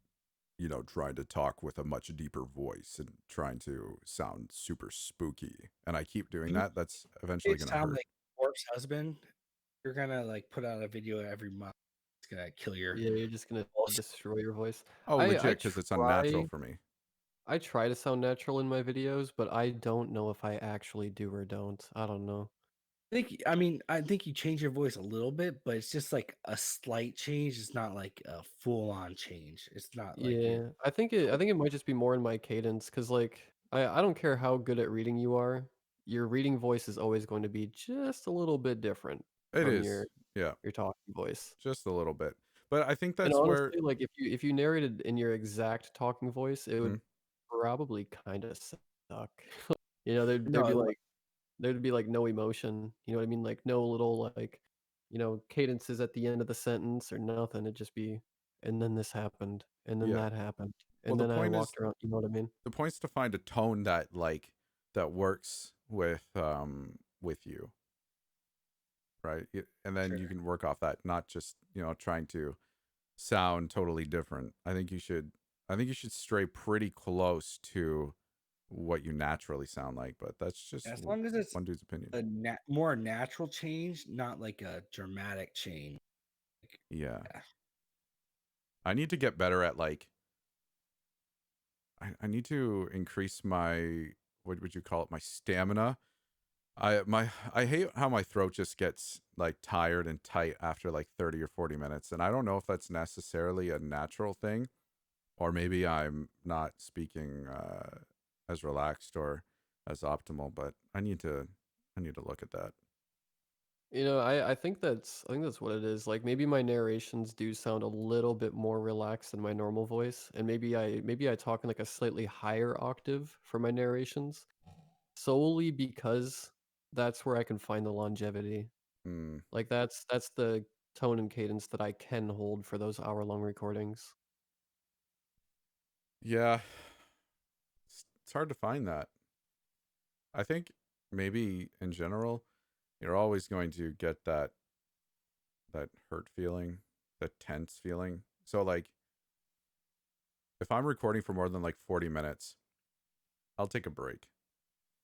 to talk with a much deeper voice and trying to sound super spooky, and I keep doing that, that's eventually It gonna sound hurt. like Corpse Husband. You're gonna like put out a video every month. It's gonna kill your Yeah, you're just gonna voice. destroy your voice. Oh, I legit, because it's unnatural try for me. I try to sound natural in my videos, but I don't know if I actually do or don't. I don't know. I think you change your voice a little bit, but it's just like a slight change. It's not like a full on change. It's not like you're Yeah, I think it might just be more in my cadence, cause like, I don't care how good at reading you are, your reading voice is always going to be just a little bit different It from is. Yeah, your talking voice. just a little bit. But I think And that's where honestly, like, if you narrated in your exact talking voice, it mm, would probably kinda suck. You know, there'd no. there'd be, like there'd be, like, no emotion, you know what I mean? Like, no little, like, cadences at the end of the sentence or nothing, it'd just be, "And then this happened, and then yeah. that happened, Well, and the then I point is walked around," you know what I mean? the point's to find a tone that that works with you, right? And then you Sure. can work off that, not just, trying to sound totally different. I think you should stray pretty close to what you naturally sound like, but that's just As long as it's one dude's opinion. a more natural change, not like a dramatic change. Like, Yeah. yeah. I need to get better at I need to increase my, what would you call it, my stamina. I hate how my throat just gets like tired and tight after like 30 or 40 minutes, and I don't know if that's necessarily a natural thing, or maybe I'm not speaking as relaxed or as optimal, but I need to look at that. I think that's what it is, like, maybe my narrations do sound a little bit more relaxed than my normal voice, and maybe I talk in, like, a slightly higher octave for my narrations, solely because that's where I can find the longevity. Hmm. Like, that's the tone and cadence that I can hold for those hour-long recordings. Yeah, it's hard to find that. I think maybe in general, you're always going to get that hurt feeling, that tense feeling. So like if I'm recording for more than like 40 minutes, I'll take a break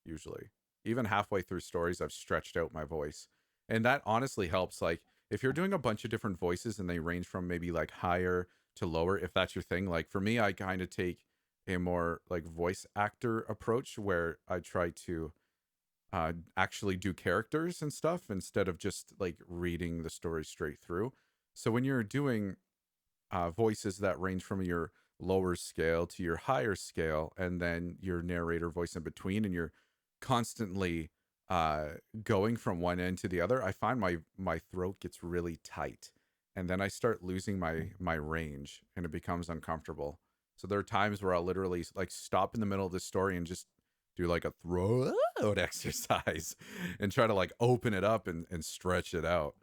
usually. Even halfway through stories, I've stretched out my voice. And that honestly helps. Like if you're doing a bunch of different voices and they range from maybe like higher to lower, if that's your thing, like for me, I kind of take a more like voice actor approach where I try to actually do characters and stuff instead of just like reading the story straight through. So when you're doing voices that range from your lower scale to your higher scale, and then your narrator voice in between, and you're constantly uh, going from one end to the other, I find my throat gets really tight, and then I start losing my range, and it becomes uncomfortable. So there are times where I'll literally like stop in the middle of the story and just do like a throat exercise and try to like open it up and stretch it out.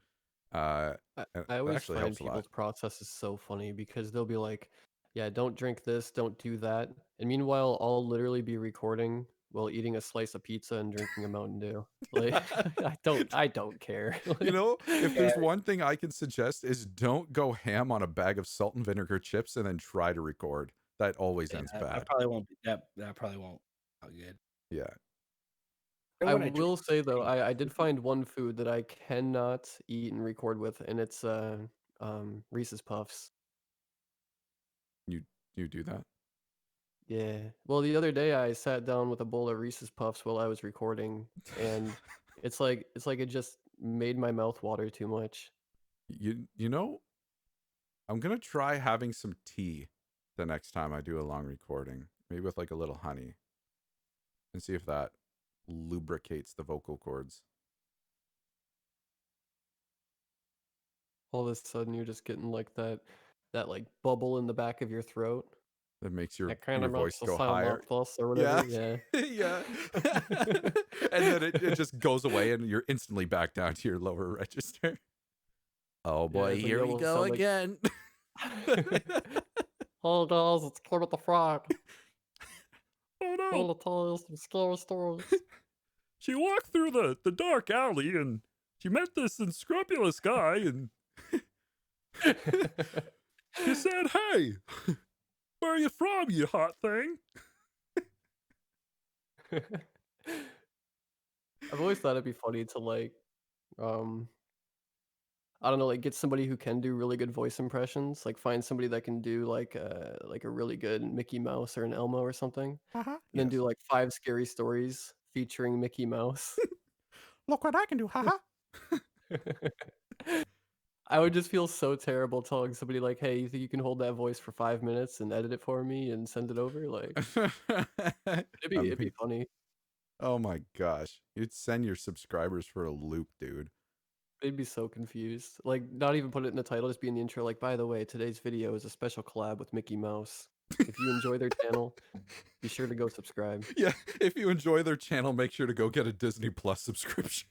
Uh, I and I that always actually find helps a lot. people's process is so funny because they'll be like, "Yeah, don't drink this, don't do that." And meanwhile, I'll literally be recording while eating a slice of pizza and drinking a Mountain Dew. Like, I don't care. Like, If Yeah, there's one thing I can suggest is don't go ham on a bag of salt and vinegar chips and then try to record. That always yeah, ends I bad. probably won't be that probably won't be good. Yeah. And I when I drink, will say though, I did find one food that I cannot eat and record with, and it's Reese's Puffs. You you do that? Yeah. Well, the other day I sat down with a bowl of Reese's Puffs while I was recording, and it's like it just made my mouth water too much. You know, I'm gonna try having some tea the next time I do a long recording. Maybe with like a little honey, and see if that lubricates the vocal cords. All of a sudden, you're just getting like that like bubble in the back of your throat. That makes your That kind your of voice makes the go sound higher. up plus or Yeah. whatever. Yeah. Yeah. And then it just goes away and you're instantly back down to your lower register. Oh Yeah. boy, It's like here you we almost go sound like. again. Hello guys, it's Kermit the Frog. Oh Here no. to tell you some scary stories. She walked through the dark alley and she met this unscrupulous guy and he said, "Hey, where are you from, you hot thing?" I've always thought it'd be funny to like, um, I don't know, like get somebody who can do really good voice impressions. Like find somebody that can do like a really good Mickey Mouse or an Elmo or something, and then Yes. do like 5 scary stories featuring Mickey Mouse. Look what I can do. Haha. I would just feel so terrible telling somebody like, "Hey, you think you can hold that voice for 5 minutes and edit it for me and send it over?" Like, it'd be funny. Oh my gosh. You'd send your subscribers for a loop, dude. They'd be so confused. Like, not even put it in the title, just be in the intro. Like, by the way, today's video is a special collab with Mickey Mouse. If you enjoy their channel, be sure to go subscribe. Yeah, if you enjoy their channel, make sure to go get a Disney Plus subscription.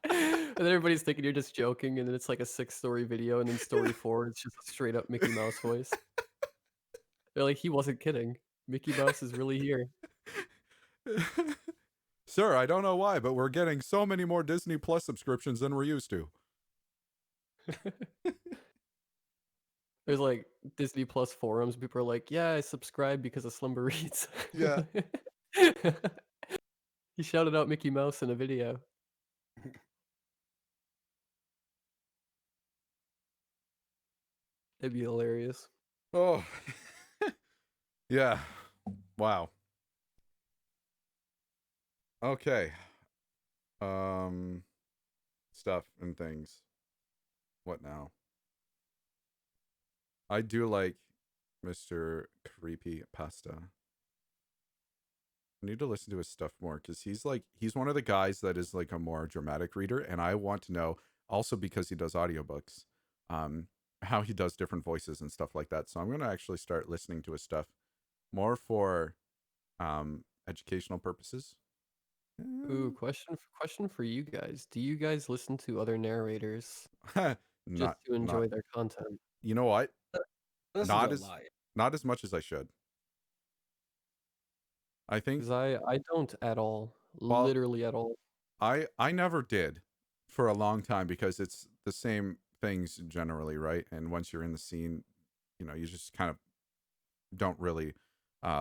And then everybody's thinking you're just joking, and then it's like a 6-story video, and then story 4, it's just a straight up Mickey Mouse voice. They're like, he wasn't kidding. Mickey Mouse is really here. Sir, I don't know why, but we're getting so many more Disney Plus subscriptions than we're used to. There's like Disney Plus forums. People are like, yeah, I subscribed because of Slumber Reads. Yeah. He shouted out Mickey Mouse in a video. It'd be hilarious. Oh. Yeah. Wow. Okay. Stuff and things. What now? I do like Mr. Creepy Pasta. I need to listen to his stuff more because he's one of the guys that is like a more dramatic reader, and I want to know also because he does audiobooks, how he does different voices and stuff like that. So I'm gonna actually start listening to his stuff more for educational purposes. Ooh, question for you guys. Do you guys listen to other narrators just Not to not enjoy their content? you know what? I listen to Not a as lot. not as much as I should. I think Because I don't at all. well Literally at all. I never did for a long time because it's the same things generally, right? And once you're in the scene, you just kind of don't really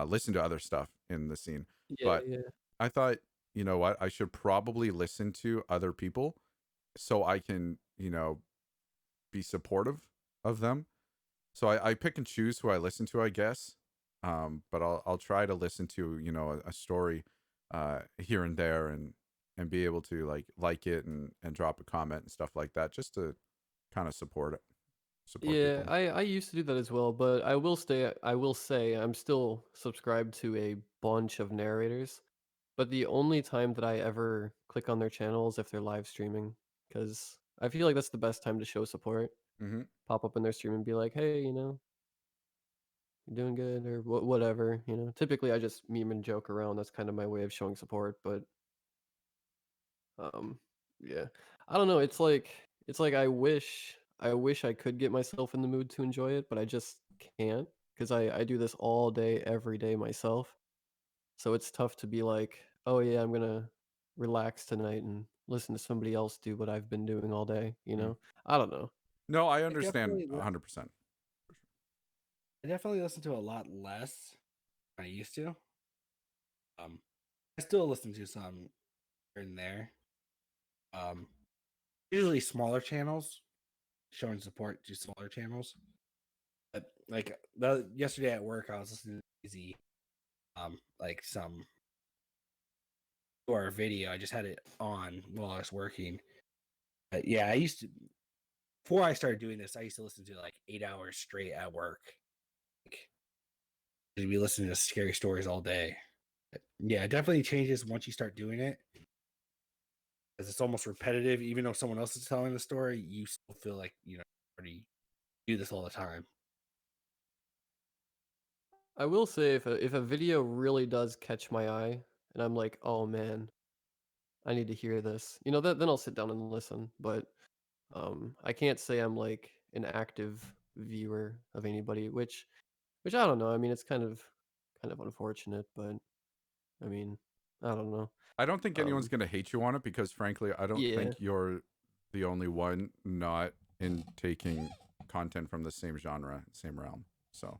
listen to other stuff in the scene. Yeah, But yeah. I thought, you know what, I should probably listen to other people so I can, be supportive of them. So I pick and choose who I listen to, I guess. But I'll try to listen to, a story here and there and be able to like it and drop a comment and stuff like that just to kind of support Yeah, people. I used to do that as well, but I will say I'm still subscribed to a bunch of narrators. But the only time that I ever click on their channel is if they're live streaming, because I feel like that's the best time to show support. Hmm. Pop up in their stream and be like, "Hey, you're doing good," or whatever. Typically I just meme and joke around. That's kind of my way of showing support. But um, yeah, I don't know. It's like I wish I could get myself in the mood to enjoy it, but I just can't because I do this all day, every day myself. So it's tough to be like, "Oh yeah, I'm gonna relax tonight and listen to somebody else do what I've been doing all day." Mm. I don't know. No, I I understand definitely, 100%. I definitely listen to a lot less than I used to. Um, I still listen to some here and there. Um, Usually smaller channels showing support to smaller channels. But like yesterday at work, I was listening to Easy, like some or video. I just had it on while I was working. But yeah, I used to before I started doing this. I used to listen to like 8 hours straight at work. Like, to be listening to scary stories all day. But yeah, it definitely changes once you start doing it. Because it's almost repetitive. Even though someone else is telling the story, you still feel like already do this all the time. I will say if a video really does catch my eye and I'm like, "Oh man, I need to hear this." Then I'll sit down and listen, but I can't say I'm like an active viewer of anybody, which I don't know. I mean, it's kind of unfortunate, but I mean, I don't know. I don't think anyone's Um going to hate you on it because frankly, I don't yeah, think you're the only one not in taking content from the same genre, same realm. So,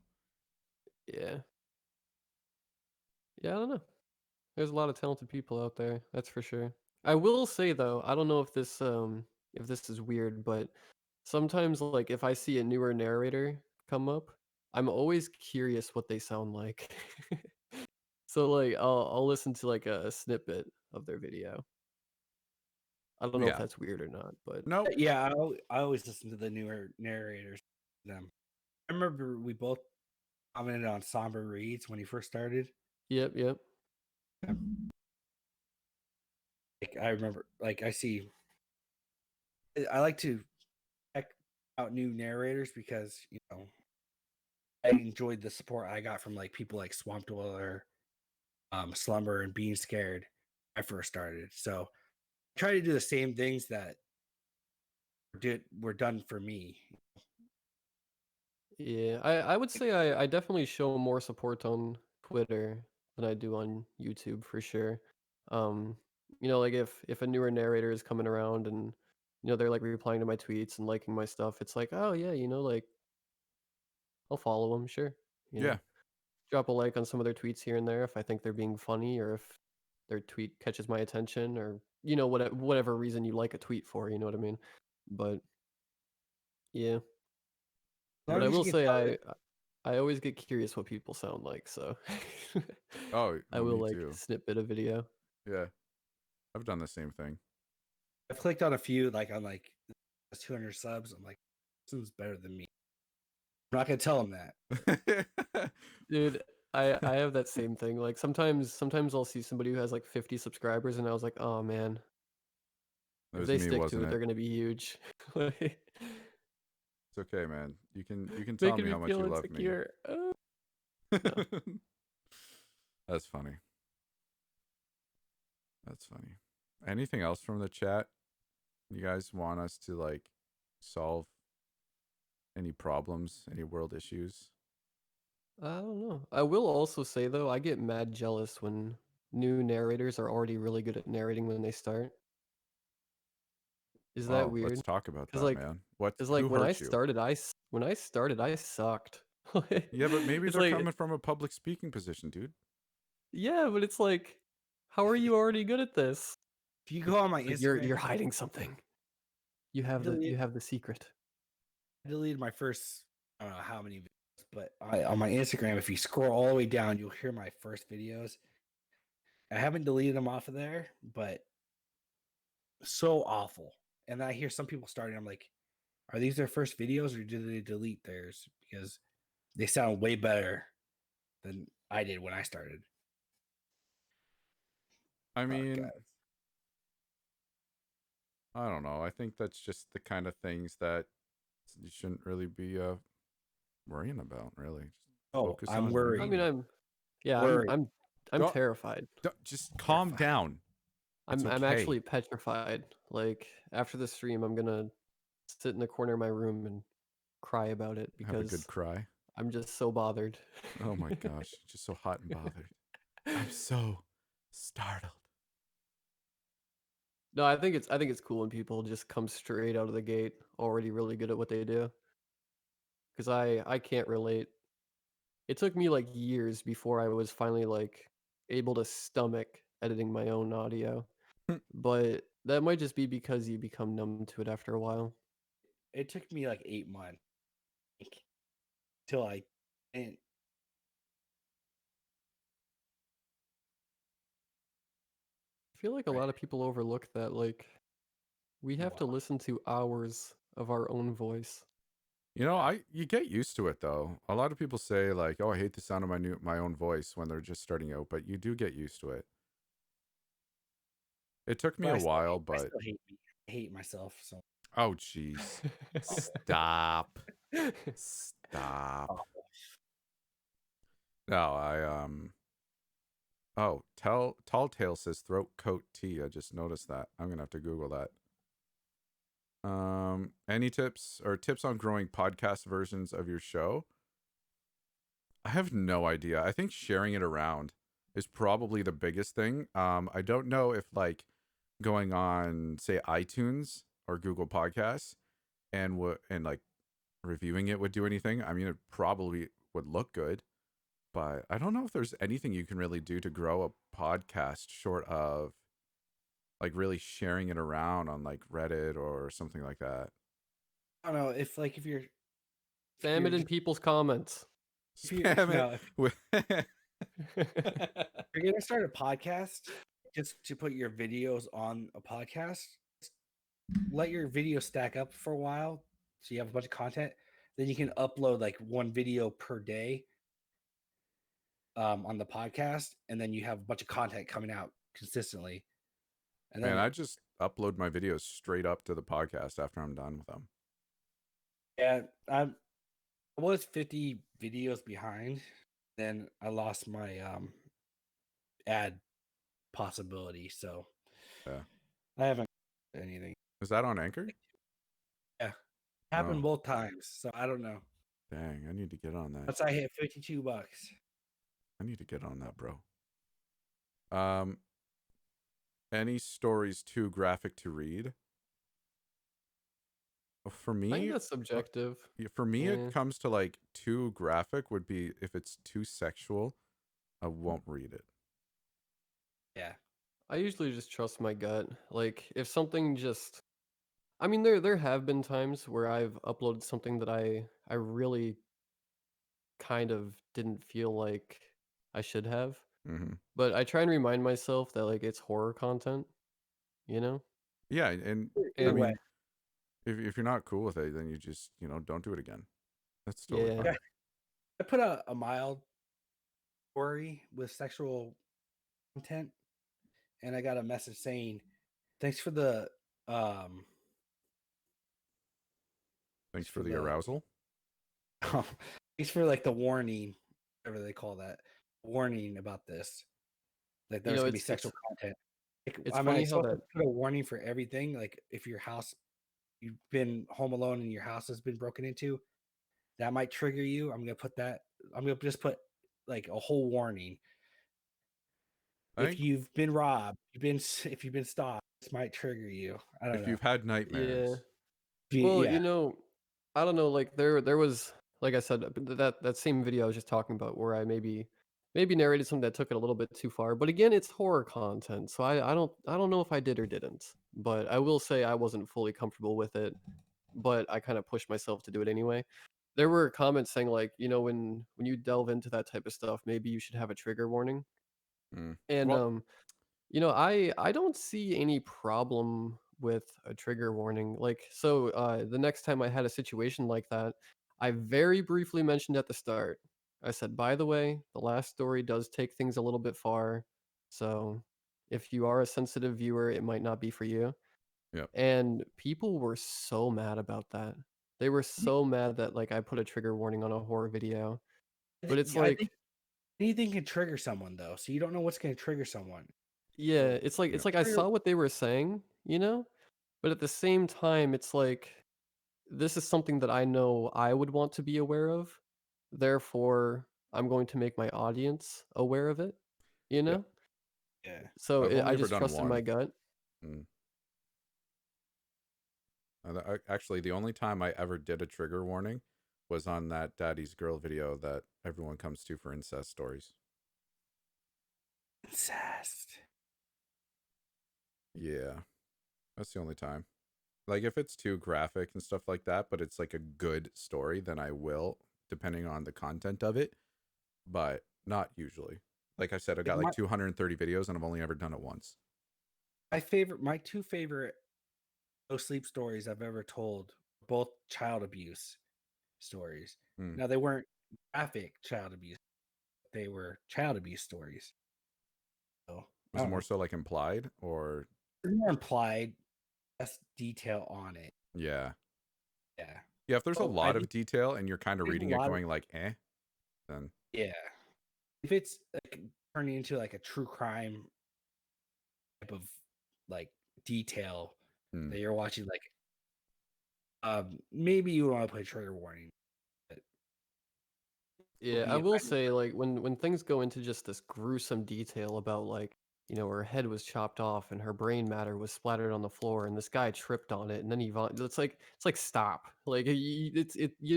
yeah. Yeah, I don't know. There's a lot of talented people out there, that's for sure. I will say though, I don't know if this if this is weird, but sometimes like if I see a newer narrator come up, I'm always curious what they sound like. So like I'll listen to like a snippet of their video. I don't know if Yeah. that's weird or not, but Nope. Yeah, I always listen to the newer narrators. Them. I remember we both commented on Somber Reads when he first started. yep. Like I remember, like I see, I like to check out new narrators because I enjoyed the support I got from like people like Swamp Dweller, Slumber, and Being Scared. When I first started, so I try to do the same things that were done for me. Yeah, I would say I definitely show more support on Twitter than I do on YouTube for sure. Um, like if a newer narrator is coming around and they're like replying to my tweets and liking my stuff, it's like, oh yeah, like I'll follow them, sure. You know, Yeah. drop a like on some of their tweets here and there if I think they're being funny or if their tweet catches my attention or whatever reason you like a tweet for, you know what I mean? But yeah, As but long I as you will can say tell it, I always get curious what people sound like, so Oh, I no, will me like too. snippet a video. Yeah. I've done the same thing. I've clicked on a few like on like 200 subs. I'm like, this one's better than me. I'm not gonna tell them that. Dude, I have that same thing. Like sometimes I'll see somebody who has like 50 subscribers and I was like, "Oh man, It if was they me, stick to wasn't it, it? they're going to be huge." Like, It's okay, man. You can tell making me me how much feel you love me. insecure. No. That's funny. That's funny. Anything else from the chat? You guys want us to like solve any problems, any world issues? I don't know. I will also say though, I get mad jealous when new narrators are already really good at narrating when they start. Is that Oh, let's weird? talk about Cuz that, like man. What? cuz Who like hurt you? when I started I sucked. Yeah, but maybe It's they're like coming from a public speaking position, dude. yeah, but it's like how are you already good at this? If you go on my It's like Instagram, you're hiding something. You have the secret. I deleted my first, I don't know how many videos, but on my Instagram, if you scroll all the way down, you'll hear my first videos. I haven't deleted them off of there, but so awful. And I hear some people starting, I'm like, are these their first videos or did they delete theirs? Because they sound way better than I did when I started. I Oh, mean, God. I don't know. I think that's just the kind of things that you shouldn't really be worrying about, really. Just Oh, focus I'm on I worried. mean, you. I'm Worried. I'm Don't, terrified. just calm Terrified. down. It's I'm okay. actually petrified. Like after the stream, I'm gonna sit in the corner of my room and cry about it Have a good because cry. I'm just so bothered. Oh my gosh, just so hot and bothered. I'm so startled. No, I think it's cool when people just come straight out of the gate already really good at what they do. Because I can't relate. It took me like years before I was finally like able to stomach editing my own audio. But that might just be because you become numb to it after a while. It took me like 8 months till I and I feel like a right. lot of people overlook that like we have to Wow. listen to hours of our own voice. You get used to it though. A lot of people say like, "Oh, I hate the sound of my own voice" when they're just starting out, but you do get used to it. It took me But a while, I but still hate me. I hate myself. So oh jeez. Stop. Stop. awful. No, oh, Tall Tale says throat coat tea. I just noticed that. I'm gonna have to Google that. Any tips on growing podcast versions of your show? I have no idea. I think sharing it around is probably the biggest thing. I don't know if like going on say iTunes or Google Podcasts and like reviewing it would do anything. I mean, it probably would look good, but I don't know if there's anything you can really do to grow a podcast short of like really sharing it around on like Reddit or something like that. I don't know if you're Spam it in just people's comments. if you Spam it no if with you're gonna start a podcast, just to put your videos on a podcast, let your video stack up for a while so you have a bunch of content. Then you can upload like one video per day on the podcast, and then you have a bunch of content coming out consistently. And Man, then I just upload my videos straight up to the podcast after I'm done with them. yeah, I was 50 videos behind. Then I lost my ad possibility, so Yeah. I haven't anything. Is that on Anchor? Yeah, happened Oh, both times, so I don't know. dang, I need to get on that. Once I hit $52. I need to get on that, bro. Um, any stories too graphic to read? For I think me, that's subjective. for me, Yeah. it comes to like too graphic would be if it's too sexual, I won't read it. Yeah, I usually just trust my gut. Like if something just I mean there have been times where I've uploaded something that I really kind of didn't feel like I should have. Mm-hmm. But I try and remind myself that like it's horror content, you know? Yeah, and I either And way. mean, if you're not cool with it, then you just don't do it again. That's totally yeah. fine. I put a mild story with sexual content, and I got a message saying, "Thanks for the um, Thanks thanks for for the the arousal. thanks for like the warning, whatever they call that, warning about this. Like You there's know, gonna be sexual content. Like, it's I mean, I funny how supposed to that put a warning for everything. Like if your house, you've been home alone and your house has been broken into, that might trigger you. I'm gonna put that. I'm gonna just put like a whole warning. I If think you've been robbed, if you've been stalked, this might trigger you. I don't if know. you've had yeah. nightmares, Well, Yeah, I don't know, like there was like I said, that same video I was just talking about where I maybe narrated something that took it a little bit too far. But again, it's horror content, so I don't know if I did or didn't. But I will say I wasn't fully comfortable with it, but I kind of pushed myself to do it anyway. There were comments saying like, when you delve into that type of stuff, maybe you should have a trigger warning. mm. And Well, I don't see any problem with a trigger warning. Like, so the next time I had a situation like that, I very briefly mentioned at the start. I said, by the way, the last story does take things a little bit far. So if you are a sensitive viewer, it might not be for you. yeah. And people were so mad about that. They were so mad that like I put a trigger warning on a horror video. But it's I think like, anything can trigger someone though, so you don't know what's gonna trigger someone. yeah, So Yeah. it's like I trigger, saw what they were saying, But at the same time, it's like this is something that I know I would want to be aware of. Therefore, I'm going to make my audience aware of it, you Yeah. know? yeah. So I've only I ever just done trusted my one. gut. Mm. Actually, the only time I ever did a trigger warning was on that Daddy's Girl video that everyone comes to for incest stories. Incest. Yeah, that's the only time. Like if it's too graphic and stuff like that, but it's like a good story, then I will, depending on the content of it, but not usually. Like I said, I Like got like 230 videos and I've only ever done it once. my two favorite no sleep stories I've ever told, both child abuse stories. Hmm. Now they weren't graphic child abuse; they were child abuse stories. So I Was it don't more know. so like implied or There's more implied, less detail on it. yeah. Yeah. Yeah, if there's a So I lot of think detail and you're kind of there's a reading it lot of going like, then yeah. If it's like turning into like a true crime type of like detail hmm. that you're watching, like maybe you want to play trigger warning. But Yeah, I be will say like when things go into just this gruesome detail about like, her head was chopped off and her brain matter was splattered on the floor and this guy tripped on it and then it's like stop. Like you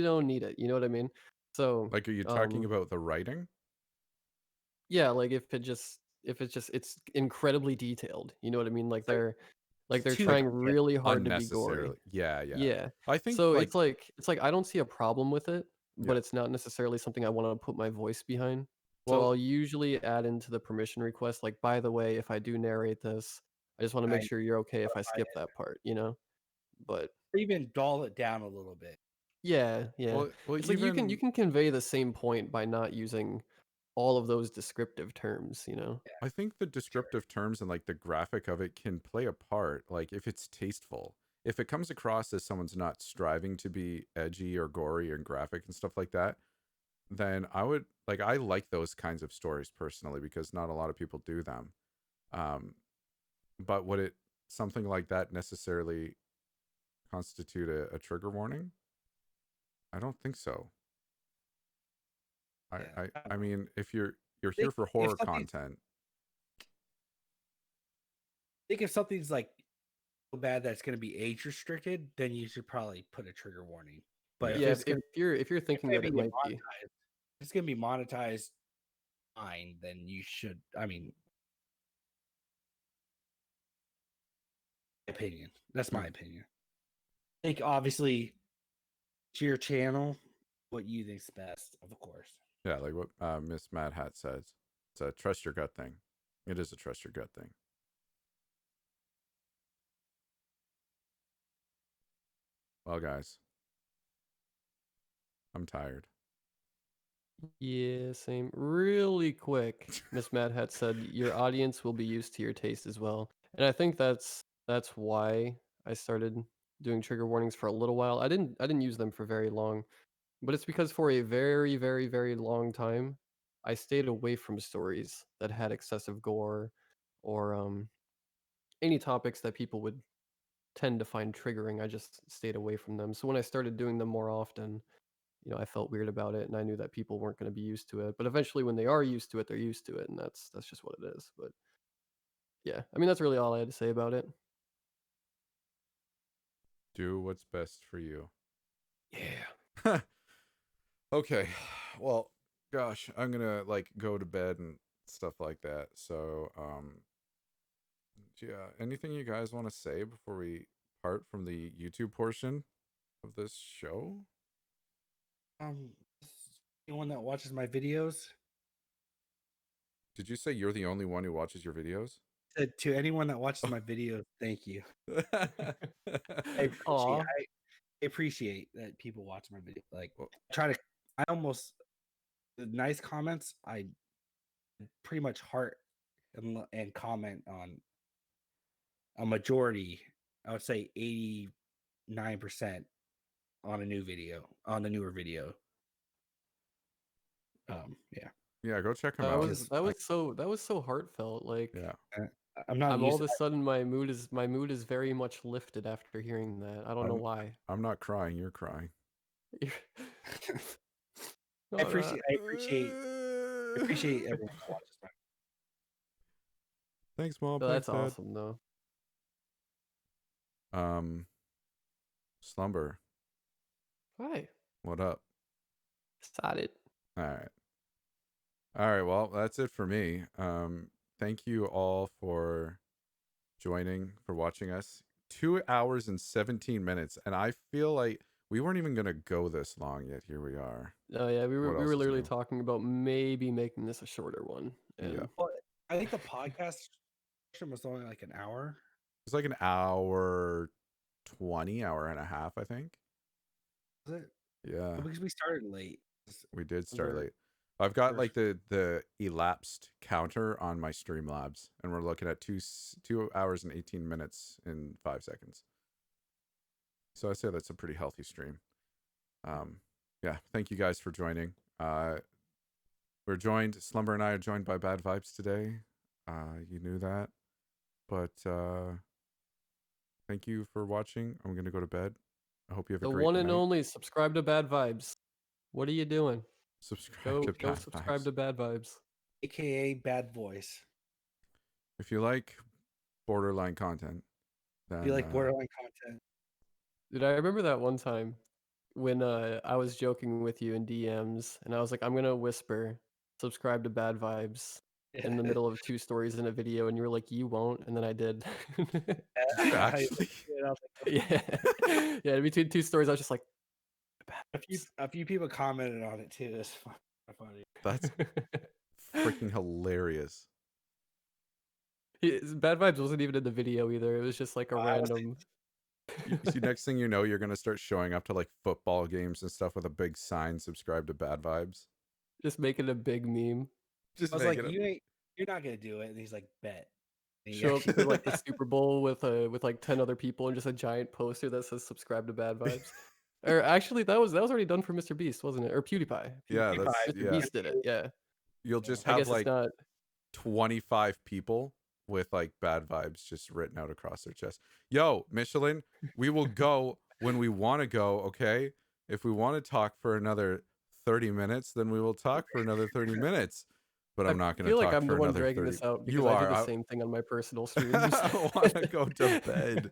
don't need it, you know what I mean? So, Like, are you talking about the writing? yeah, like if it just if it's incredibly detailed. You know what I mean? Like they're It's too trying detailed. really hard to be gory. Unnecessarily. Yeah. Yeah. I think So like it's like I don't see a problem with it, yeah. but it's not necessarily something I want to put my voice behind. So Well, I'll usually add into the permission request, like, by the way, if I do narrate this, I just want to make I sure you're okay if I notified skip it. that part, you know? But Or even dull it down a little bit. yeah, yeah. well, It's like you even can convey the same point by not using all of those descriptive terms, you know? Yeah, I think the sure. descriptive terms and like the graphic of it can play a part. Like if it's tasteful, if it comes across as someone's not striving to be edgy or gory and graphic and stuff like that, then I like those kinds of stories personally because not a lot of people do them. Um, but would it something like that necessarily constitute a trigger warning? I don't think so. I, Yeah. I I mean, if you're Think here for if horror something's content, think if something's like so bad that it's going to be age restricted, then you should probably put a trigger warning. But yeah, if Yeah, it's if you're if thinking gonna that be it might be. monetized, if it's going to be monetized fine, then you should. I mean, opinion. That's my mm, opinion. I think obviously to your channel, what you think's best, of course. yeah, like what Miss Mad Hat says, it's a trust your gut thing. It is a trust your gut thing. Well, guys, I'm tired. Yeah, same. Really quick, Miss Mad Hat said your audience will be used to your taste as well. And I think that's why I started doing trigger warnings for a little while. I didn't use them for very long, but it's because for a very, very, very long time, I stayed away from stories that had excessive gore or any topics that people would tend to find triggering. I just stayed away from them. So when I started doing them more often, you know, I felt weird about it and I knew that people weren't going to be used to it. But eventually when they are used to it, they're used to it and that's just what it is. But yeah, I mean that's really all I had to say about it. Do what's best for you. Yeah. Okay. Well, gosh, I'm gonna like go to bed and stuff like that. So, yeah. Anything you guys want to say before we part from the YouTube portion of this show? Um, anyone that watches my videos, Did you say you're the only one who watches your videos? said to anyone that watches my videos, thank you. Aw. I appreciate that people watch my video. Like, Well, I almost the nice comments. I pretty much heart and comment on a majority. I would say 89% on a newer video. Yeah. yeah, go check him That out. was that was so heartfelt. Like Yeah. I'm not I'm all used. of a sudden my mood is very much lifted after hearing that. I don't know I'm why. I'm not crying, you're crying. No, I I'm not. appreciate everyone that watches my. Thanks, Mom. But Thanks, that's Dad. awesome though. Slumber. Hi. What up? Excited. All right. All right, well, that's it for me. Thank you all for joining, for watching us. 2 hours and 17 minutes, and I feel like we weren't even gonna go this long yet. Here we are. Oh yeah, What we else were is literally new? talking about maybe making this a shorter one. Yeah. And Well, I think the podcast session was only like an hour. It's like an hour 20, hour and a half, I think. Was it? Yeah. Because we started late. We did Was start our late. I've got first. like the elapsed counter on my Streamlabs, and we're looking at 2 hours and 18 minutes in 5 seconds. So I say that's a pretty healthy stream. Yeah, thank you guys for joining. We're joined. Slumber and I are joined by Bad Vibes today. You knew that, but thank you for watching. I'm gonna go to bed. I hope you have a the great one and night. only subscribe to Bad Vibes. What are you doing? Subscribe to Go Bad subscribe Vibes. to Bad Vibes. AKA Bad Voice. If you like borderline content, then If you like borderline content, Dude, I remember that one time when I was joking with you in DMs and I was like, I'm gonna whisper, subscribe to Bad Vibes. in the middle of 2 stories in a video, and you were like, "You won't," and then I did. Did you actually? I was like, Yeah. Yeah, between 2 stories, I was just like, a few people commented on it too. It's funny. That's freaking hilarious. Bad Vibes wasn't even in the video either. It was just like a I was random. You see, next thing you know, you're gonna start showing up to like football games and stuff with a big sign, "Subscribe to Bad Vibes." Just making a big meme. Just I was like, making you're not gonna do it. And he's like, bet. And he Show up to actually- like the Super Bowl with like 10 other people and just a giant poster that says "Subscribe to Bad Vibes." Or actually, that was already done for Mr. Beast, wasn't it? Or PewDiePie. Yeah, that's PewDiePie. Mr. yeah. Beast did it. Yeah. You'll just I have guess like it's not. 25 people with like Bad Vibes just written out across their chest. Yo, Michelin, we will go when we want to go, okay? If we want to talk for another 30 minutes, then we will talk for another 30 minutes. But I'm not going to feel like talk I'm for the one another dragging 30. this out because You I are. do the same thing on my personal I streams. want to go to bed.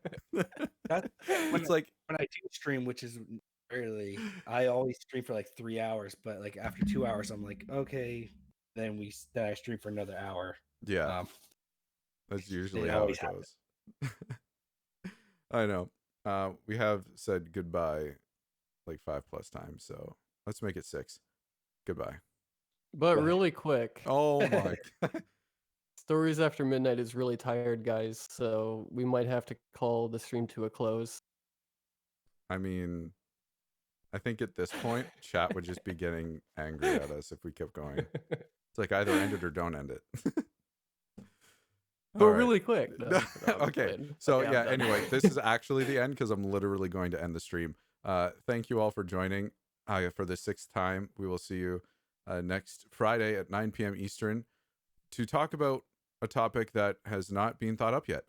It's like when I do stream, which is rarely, I always stream for like 3 hours. But like after 2 hours, I'm like, okay. Then I stream for another hour. yeah, that's usually it how always it goes. I know. We have said goodbye like 5+ times, so let's make it 6. Goodbye. But Bye. really quick, Oh my god. Stories After Midnight is really tired, guys. So we might have to call the stream to a close. I mean, I think at this point, chat would just be getting angry at us if we kept going. It's like either end it or don't end it. But All right. really quick. No, I'm Okay. kidding. So Okay, I'm yeah, done. anyway, this is actually the end because I'm literally going to end the stream. Thank you all for joining. For the 6th time, we will see you next Friday at 9 p.m. Eastern to talk about a topic that has not been thought up yet.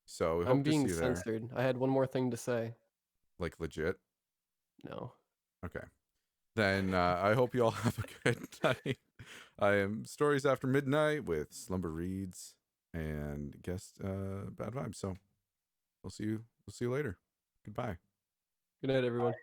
So we I'm hope to see being you there. censored. I had one more thing to say. Like legit. No. Okay. Then I hope you all have a good night. I am Stories After Midnight with Slumber Reads and guest Bad Vibes. So we'll see you later. Goodbye. Good night, everyone.